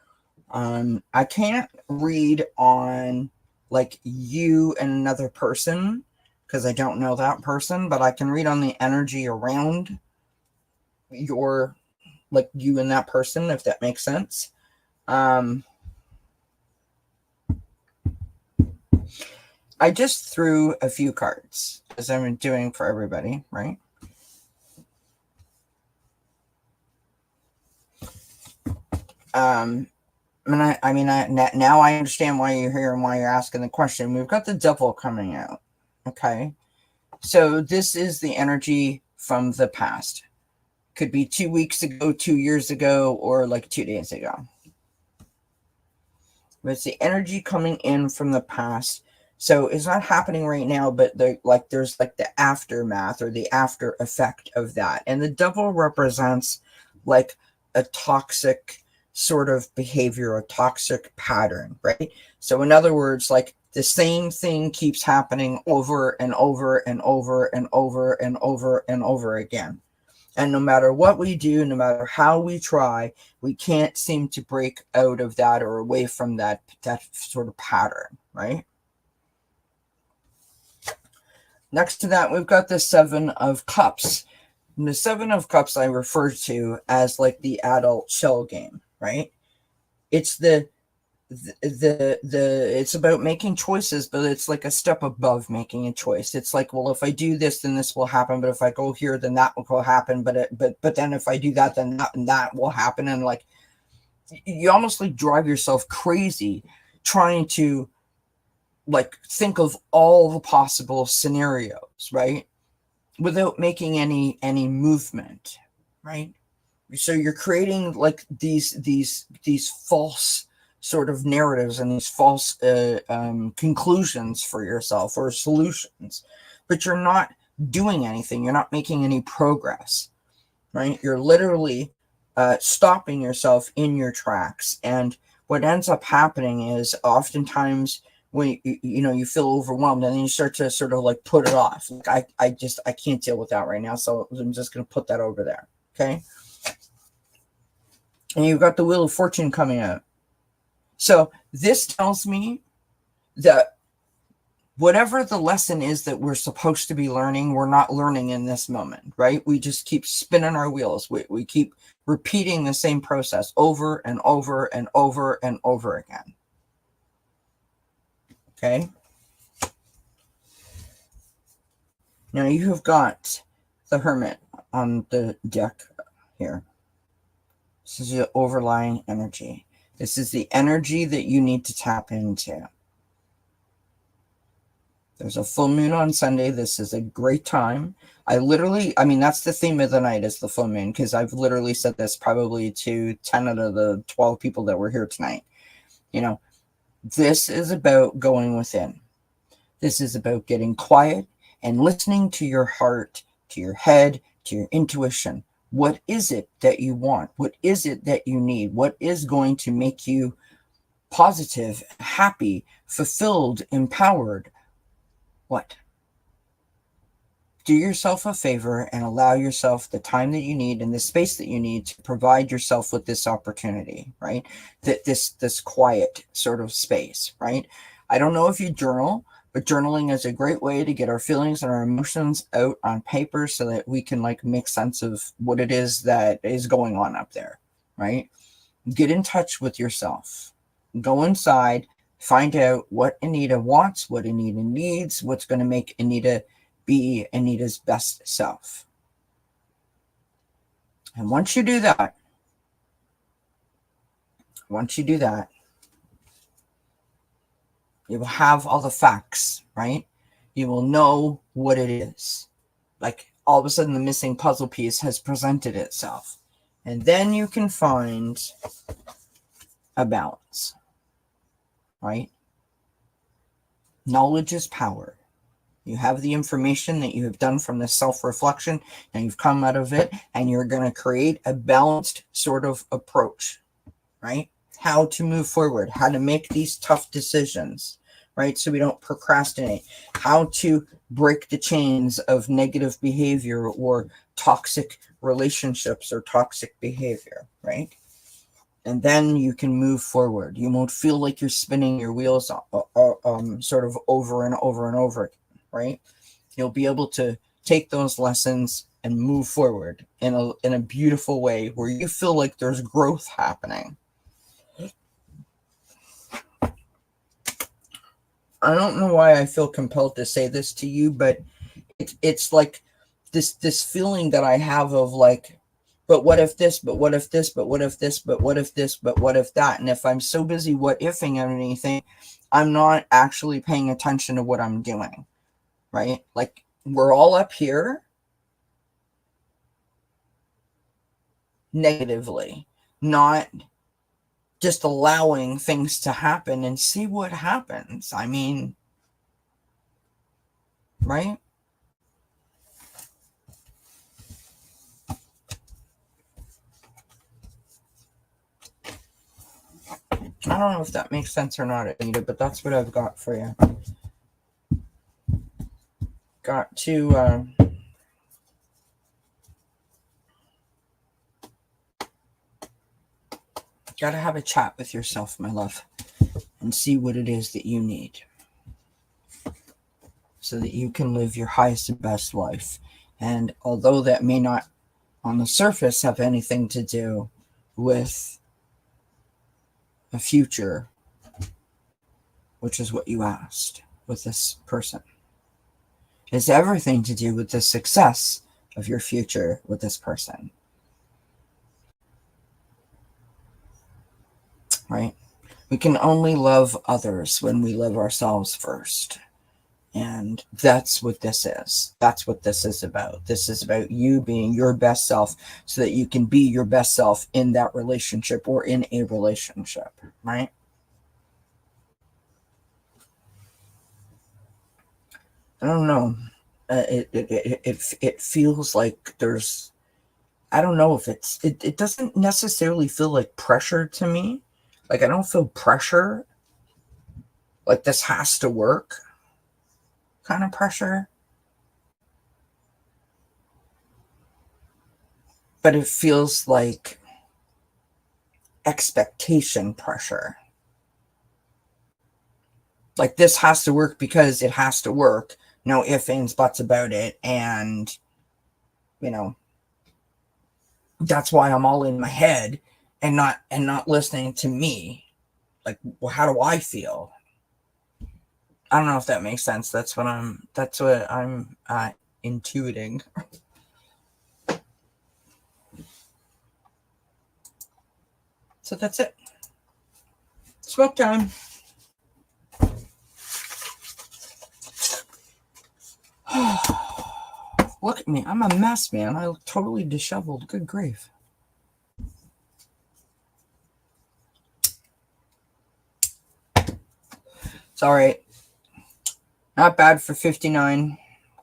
I can't read on like you and another person because I don't know that person, but I can read on the energy around your like you and that person, if that makes sense. I just threw a few cards, as I'm doing for everybody, right? And now I understand why you're here and why you're asking the question. We've got the devil coming out. Okay. So this is the energy from the past. Could be 2 weeks ago, 2 years ago, or like 2 days ago. But it's the energy coming in from the past. So it's not happening right now, but there's like the aftermath or the after effect of that. And the devil represents like a toxic sort of behavior, a toxic pattern, right? So in other words, like the same thing keeps happening over and over and over and over and over and over again. And no matter what we do, no matter how we try, we can't seem to break out of that or away from that sort of pattern, right? Next to that, we've got the Seven of Cups. And the Seven of Cups I refer to as like the adult shell game, right? It's it's about making choices, but it's like a step above making a choice. It's like, well, if I do this, then this will happen, but if I go here, then that will happen, but then if I do that, then that will happen. And like you almost like drive yourself crazy trying to like think of all the possible scenarios, right, without making any movement, right? So you're creating like these false sort of narratives and these false conclusions for yourself or solutions, but you're not doing anything. You're not making any progress, right? You're literally stopping yourself in your tracks. And what ends up happening is oftentimes when you feel overwhelmed, and then you start to sort of like put it off. Like I can't deal with that right now, so I'm just going to put that over there. Okay. And you've got the Wheel of Fortune coming out. So this tells me that whatever the lesson is that we're supposed to be learning, we're not learning in this moment, right? We just keep spinning our wheels. We keep repeating the same process over and over and over and over again. Okay. Now you have got the Hermit on the deck here. This is your overlying energy. This is the energy that you need to tap into. There's a full moon on Sunday. This is a great time. That's the theme of the night is the full moon, because I've literally said this probably to 10 out of the 12 people that were here tonight. This is about going within. This is about getting quiet and listening to your heart, to your head, to your intuition. What is it that you want? What is it that you need? What is going to make you positive, happy, fulfilled, empowered? What? Do yourself a favor and allow yourself the time that you need and the space that you need to provide yourself with this opportunity, right? This quiet sort of space, right? I don't know if you journal, but journaling is a great way to get our feelings and our emotions out on paper so that we can like make sense of what it is that is going on up there, right? Get in touch with yourself. Go inside, find out what Anita wants, what Anita needs, what's going to make Anita be Anita's best self. And once you do that, you will have all the facts, right? You will know what it is. Like all of a sudden the missing puzzle piece has presented itself. And then you can find a balance, right? Knowledge is power. You have the information that you have done from this self-reflection, and you've come out of it, and you're going to create a balanced sort of approach, right? How to move forward, how to make these tough decisions, right? So we don't procrastinate, how to break the chains of negative behavior or toxic relationships or toxic behavior, right? And then you can move forward. You won't feel like you're spinning your wheels sort of over and over and over again, right? You'll be able to take those lessons, and move forward in a beautiful way where you feel like there's growth happening. I don't know why I feel compelled to say this to you, but it's like this feeling that I have of like, but what if this, but what if this, but what if this, but what if this, but what if that? And if I'm so busy what ifing anything, I'm not actually paying attention to what I'm doing, right? Like we're all up here negatively, not just allowing things to happen and see what happens. I mean, right? I don't know if that makes sense or not, Anita, but that's what I've got for you. Got to have a chat with yourself, my love, and see what it is that you need so that you can live your highest and best life. And although that may not on the surface have anything to do with a future, which is what you asked with this person, it's everything to do with the success of your future with this person. Right? We can only love others when we love ourselves first. And that's what this is. That's what this is about. This is about you being your best self so that you can be your best self in that relationship or in a relationship, right? I don't know. It feels like there's, I don't know if it doesn't necessarily feel like pressure to me. Like I don't feel pressure. Like this has to work kind of pressure. But it feels like expectation pressure. Like this has to work because it has to work. No ifs, ands, buts about it. And, you know, that's why I'm all in my head and not listening to me. Like, well, how do I feel? I don't know if that makes sense. That's what I'm intuiting. So that's it. Smoke time. Look at me. I'm a mess, man. I look totally disheveled. Good grief. It's all right. Not bad for 59.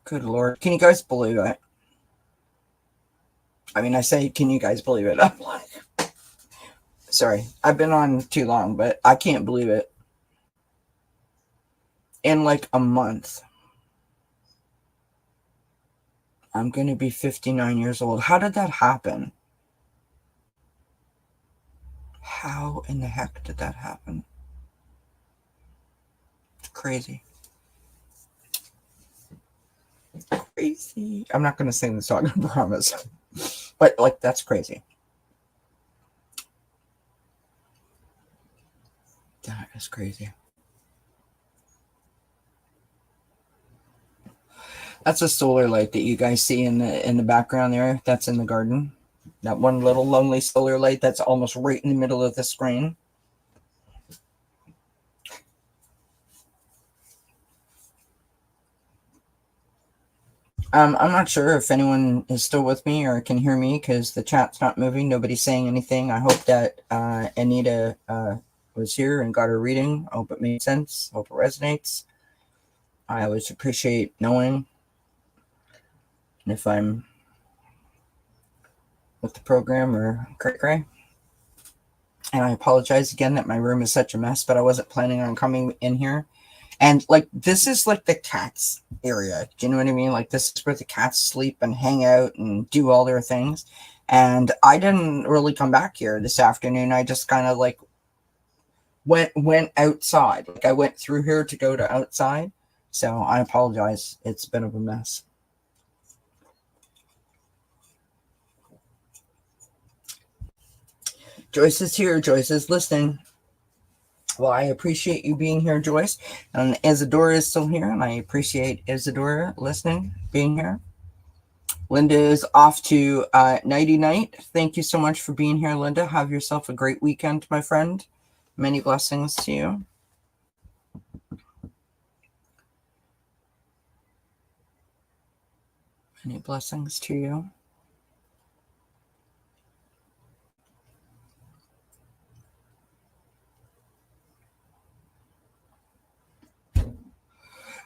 Good Lord. Can you guys believe it? I mean, I say, can you guys believe it? I'm like, sorry. I've been on too long, but I can't believe it. In like a month, I'm going to be 59 years old. How did that happen? How in the heck did that happen? It's crazy. Crazy. I'm not going to sing the song, I promise. But, like, that's crazy. That is crazy. That's a solar light that you guys see in the background there. That's in the garden. That one little lonely solar light that's almost right in the middle of the screen. I'm not sure if anyone is still with me or can hear me because the chat's not moving. Nobody's saying anything. I hope that Anita was here and got her reading. I hope it made sense. I hope it resonates. I always appreciate knowing if I'm with the program or cray-cray. And I apologize again that my room is such a mess, but I wasn't planning on coming in here. And like, this is like the cats area. Do you know what I mean? Like, this is where the cats sleep and hang out and do all their things. And I didn't really come back here this afternoon. I just kind of like went outside. Like, I went through here to go to outside. So I apologize. It's been a mess. Joyce is here. Joyce is listening. Well, I appreciate you being here, Joyce. And Isadora is still here, and I appreciate Isadora listening, being here. Linda is off to nighty night. Thank you so much for being here, Linda. Have yourself a great weekend, my friend. Many blessings to you. Many blessings to you.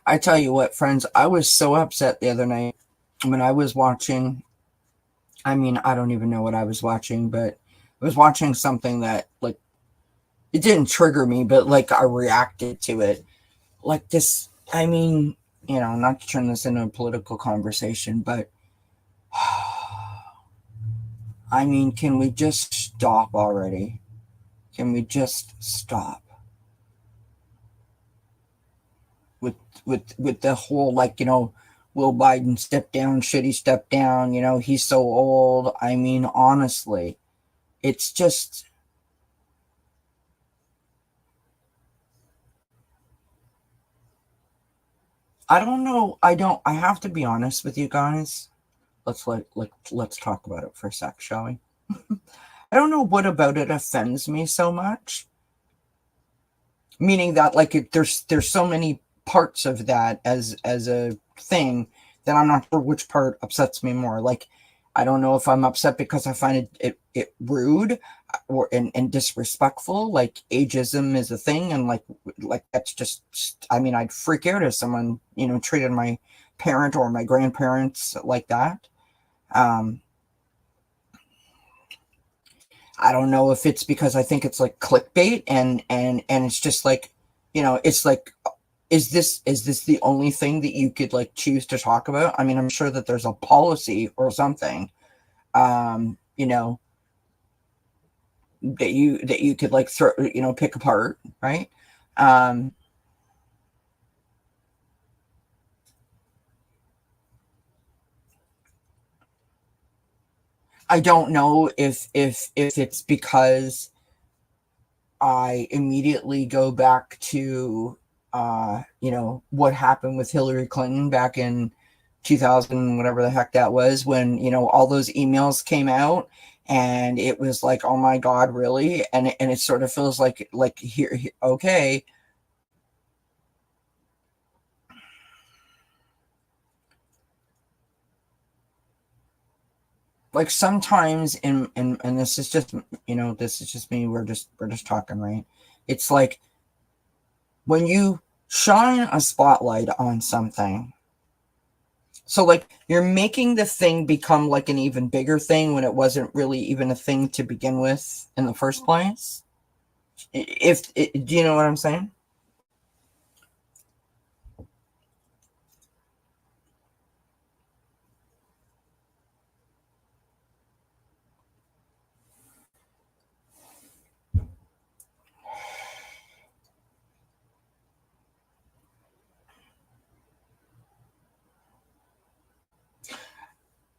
I tell you what, friends, I was so upset the other night when I was watching. I mean, I don't even know what I was watching, but I was watching something that, like, it didn't trigger me, but, like, I reacted to it. Like this, I mean, not to turn this into a political conversation, but I mean, can we just stop already? Can we just stop? With the whole, like, will Biden step down? Should he step down? He's so old. I mean, honestly, it's just, I don't know. I have to be honest with you guys. Let's talk about it for a sec, shall we? I don't know what about it offends me so much. Meaning that, like, there's so many parts of that as a thing that I'm not sure which part upsets me more. Like, I don't know if I'm upset because I find it rude or and disrespectful. Like, ageism is a thing, and like that's just, I mean, I'd freak out if someone treated my parent or my grandparents like that. I don't know if it's because I think it's like clickbait and it's just like, it's like, is this the only thing that you could like choose to talk about? I mean, I'm sure that there's a policy or something, that you could like throw, pick apart, right? I don't know if it's because I immediately go back to what happened with Hillary Clinton back in 2000, whatever the heck that was, when all those emails came out, and it was like, oh my God, really? And it sort of feels like here, okay. Like sometimes and this is just me, we're just talking, right? It's like when you shine a spotlight on something, so like you're making the thing become like an even bigger thing when it wasn't really even a thing to begin with in the first place. Do you know what I'm saying?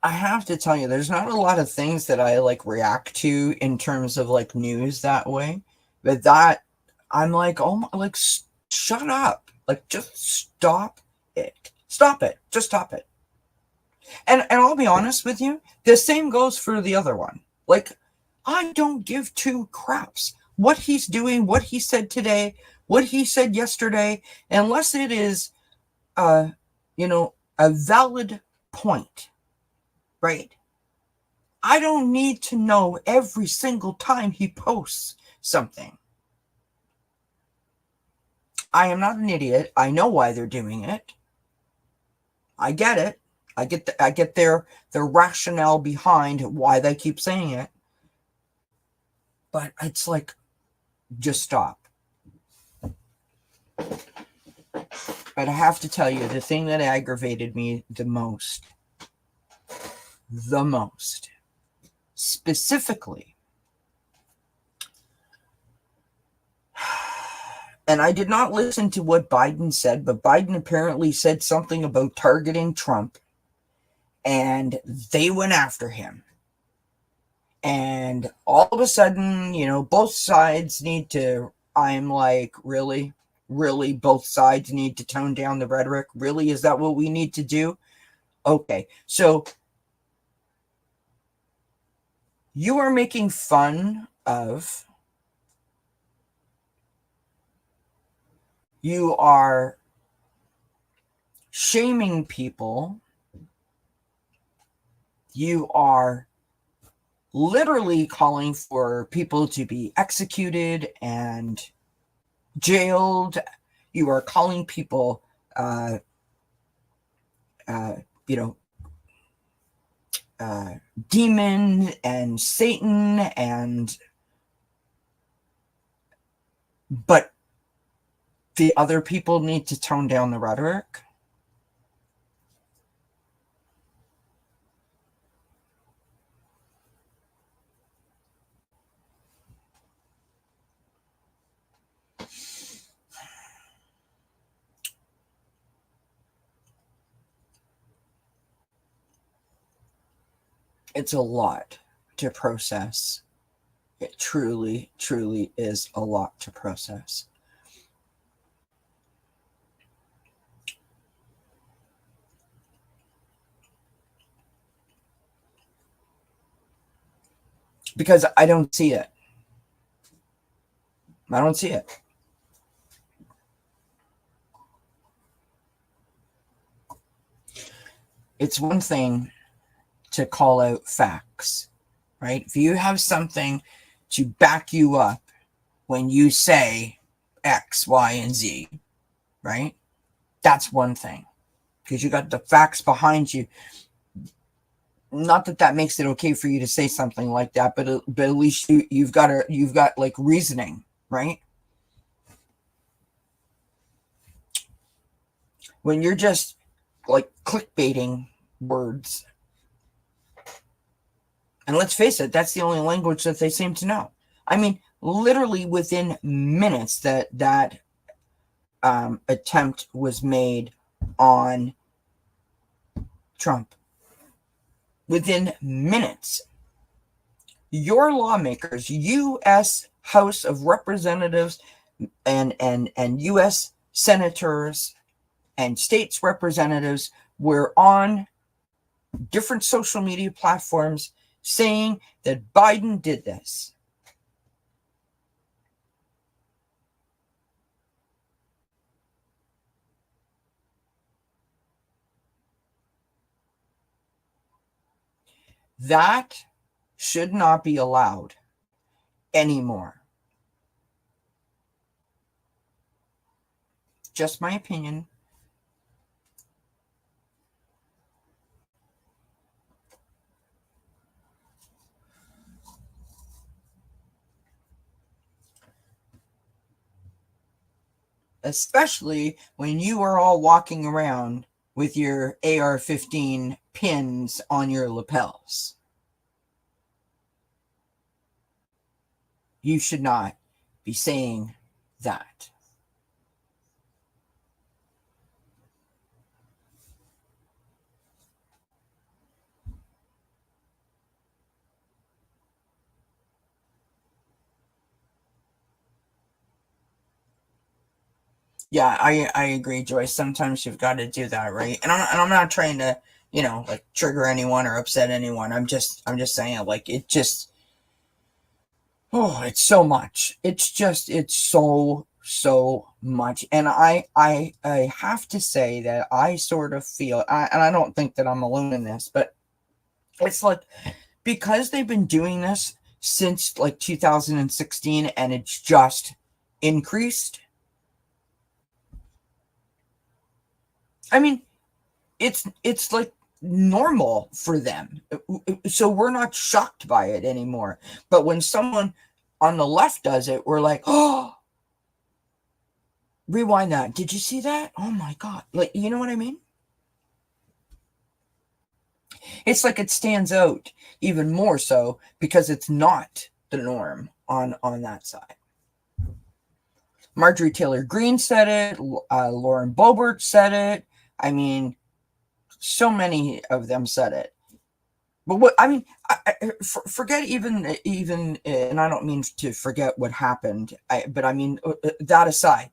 I have to tell you, there's not a lot of things that I like react to in terms of like news that way, but that I'm like, oh my, like, shut up, like, just stop it, just stop it. And I'll be honest with you, the same goes for the other one. Like, I don't give two craps what he's doing, what he said today, what he said yesterday, unless it is, a valid point. Right? I don't need to know every single time he posts something. I am not an idiot. I know why they're doing it. I get it. I get their rationale behind why they keep saying it. But it's like, just stop. But I have to tell you, the thing that aggravated me the most, specifically, and I did not listen to what Biden said, but Biden apparently said something about targeting Trump, and they went after him. And all of a sudden, both sides need to, I'm like, really? Really? Both sides need to tone down the rhetoric? Really? Is that what we need to do? Okay. So you are making fun of, you are shaming people, you are literally calling for people to be executed and jailed. You are calling people, you know, demon and Satan, but the other people need to tone down the rhetoric. It's a lot to process. It truly, truly is a lot to process. Because I don't see it. I don't see it. It's one thing to call out facts, right? If you have something to back you up when you say X, Y, and Z, right? That's one thing, because you got the facts behind you. Not that that makes it okay for you to say something like that, but at least you've got like reasoning, right? When you're just like clickbaiting words, and let's face it, that's the only language that they seem to know. I mean, literally within minutes that attempt was made on Trump. Within minutes, your lawmakers, U.S. House of Representatives and U.S. senators and states representatives were on different social media platforms saying that Biden did this. That should not be allowed anymore. Just my opinion. Especially when you are all walking around with your AR-15 pins on your lapels. You should not be saying that. Yeah, I agree, Joyce. Sometimes you've got to do that, right? And I'm not trying to, like trigger anyone or upset anyone. I'm just saying, like, it just, oh, it's so much. It's so much. And I have to say that I sort of feel, and I don't think that I'm alone in this, but it's like, because they've been doing this since like 2016 and it's just increased. I mean, it's like normal for them. So we're not shocked by it anymore. But when someone on the left does it, we're like, oh, rewind that. Did you see that? Oh my God. Like, you know what I mean? It's like it stands out even more so because it's not the norm on that side. Marjorie Taylor Greene said it. Lauren Boebert said it. I mean, so many of them said it. But what I mean, forget even, and I don't mean to forget what happened. But I mean that aside,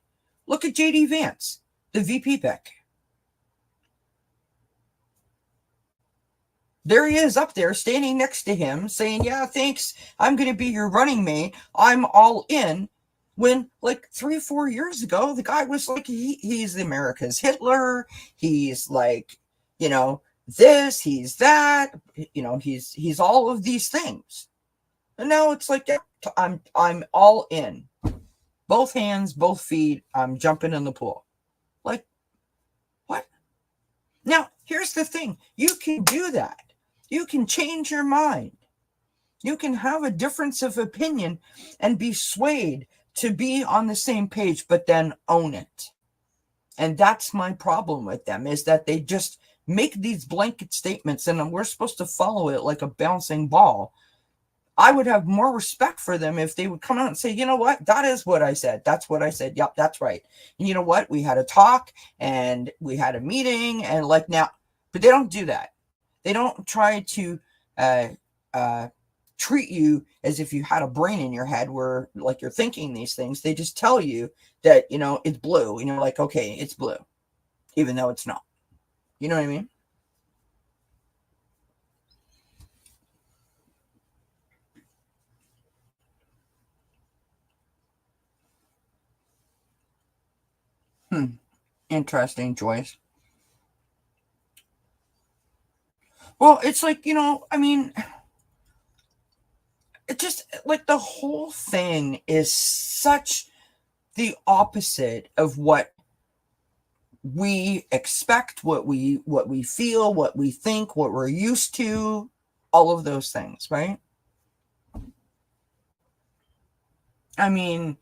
look at JD Vance, the VP pick. There he is up there standing next to him saying, yeah, thanks. I'm going to be your running mate. I'm all in. When like 3 or 4 years ago, the guy was like, he's America's Hitler. He's like, this, he's that, he's all of these things. And now it's like, yeah, I'm all in. Both hands, both feet. I'm jumping in the pool. Like, what? Now, here's the thing. You can do that. You can change your mind. You can have a difference of opinion and be swayed to be on the same page, but then own it. And that's my problem with them, is that they just make these blanket statements and we're supposed to follow it like a bouncing ball. I would have more respect for them if they would come out and say, you know what, that is what I said. That's what I said. Yep, that's right. And you know what? We had a talk and we had a meeting and like now, but they don't do that. They don't try to treat you as if you had a brain in your head where like you're thinking these things. They just tell you that, it's blue. And you're like, okay, it's blue, even though it's not. You know what I mean? Interesting, Joyce. Well, it's like, I mean, it just like the whole thing is such the opposite of what we expect, what we feel, what we think, what we're used to, all of those things, right? I mean,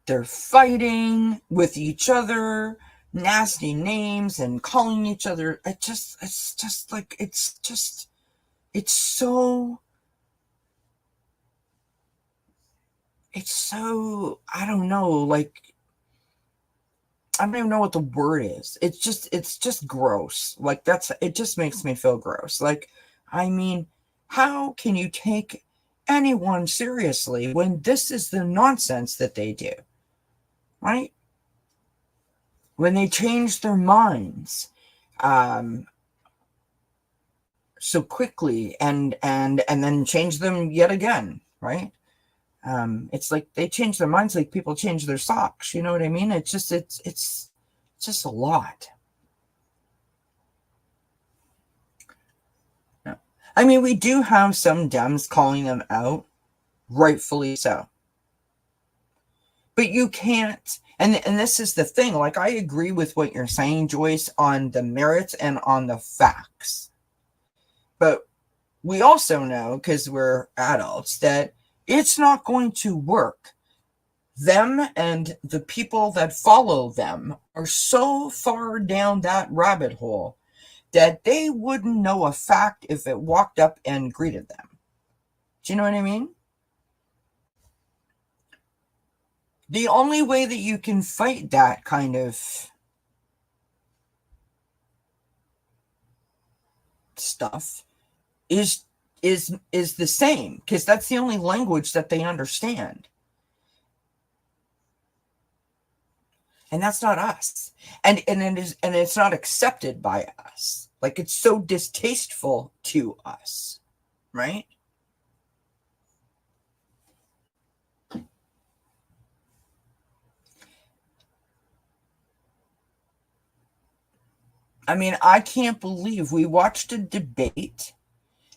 they're fighting with each other, nasty names and calling each other. It's so, I don't know, like, I don't even know what the word is. It's just gross. Like it just makes me feel gross. Like, I mean, how can you take anyone seriously when this is the nonsense that they do? Right? When they change their minds so quickly and then change them yet again, right? It's like they change their minds like people change their socks. You know what I mean? It's just a lot. I mean, we do have some Dems calling them out, rightfully so. But you can't, and this is the thing, like I agree with what you're saying, Joyce, on the merits and on the facts. But we also know, because we're adults, that it's not going to work. Them and the people that follow them are so far down that rabbit hole that they wouldn't know a fact if it walked up and greeted them. Do you know what I mean? The only way that you can fight that kind of stuff is the same, because that's the only language that they understand. And that's not us. And it's not accepted by us. Like, it's so distasteful to us, right? I mean, I can't believe we watched a debate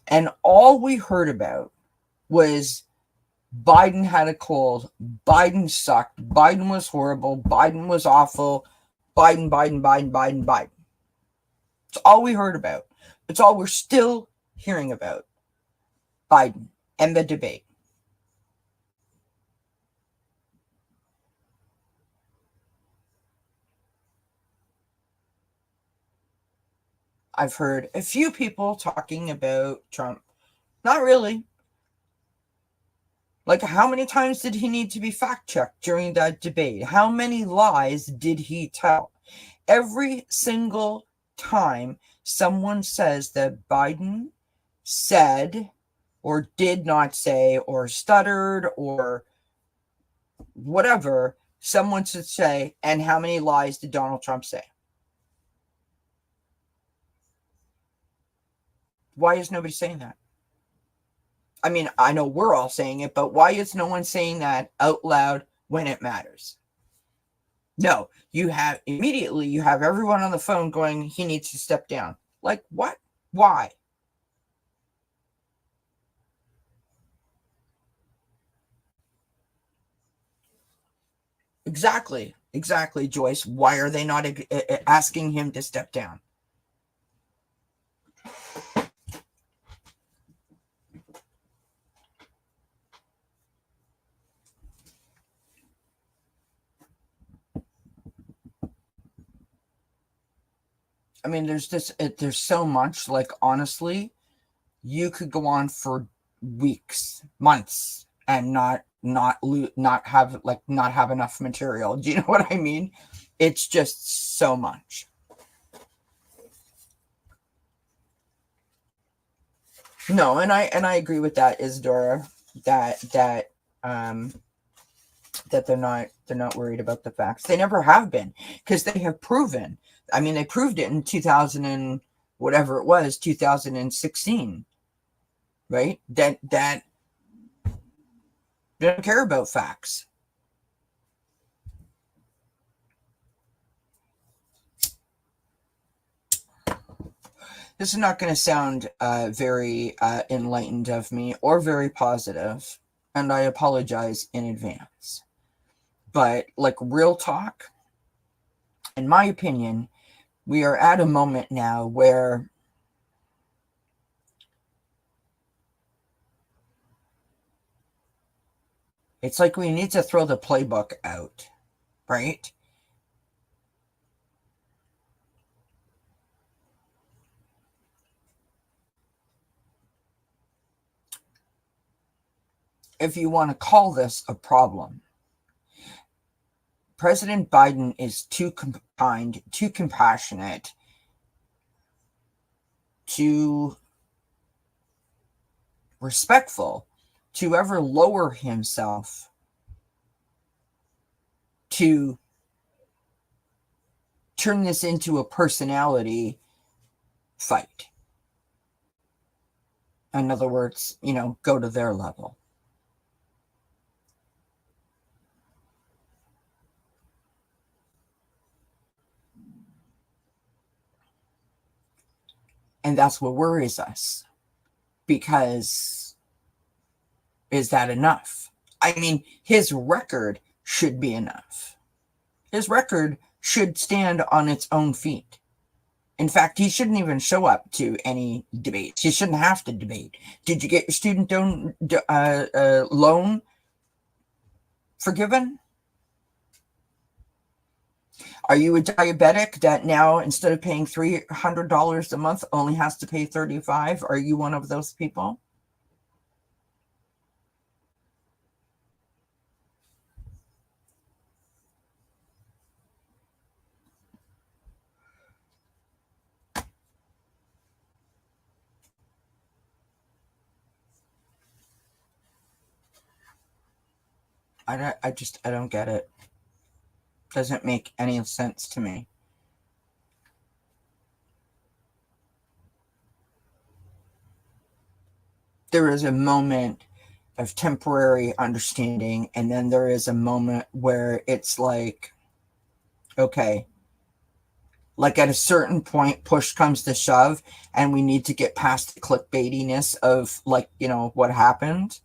and all we heard about was Biden had a cold, Biden sucked, Biden was horrible, Biden was awful, Biden. It's all we heard about. It's all we're still hearing about. Biden and the debate. I've heard a few people talking about Trump. Not really. Like, how many times did he need to be fact-checked during that debate? How many lies did he tell? Every single time someone says that Biden said or did not say or stuttered or whatever, someone should say, and how many lies did Donald Trump say? Why is nobody saying that? I mean, I know we're all saying it, but why is no one saying that out loud when it matters? No, you have everyone on the phone going, he needs to step down. Like, what? Why? Exactly, Joyce. Why are they not asking him to step down? I mean, there's so much. Like, honestly, you could go on for weeks, months, and not have enough material. Do you know what I mean? It's just so much. No, and I agree with that, Isadora. That they're not worried about the facts. They never have been, because they have proven. I mean, they proved it in 2000 and whatever it was, 2016, right? That they don't care about facts. This is not going to sound very enlightened of me or very positive, and I apologize in advance. But like, real talk, in my opinion, we are at a moment now where it's like we need to throw the playbook out, right? If you want to call this a problem, President Biden is too kind, too compassionate, too respectful to ever lower himself to turn this into a personality fight. In other words, go to their level. And that's what worries us. Because is that enough? I mean, his record should be enough. His record should stand on its own feet. In fact, he shouldn't even show up to any debates. He shouldn't have to debate. Did you get your student loan forgiven? Are you a diabetic that now, instead of paying $300 a month, only has to pay $35? Are you one of those people? I don't get it. Doesn't make any sense to me. There is a moment of temporary understanding, and then there is a moment where it's like, okay, like at a certain point, push comes to shove, and we need to get past the clickbaitiness of, like, what happened.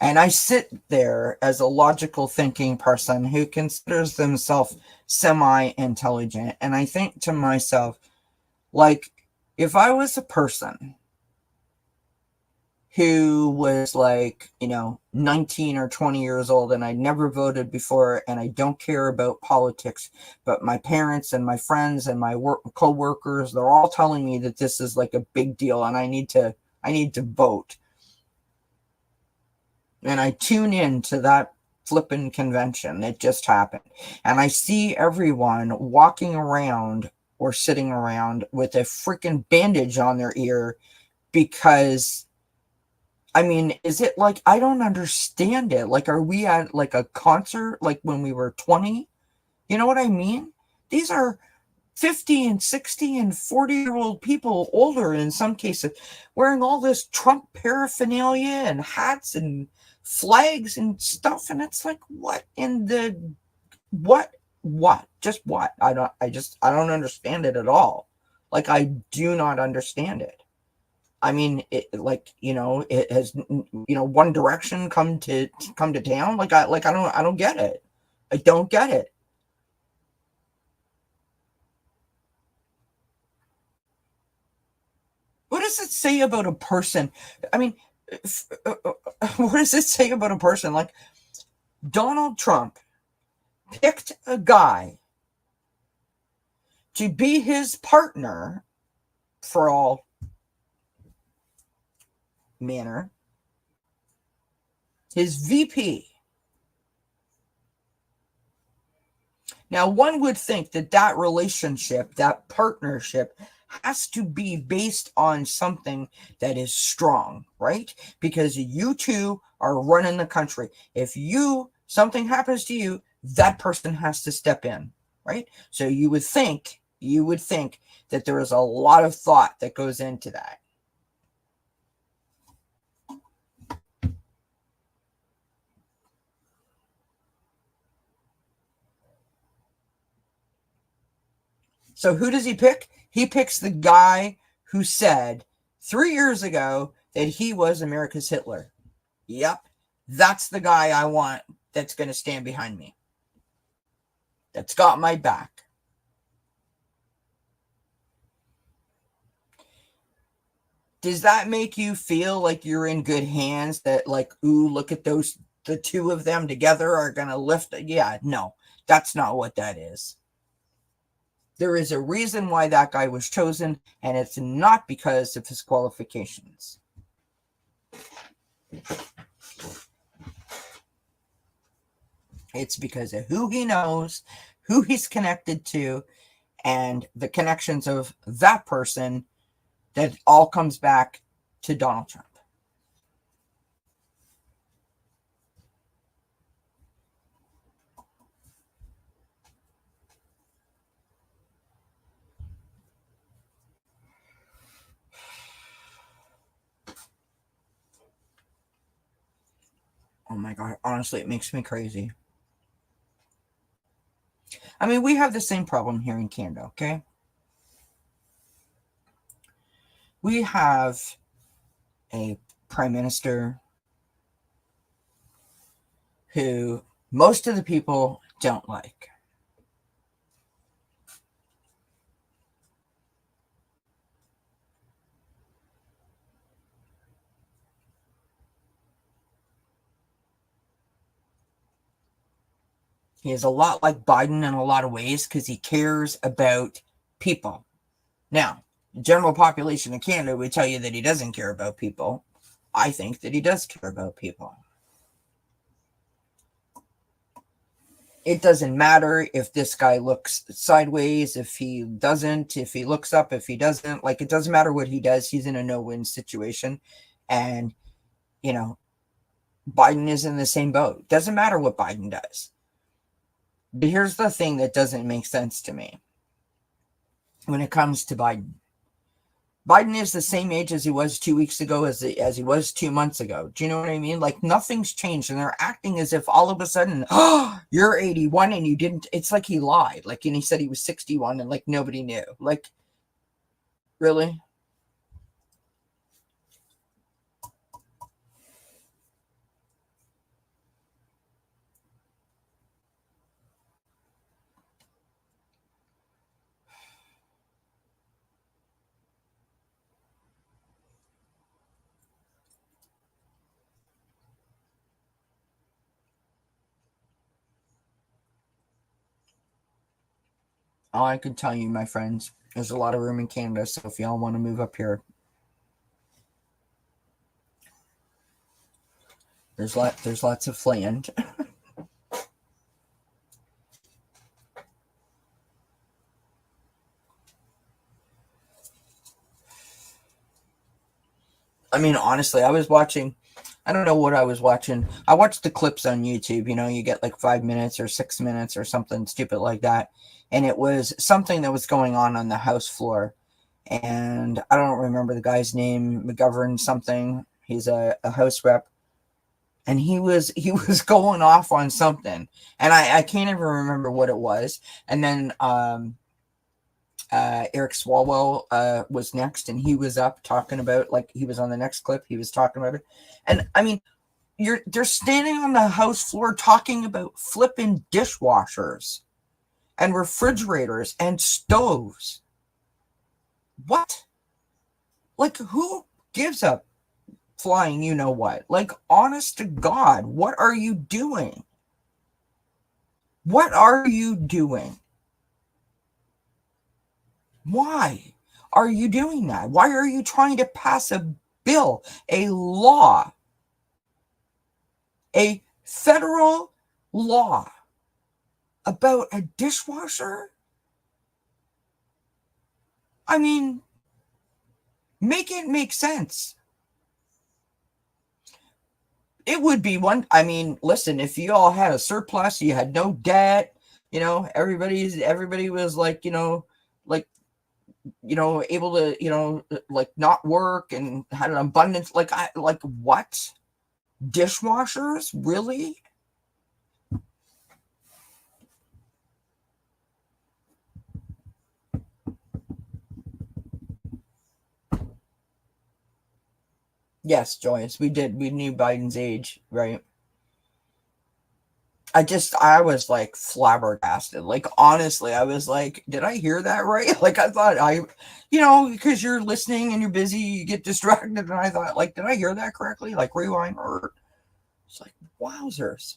And I sit there as a logical thinking person who considers themselves semi-intelligent, and I think to myself, like, if I was a person who was like, 19 or 20 years old, and I'd never voted before, and I don't care about politics, but my parents and my friends and my co-workers, they're all telling me that this is like a big deal and I need to vote. And I tune in to that flippin' convention that just happened, and I see everyone walking around or sitting around with a freaking bandage on their ear because, I mean, is it like, I don't understand it. Like, are we at like a concert like when we were 20? You know what I mean? These are 50 and 60 and 40-year-old people, older in some cases, wearing all this Trump paraphernalia and hats and flags and stuff. And it's like, what in the, just what? I don't understand it at all. Like, I do not understand it. I mean, it has, One Direction come to town. I don't get it. I don't get it. What does it say about a person? I mean, what does it say about a person? Like, Donald Trump picked a guy to be his partner for all manner, his VP. Now, one would think that relationship, that partnership, has to be based on something that is strong, right? Because you two are running the country. If something happens to you, that person has to step in, right? So you would think that there is a lot of thought that goes into that. So who does he pick? He picks the guy who said 3 years ago that he was America's Hitler. Yep, that's the guy I want that's going to stand behind me. That's got my back. Does that make you feel like you're in good hands? That like, ooh, look at those, the two of them together are going to lift it? Yeah, no, that's not what that is. There is a reason why that guy was chosen, and it's not because of his qualifications. It's because of who he knows, who he's connected to, and the connections of that person that all comes back to Donald Trump. Oh my God, honestly, it makes me crazy. I mean, we have the same problem here in Canada, okay? We have a prime minister who most of the people don't like. He is a lot like Biden in a lot of ways because he cares about people. Now, the general population of Canada would tell you that he doesn't care about people. I think that he does care about people. It doesn't matter if this guy looks sideways, if he doesn't, if he looks up, if he doesn't. Like, it doesn't matter what he does. He's in a no-win situation. And, Biden is in the same boat. It doesn't matter what Biden does. But here's the thing that doesn't make sense to me when it comes to Biden. Biden is the same age as he was 2 weeks ago, as he was 2 months ago. Do you know what I mean? Like, nothing's changed, and they're acting as if all of a sudden, oh, you're 81 and you didn't. It's like he lied. Like, and he said he was 61 and like nobody knew. Like, really? All I can tell you, my friends, there's a lot of room in Canada, so if y'all want to move up here, there's lots of land. I mean, honestly, I was watching, I don't know what I was watching. I watched the clips on YouTube. You know, you get like 5 minutes or 6 minutes or something stupid like that. And it was something that was going on the House floor. And I don't remember the guy's name, McGovern something. He's a House rep. And he was going off on something. And I can't even remember what it was. And then Eric Swalwell was next, and he was up talking about, like, he was on the next clip. He was talking about it, and I mean, they're standing on the House floor talking about flipping dishwashers and refrigerators and stoves. What? Like, who gives up flying? You know what? Like, honest to God, what are you doing? What are you doing? Why are you doing that? Why are you trying to pass a bill, a law, a federal law about a dishwasher? I mean, make it make sense. It would be one. I mean, listen, if you all had a surplus, you had no debt, you know, everybody was like, like, able to, like, not work and had an abundance. Like, what? Dishwashers? Really? Yes, Joyce, we did. We knew Biden's age, right? I was like flabbergasted. Like, honestly, I was like, did I hear that right? Like, I thought because you're listening and you're busy, you get distracted. And I thought, like, did I hear that correctly? Like, rewind, or it's like, wowzers.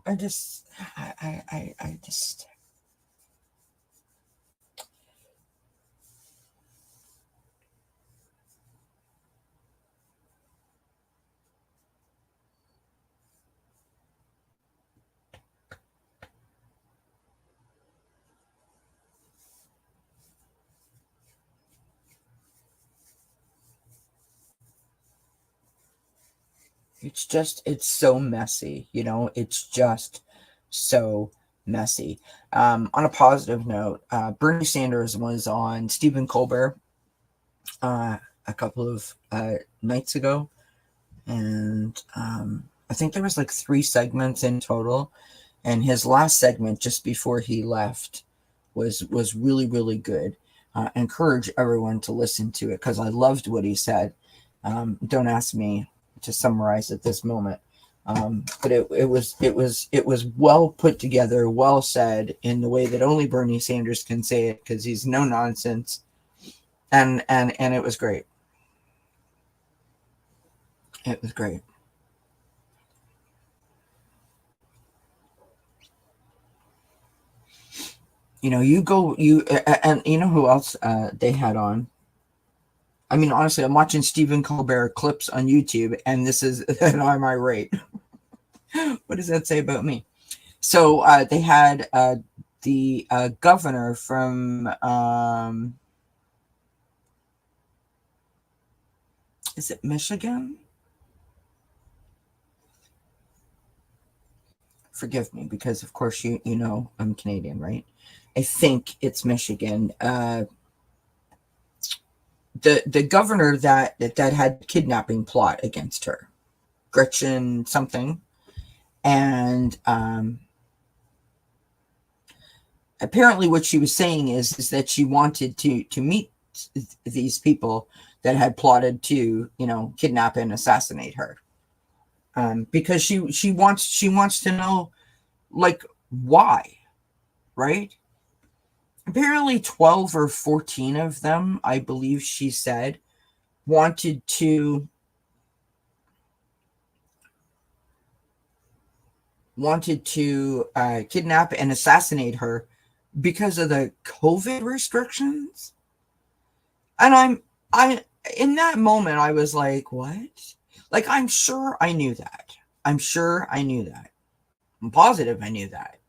I just, I just. It's so messy, it's just so messy. On a positive note, Bernie Sanders was on Stephen Colbert a couple of nights ago, and I think there was like 3 segments in total, and his last segment just before he left was really, really good. Encourage everyone to listen to it because I loved what he said. Don't ask me to summarize at this moment, but it was well put together, well said in the way that only Bernie Sanders can say it, because he's no nonsense, and it was great. It was great. And you know who else they had on? I mean, honestly, I'm watching Stephen Colbert clips on YouTube, and this is an I'm irate. What does that say about me? So they had the governor from, is it Michigan? Forgive me, because of course you know I'm Canadian, right? I think it's Michigan. The governor that had kidnapping plot against her, Gretchen something, and apparently what she was saying is that she wanted to meet these people that had plotted to kidnap and assassinate her, because she wants to know, like, why, right? Apparently 12 or 14 of them, I believe she said, wanted to kidnap and assassinate her because of the COVID restrictions. And I in that moment I was like, what? Like, I'm sure I knew that. I'm positive I knew that.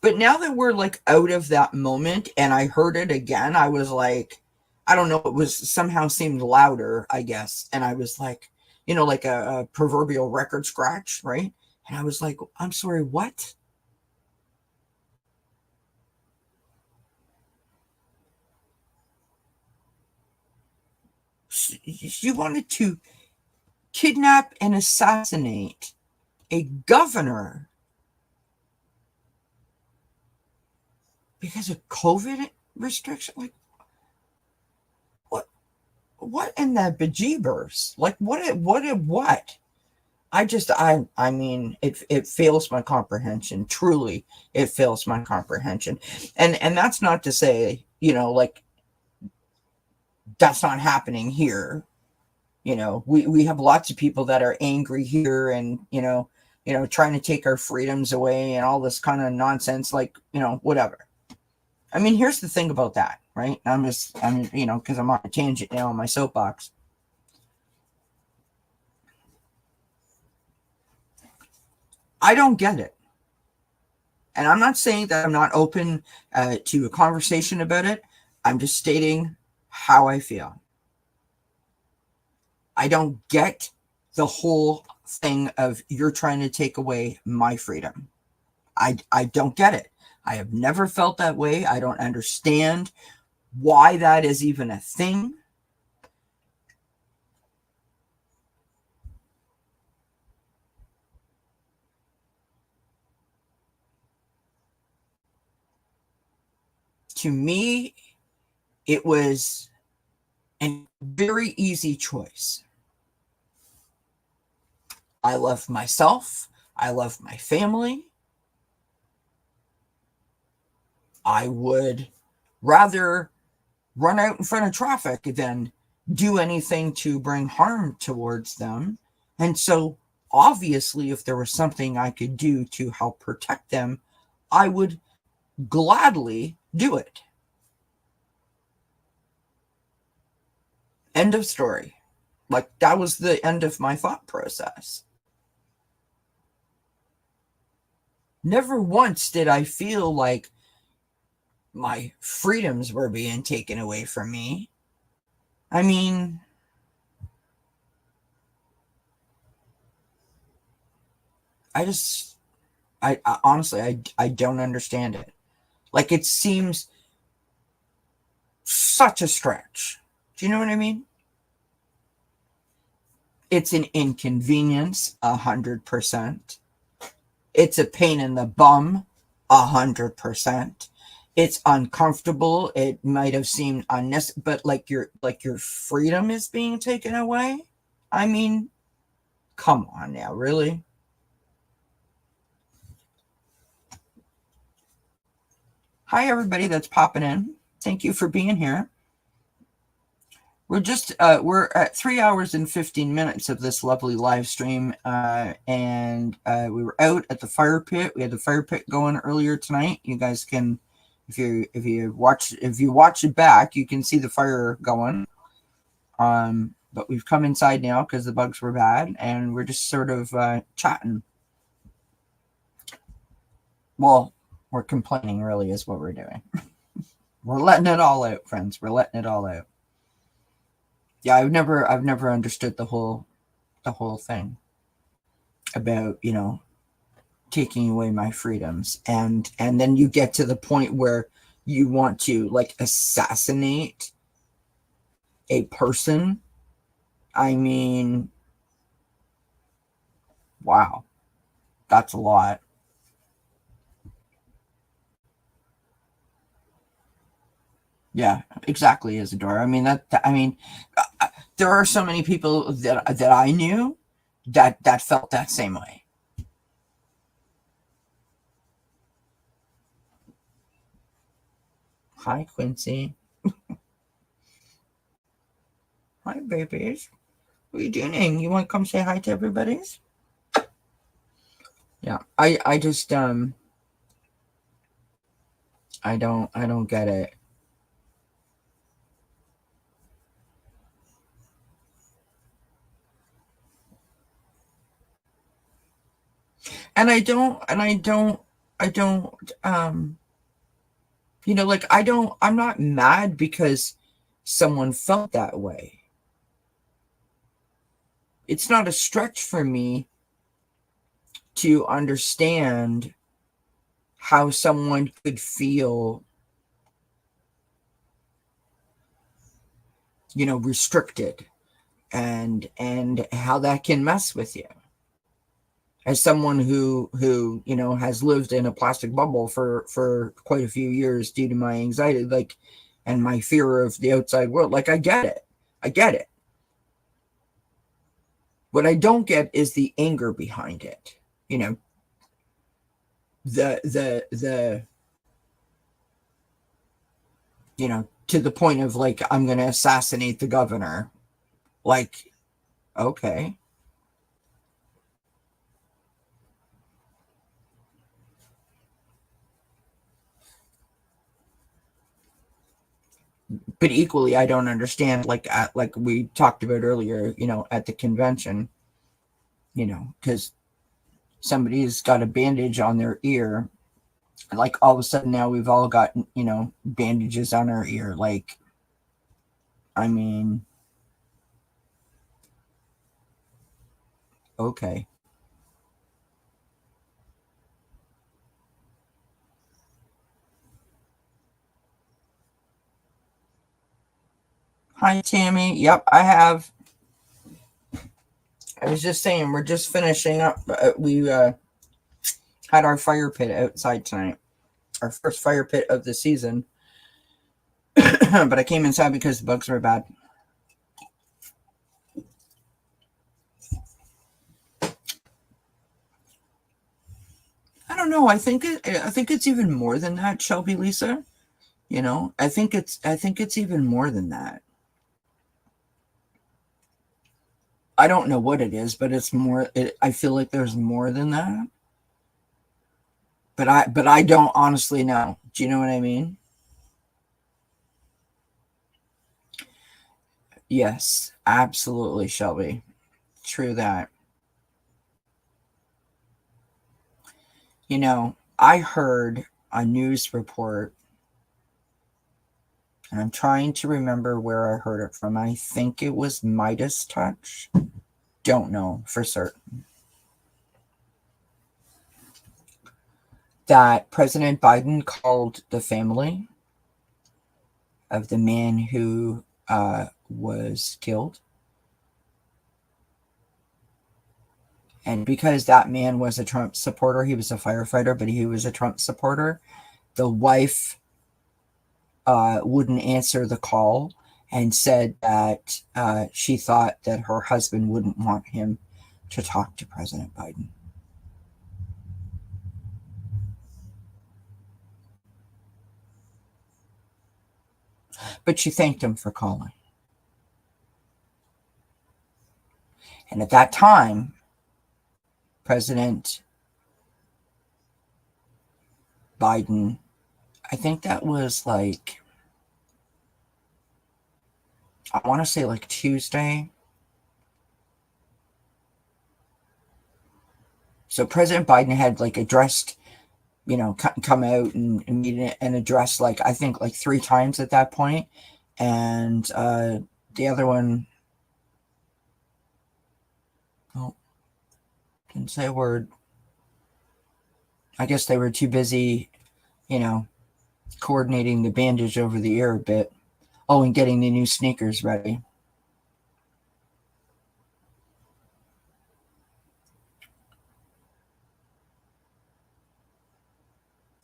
But now that we're like out of that moment and I heard it again, I was like, I don't know, it was somehow seemed louder, I guess. And I was like, like a proverbial record scratch, right? And I was like, I'm sorry, what? You wanted to kidnap and assassinate a governor because of COVID restriction? Like, what in the bejeebers? Like, what? I mean, it fails my comprehension. Truly, it fails my comprehension. And that's not to say, like, that's not happening here. We have lots of people that are angry here and, trying to take our freedoms away and all this kind of nonsense, like, whatever. I mean, here's the thing about that, right? Because I'm on a tangent now on my soapbox. I don't get it. And I'm not saying that I'm not open to a conversation about it. I'm just stating how I feel. I don't get the whole thing of you're trying to take away my freedom. I don't get it. I have never felt that way. I don't understand why that is even a thing. To me, it was a very easy choice. I love myself. I love my family. I would rather run out in front of traffic than do anything to bring harm towards them. And so, obviously, if there was something I could do to help protect them, I would gladly do it. End of story. Like, that was the end of my thought process. Never once did I feel like my freedoms were being taken away from me. I mean, I honestly, I don't understand it. Like, it seems such a stretch. Do you know what I mean? It's an inconvenience, 100%. It's a pain in the bum, 100%. It's uncomfortable. It might have seemed unnecessary, but like your freedom is being taken away. I mean, come on now, really? Hi, everybody that's popping in. Thank you for being here. We're at 3 hours and 15 minutes of this lovely live stream, and we were out at the fire pit. We had the fire pit going earlier tonight. You guys can, if you watch it back, you can see the fire going. But we've come inside now because the bugs were bad, and we're just sort of chatting. Well, we're complaining, really, is what we're doing. We're letting it all out, friends. We're letting it all out. Yeah, I've never understood the whole thing about, taking away my freedoms, and then you get to the point where you want to, like, assassinate a person. I mean, wow, that's a lot. Yeah, exactly, Isadora. I mean, there are so many people that I knew that felt that same way. Hi, Quincy. Hi, babies. What are you doing? You want to come say hi to everybody's? Yeah, I just I don't get it. And I don't like I'm not mad because someone felt that way. It's not a stretch for me to understand how someone could feel, restricted, and how that can mess with you. As someone who has lived in a plastic bubble for quite a few years due to my anxiety, and my fear of the outside world, I get it. What I don't get is the anger behind it. The to the point of I'm going to assassinate the governor. Okay. But equally, I don't understand, like we talked about earlier, at the convention, because somebody's got a bandage on their ear. All of a sudden now we've all got, bandages on our ear. I mean, okay. Hi, Tammy. Yep, I have. I was just saying, we're just finishing up. We had our fire pit outside tonight. Our first fire pit of the season. But I came inside because the bugs were bad. I don't know. I think it's even more than that, Shelby Lisa. I think it's even more than that. I don't know what it is, but it's more. I feel like there's more than that. But I don't honestly know. Do you know what I mean? Yes, absolutely, Shelby. True that. I heard a news report, and I'm trying to remember where I heard it from. I think it was Midas Touch. Don't know for certain. That President Biden called the family of the man who was killed. And because that man was a Trump supporter, he was a firefighter, but he was a Trump supporter, the wife wouldn't answer the call and said that she thought that her husband wouldn't want him to talk to President Biden. But she thanked him for calling. And at that time, President Biden, I think that was I want to say Tuesday. So President Biden had addressed, come out and made an address I think 3 times at that point. And the other one, didn't say a word. I guess they were too busy, coordinating the bandage over the ear a bit. Oh, and getting the new sneakers ready.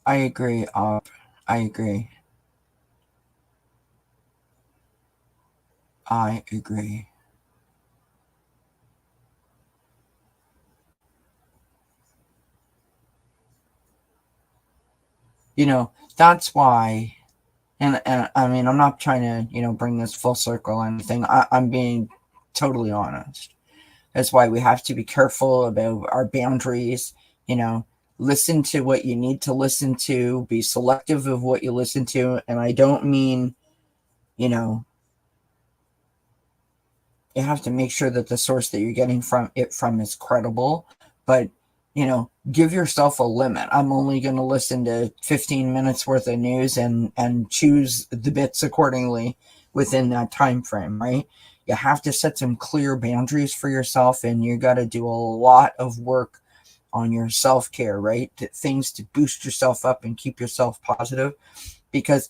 I agree, I agree. I agree. That's why, and I mean, I'm not trying to, bring this full circle or anything. I'm being totally honest. That's why we have to be careful about our boundaries, listen to what you need to listen to, be selective of what you listen to. And I don't mean, you have to make sure that the source that you're getting from is credible, but give yourself a limit. I'm only going to listen to 15 minutes worth of news and choose the bits accordingly within that time frame, right? You have to set some clear boundaries for yourself, and you got to do a lot of work on your self-care, right? Things to boost yourself up and keep yourself positive, because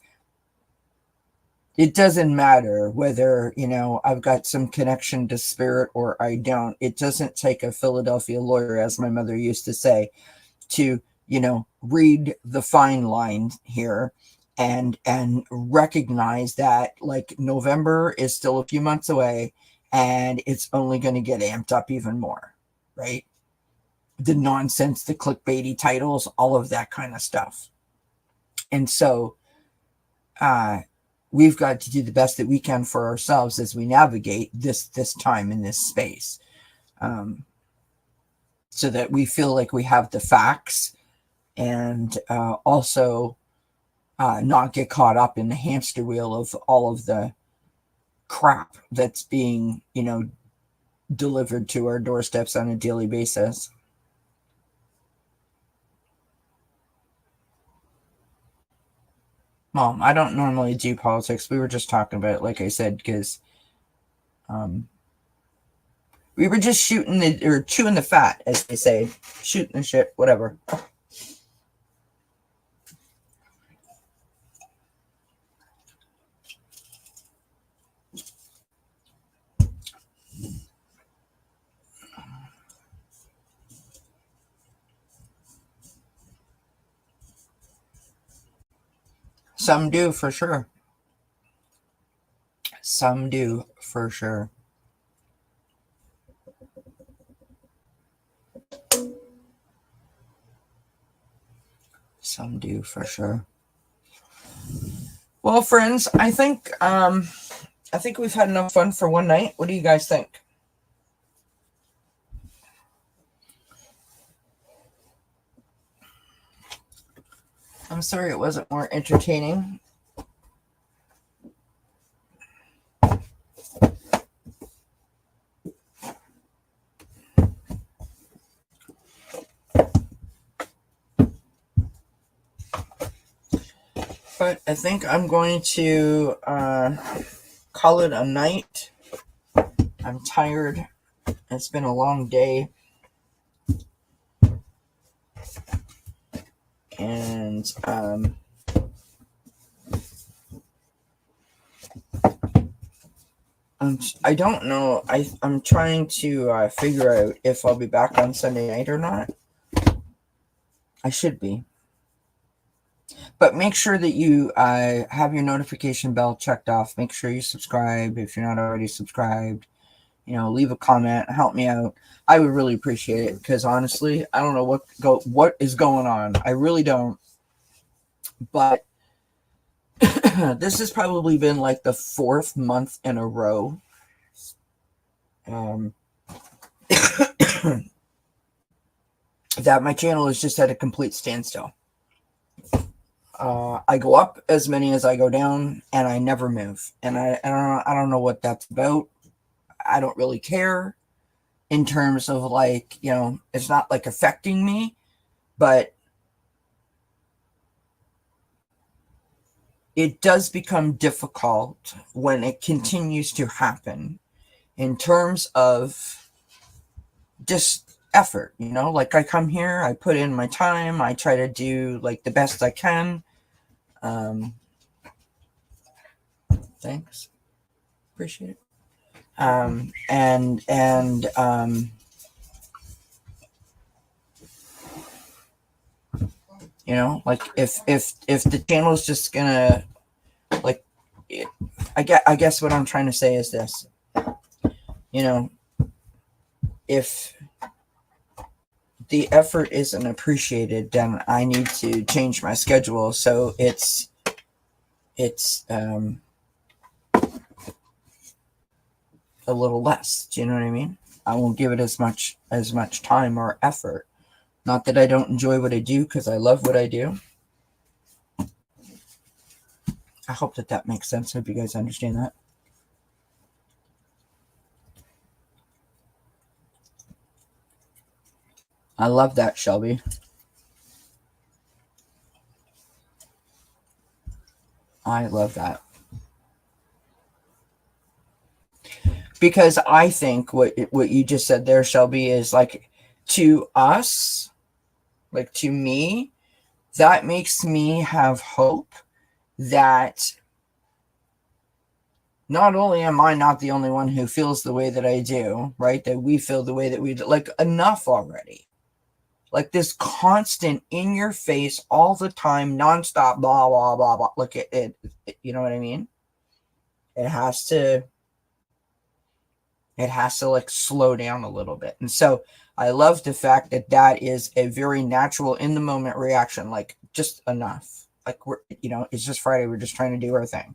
it doesn't matter whether, I've got some connection to spirit or I don't. It doesn't take a Philadelphia lawyer, as my mother used to say, to, read the fine line here and recognize that, like, November is still a few months away and it's only going to get amped up even more, right? The nonsense, the clickbaity titles, all of that kind of stuff. And so, we've got to do the best that we can for ourselves as we navigate this time in this space, so that we feel like we have the facts, and also not get caught up in the hamster wheel of all of the crap that's being, delivered to our doorsteps on a daily basis. Well, I don't normally do politics. We were just talking about it, like I said, because we were just chewing the fat, as they say, shooting the shit, whatever. Some do, for sure. Some do, for sure. Some do, for sure. Well, friends, I think we've had enough fun for one night. What do you guys think? I'm sorry it wasn't more entertaining. But I think I'm going to call it a night. I'm tired. It's been a long day. And I don't know. I'm trying to figure out if I'll be back on Sunday night or not. I should be. But make sure that you have your notification bell checked off. Make sure you subscribe if you're not already subscribed. Leave a comment, help me out. I would really appreciate it, because honestly, I don't know what is going on. I really don't. But this has probably been like the 4th month in a row that my channel is just at a complete standstill. I go up as many as I go down, and I never move. And I don't know what that's about. I don't really care in terms of, like, it's not like affecting me, but it does become difficult when it continues to happen in terms of just effort, like, I come here, I put in my time, I try to do, like, the best I can. Thanks. Appreciate it. Like, if the channel is just gonna, like, I guess what I'm trying to say is this, if the effort isn't appreciated, then I need to change my schedule so it's a little less. Do you know what I mean? I won't give it as much time or effort. Not that I don't enjoy what I do, because I love what I do. I hope that makes sense. I hope you guys understand that. I love that, Shelby. I love that. Because I think what you just said there, Shelby, is like, to us, like to me, that makes me have hope that not only am I not the only one who feels the way that I do, right? That we feel the way that we do, like enough already. Like this constant in your face all the time, nonstop, blah, blah, blah, blah. Look at it, you know what I mean? It has to like slow down a little bit. And so I love the fact that that is a very natural in the moment reaction, like just enough. Like we're, it's just Friday. We're just trying to do our thing.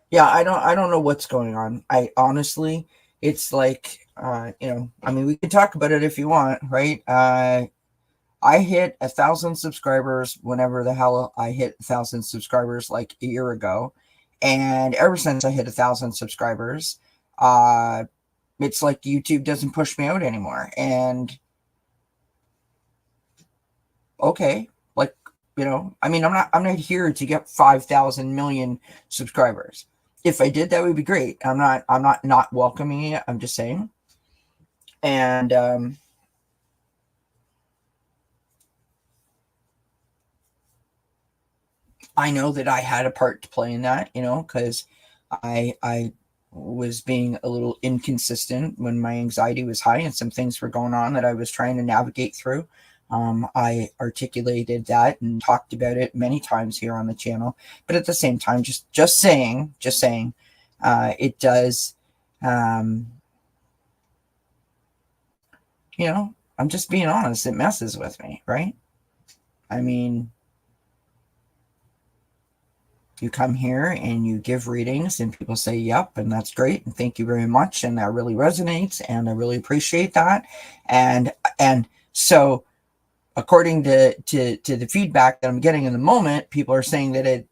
Yeah, I don't know what's going on. I honestly, it's like, I mean, we can talk about it if you want, right? I hit 1,000 subscribers whenever the hell I hit 1,000 subscribers, like a year ago. And ever since I hit 1,000 subscribers, it's like YouTube doesn't push me out anymore. And okay, like, I mean, I'm not here to get 5,000 million subscribers. If I did, that would be great. I'm not welcoming it. I'm just saying. And I know that I had a part to play in that, because I was being a little inconsistent when my anxiety was high and some things were going on that I was trying to navigate through. I articulated that and talked about it many times here on the channel, but at the same time, just saying, it does. I'm just being honest. It messes with me, right? I mean, you come here and you give readings and people say, yep, and that's great. And thank you very much. And that really resonates. And I really appreciate that. And so according to the feedback that I'm getting in the moment, people are saying that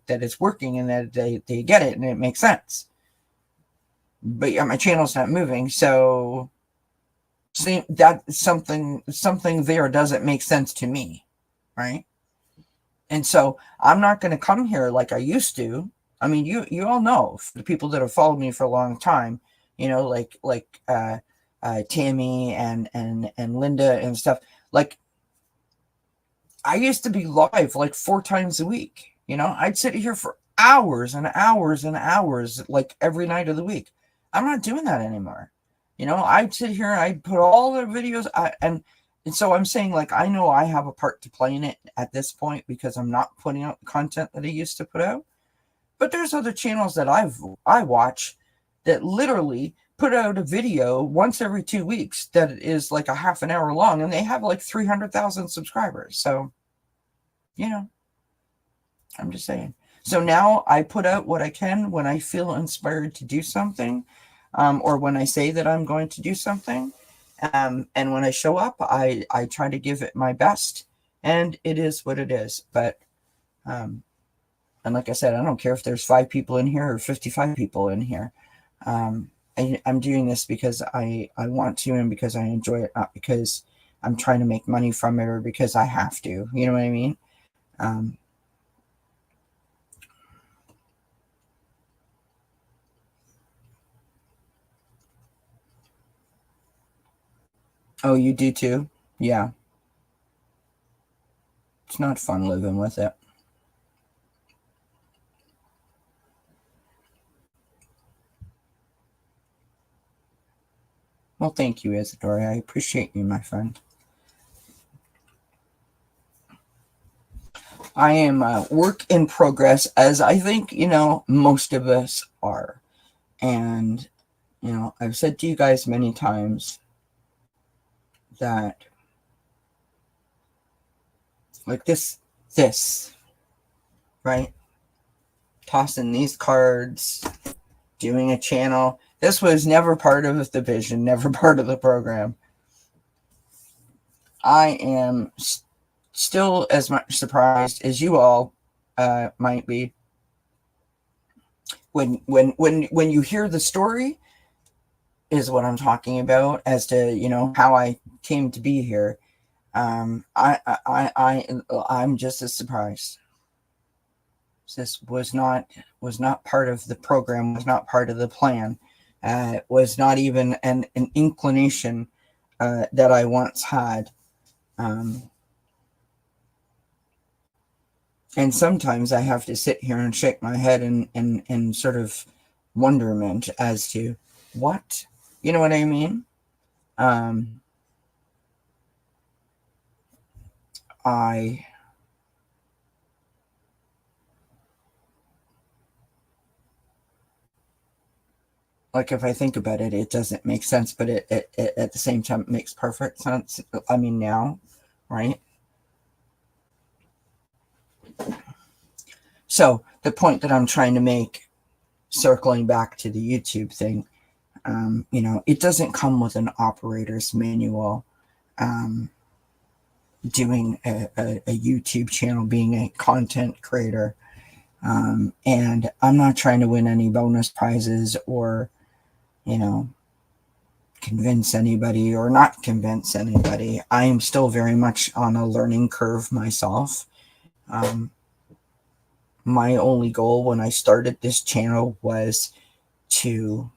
it's working and that they get it and it makes sense. But yeah, my channel's not moving. So see, that something there doesn't make sense to me. Right. And so I'm not going to come here like I used to. I mean, you all know, the people that have followed me for a long time, like Tammy and Linda and stuff. Like, I used to be live like 4 times a week. I'd sit here for hours and hours and hours, like every night of the week. I'm not doing that anymore. I'd sit here, I'd put all the videos, and so I'm saying, like, I know I have a part to play in it at this point because I'm not putting out the content that I used to put out. But there's other channels that I watch that literally put out a video once every 2 weeks that is like a half an hour long, and they have like 300,000 subscribers. So, I'm just saying. So now I put out what I can when I feel inspired to do something, or when I say that I'm going to do something. And when I show up, I try to give it my best, and it is what it is. But, and like I said, I don't care if there's 5 people in here or 55 people in here. I'm doing this because I want to, and because I enjoy it, not because I'm trying to make money from it or because I have to. You know what I mean? Oh, you do too? Yeah. It's not fun living with it. Well, thank you, Isadora. I appreciate you, my friend. I am a work in progress, as I think, most of us are. And, I've said to you guys many times that, like this, right? Tossing these cards, doing a channel. This was never part of the vision, never part of the program. I am still as much surprised as you all might be when you hear the story is what I'm talking about as to, you know, how I came to be here. I'm just as surprised. This was not part of the program, was not part of the plan, was not even an inclination that I once had. Um, and sometimes I have to sit here and shake my head in sort of wonderment as to what, you know what I mean? Um, I like if I think about it, it doesn't make sense, but it at the same time it makes perfect sense. I mean, now, right? So the point that I'm trying to make, circling back to the YouTube thing, you know, it doesn't come with an operator's manual. Um, Doing a YouTube channel, being a content creator, and I'm not trying to win any bonus prizes or, you know, convince anybody or not convince anybody. I am still very much on a learning curve myself. Um, my only goal when I started this channel was to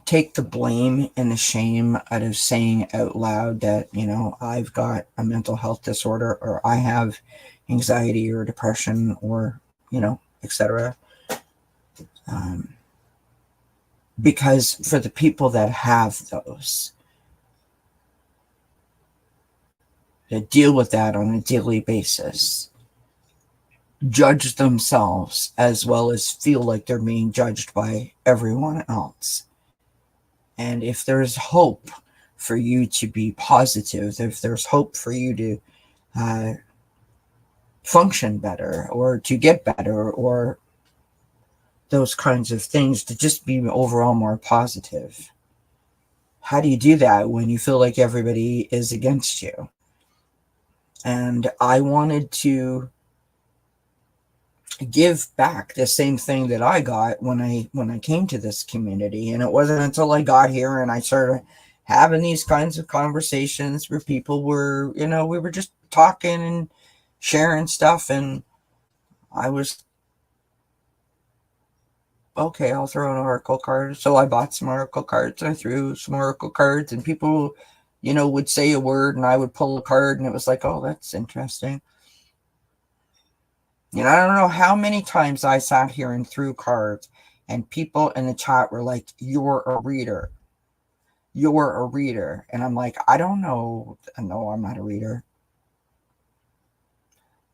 take the blame and the shame out of saying out loud that, you know, I've got a mental health disorder or I have anxiety or depression or, you know, etc. Um, because for the people that have those, that deal with that on a daily basis, judge themselves as well as feel like they're being judged by everyone else. And if there's hope for you to be positive, if there's hope for you to uh, function better or to get better or those kinds of things, to just be overall more positive, how do you do that when you feel like everybody is against you? And I wanted to give back the same thing that I got when I came to this community. And it wasn't until I got here and I started having these kinds of conversations where people were, you know, we were just talking and sharing stuff, and I was okay, I'll throw an oracle card. So I bought some oracle cards and I threw some oracle cards, and people, you know, would say a word and I would pull a card and it was like, oh, that's interesting. You know, I don't know how many times I sat here and threw cards, and people in the chat were like, you're a reader. You're a reader. And I'm like, I don't know. No, I'm not a reader.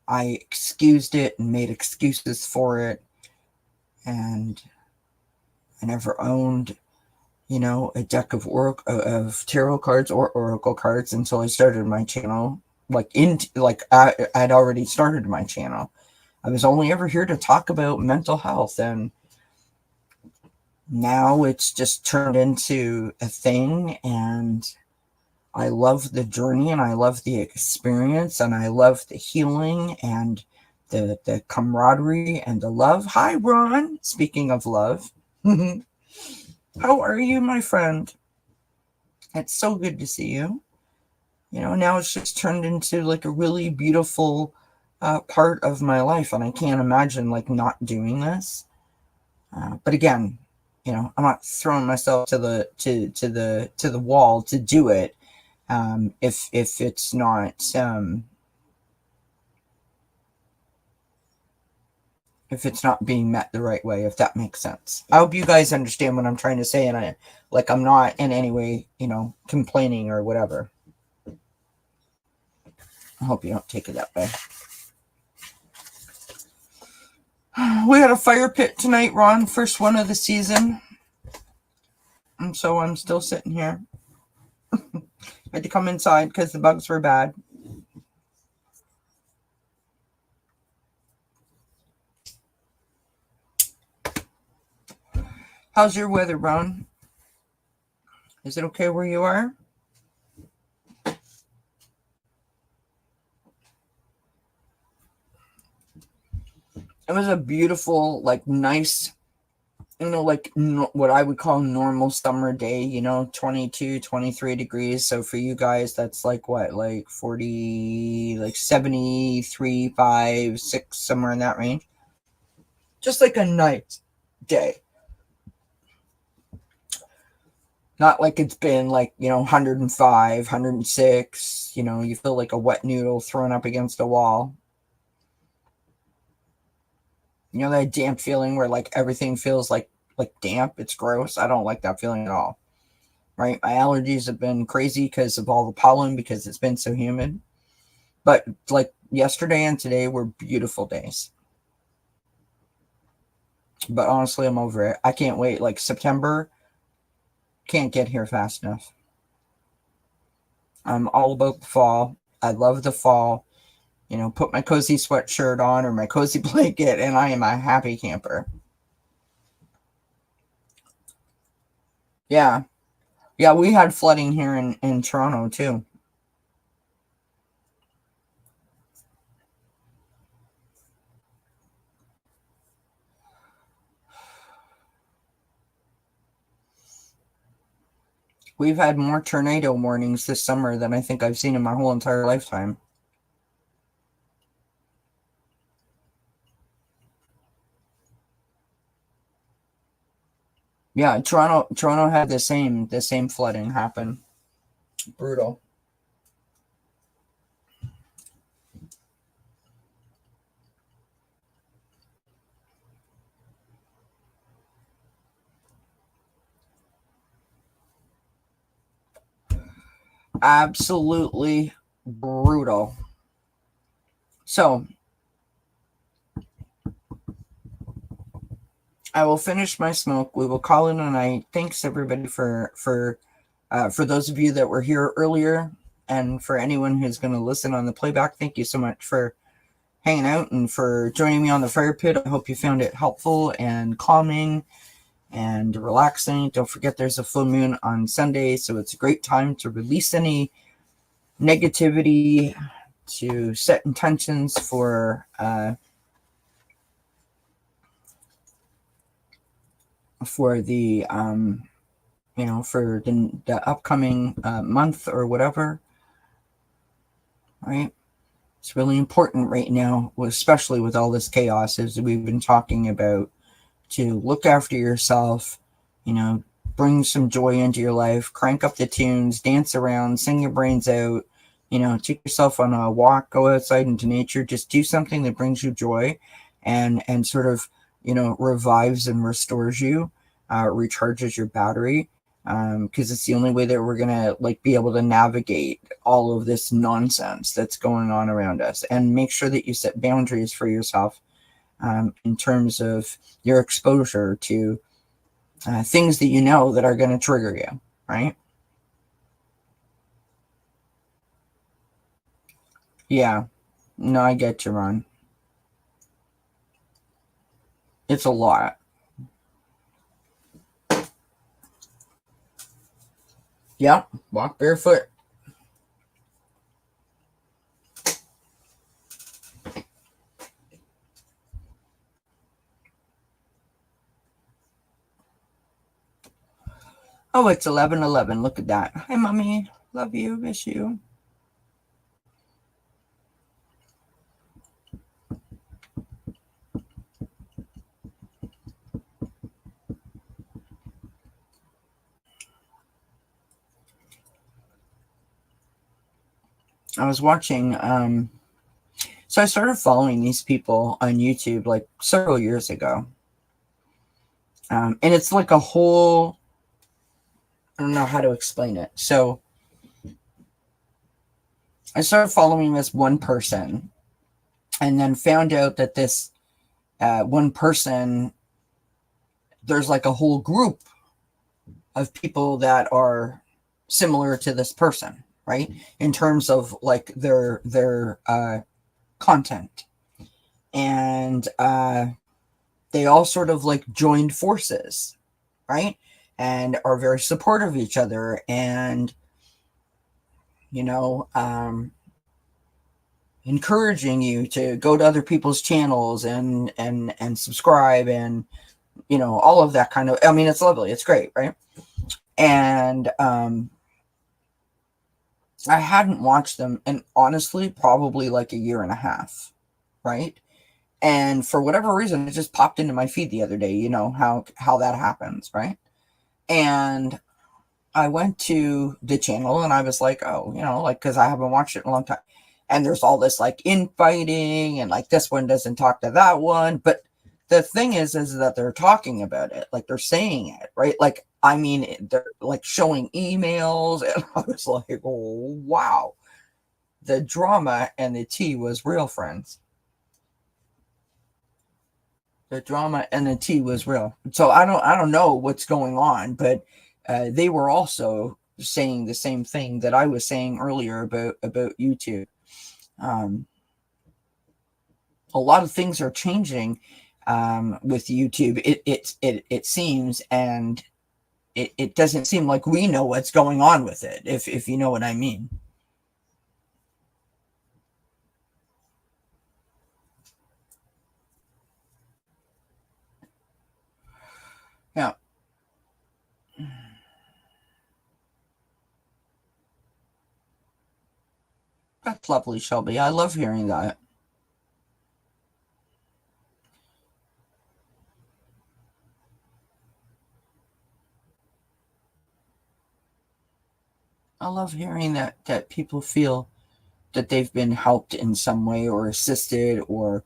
I excused it and made excuses for it. And I never owned, you know, a deck of tarot cards or oracle cards until I started my channel. I'd already started my channel. I was only ever here to talk about mental health, and now it's just turned into a thing, and I love the journey and I love the experience and I love the healing and the camaraderie and the love. Hi, Ron. Speaking of love, how are you, my friend? It's so good to see you. You know, now it's just turned into like a really beautiful part of my life, and I can't imagine like not doing this. But again, you know, I'm not throwing myself to the wall to do it. If it's not if it's not being met the right way, if that makes sense. I hope you guys understand what I'm trying to say, and I'm not in any way, you know, complaining or whatever. I hope you don't take it that way. We had a fire pit tonight, Ron, first one of the season. And so I'm still sitting here. I had to come inside because the bugs were bad. How's your weather, Ron? Is it okay where you are? It was a beautiful, like, nice like what I would call normal summer day, 22, 23 degrees. So for you guys, that's like what, like 40, like 73, 5, 6, somewhere in that range. Just like a nice day. Not like it's been like, 105, 106, you feel like a wet noodle thrown up against a wall. That damp feeling where like everything feels like damp. It's gross. I don't like that feeling at all. Right? My allergies have been crazy because of all the pollen because it's been so humid. But like yesterday and today were beautiful days. But honestly, I'm over it. I can't wait. Like September can't get here fast enough. I'm all about the fall. I love the fall. Put my cozy sweatshirt on or my cozy blanket, and I am a happy camper. Yeah. Yeah, we had flooding here in Toronto too. We've had more tornado warnings this summer than I think I've seen in my whole entire lifetime. Yeah, Toronto had the same flooding happen. Brutal. Absolutely brutal. So I will finish my smoke. We will call it a night. Thanks everybody for those of you that were here earlier, and for anyone who's going to listen on the playback. Thank you so much for hanging out and for joining me on the fire pit. I hope you found it helpful and calming and relaxing. Don't forget there's a full moon on Sunday, so it's a great time to release any negativity, to set intentions for the for the upcoming month or whatever, right? It's really important right now, especially with all this chaos, as we've been talking about, to look after yourself, bring some joy into your life, crank up the tunes, dance around, sing your brains out, take yourself on a walk, go outside into nature, just do something that brings you joy and sort of, revives and restores you, recharges your battery. Because it's the only way that we're gonna like be able to navigate all of this nonsense that's going on around us, and make sure that you set boundaries for yourself in terms of your exposure to things that that are going to trigger you, right? Yeah, no, I get you, Ron. It's a lot. Yeah, walk barefoot. Oh, it's 11:11. Look at that. Hi, mommy. Love you. Miss you. I was watching. So I started following these people on YouTube like several years ago, and it's like a whole. I don't know how to explain it. So I started following this one person, and then found out that this one person, there's like a whole group of people that are similar to this person, right? In terms of like their content, and they all sort of like joined forces, right? And are very supportive of each other, and you know, encouraging you to go to other people's channels and subscribe and all of that kind of, I mean, it's lovely. It's great. Right. And, I hadn't watched them in honestly probably like a year and a half. Right. And for whatever reason, it just popped into my feed the other day, how that happens. Right. And I went to the channel and I was like, oh, like, because I haven't watched it in a long time. And there's all this like infighting and like this one doesn't talk to that one. But the thing is that they're talking about it, like they're saying it, right? Like, I mean, they're like showing emails. And I was like, oh, wow. The drama and the tea was real, friends. The drama and the tea was real. So I don't know what's going on, but they were also saying the same thing that I was saying earlier about YouTube. Um, a lot of things are changing with YouTube. It seems, and it doesn't seem like we know what's going on with it. If you know what I mean. Yeah. That's lovely, Shelby. I love hearing that. I love hearing that people feel that they've been helped in some way or assisted or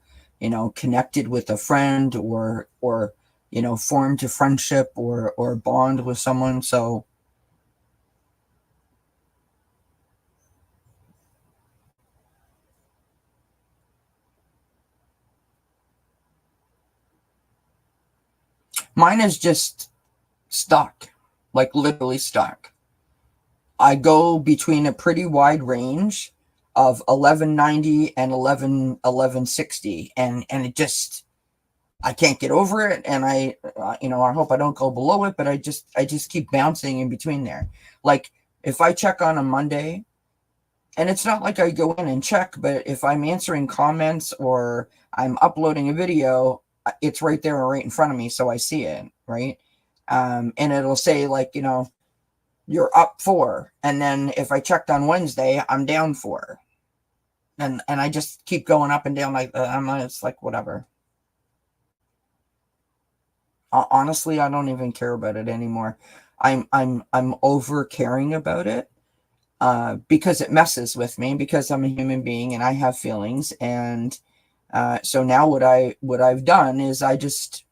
connected with a friend or formed a friendship or bond with someone. So mine is just stuck, like literally stuck. I go between a pretty wide range of 1190 and 1160, and it just, I can't get over it, and I hope I don't go below it, but I just keep bouncing in between there. Like if I check on a Monday, and it's not like I go in and check, but if I'm answering comments or I'm uploading a video, it's right there, right in front of me, so I see it, right? And it'll say like, you're up 4, and then if I checked on Wednesday, I'm down 4, and I just keep going up and down like it's like whatever. Honestly, I don't even care about it anymore. I'm over caring about it because it messes with me because I'm a human being and I have feelings. And so now what I've done is I just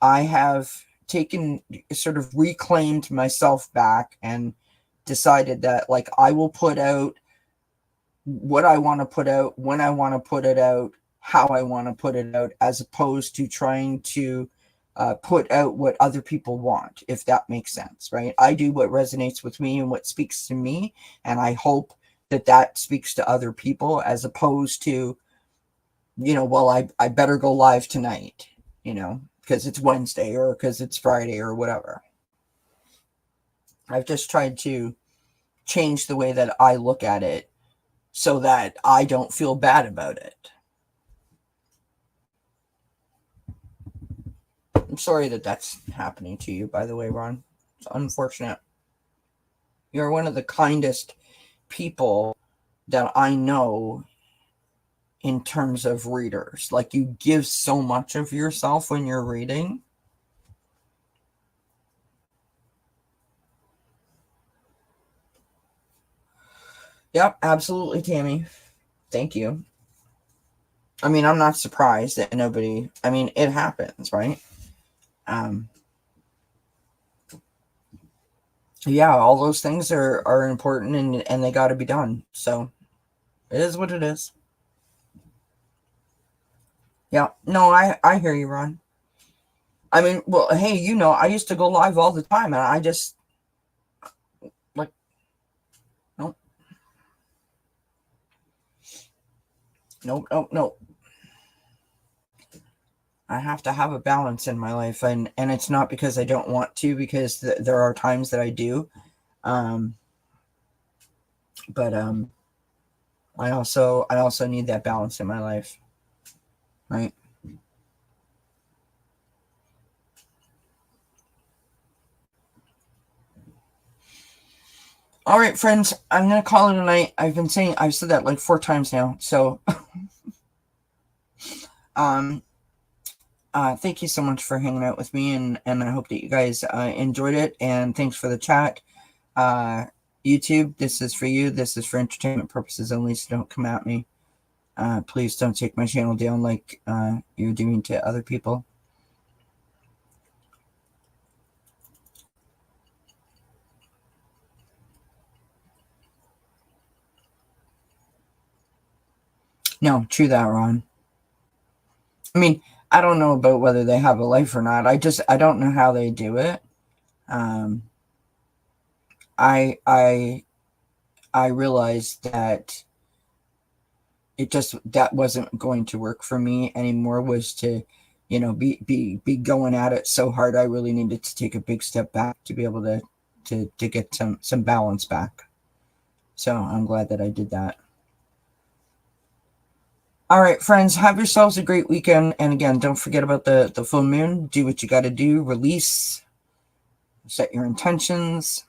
I have taken, sort of reclaimed myself back and decided that like I will put out what I want to put out, when I want to put it out, how I want to put it out, as opposed to trying to put out what other people want, if that makes sense, right? I do what resonates with me and what speaks to me, and I hope that speaks to other people, as opposed to, well, I better go live tonight, because it's Wednesday or because it's Friday or whatever. I've just tried to change the way that I look at it so that I don't feel bad about it. I'm sorry that that's happening to you, by the way, Ron. It's unfortunate. You're one of the kindest people that I know in terms of readers. Like, you give so much of yourself when you're reading. Yep, absolutely, Tammy. Thank you. I mean, I'm not surprised that nobody, I mean, it happens, right? Um, yeah, all those things are important, and they got to be done. So it is what it is. Yeah, no, I hear you, Ron. I mean, well, hey, I used to go live all the time, and I just like, nope, nope, nope, nope. I have to have a balance in my life, and it's not because I don't want to, because there are times that I do, um, but I also need that balance in my life, right? All right, friends, I'm going to call it a night. I've said that like 4 times now. So, thank you so much for hanging out with me, and I hope that you guys enjoyed it. And thanks for the chat. YouTube, this is for you. This is for entertainment purposes only, so don't come at me. Please don't take my channel down like you're doing to other people. No, true that, Ron. I mean, I don't know about whether they have a life or not. I don't know how they do it. I realized that that wasn't going to work for me anymore, was to, be going at it so hard. I really needed to take a big step back to be able to get some balance back. So I'm glad that I did that. All right, friends, have yourselves a great weekend. And again, don't forget about the full moon. Do what you got to do. Release. Set your intentions.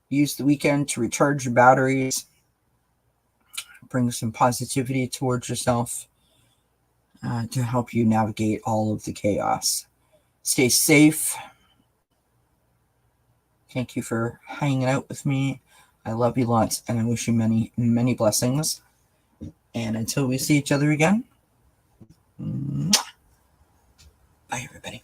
Use the weekend to recharge your batteries. Bring some positivity towards yourself to help you navigate all of the chaos. Stay safe. Thank you for hanging out with me. I love you lots, and I wish you many, many blessings. And until we see each other again, bye, everybody.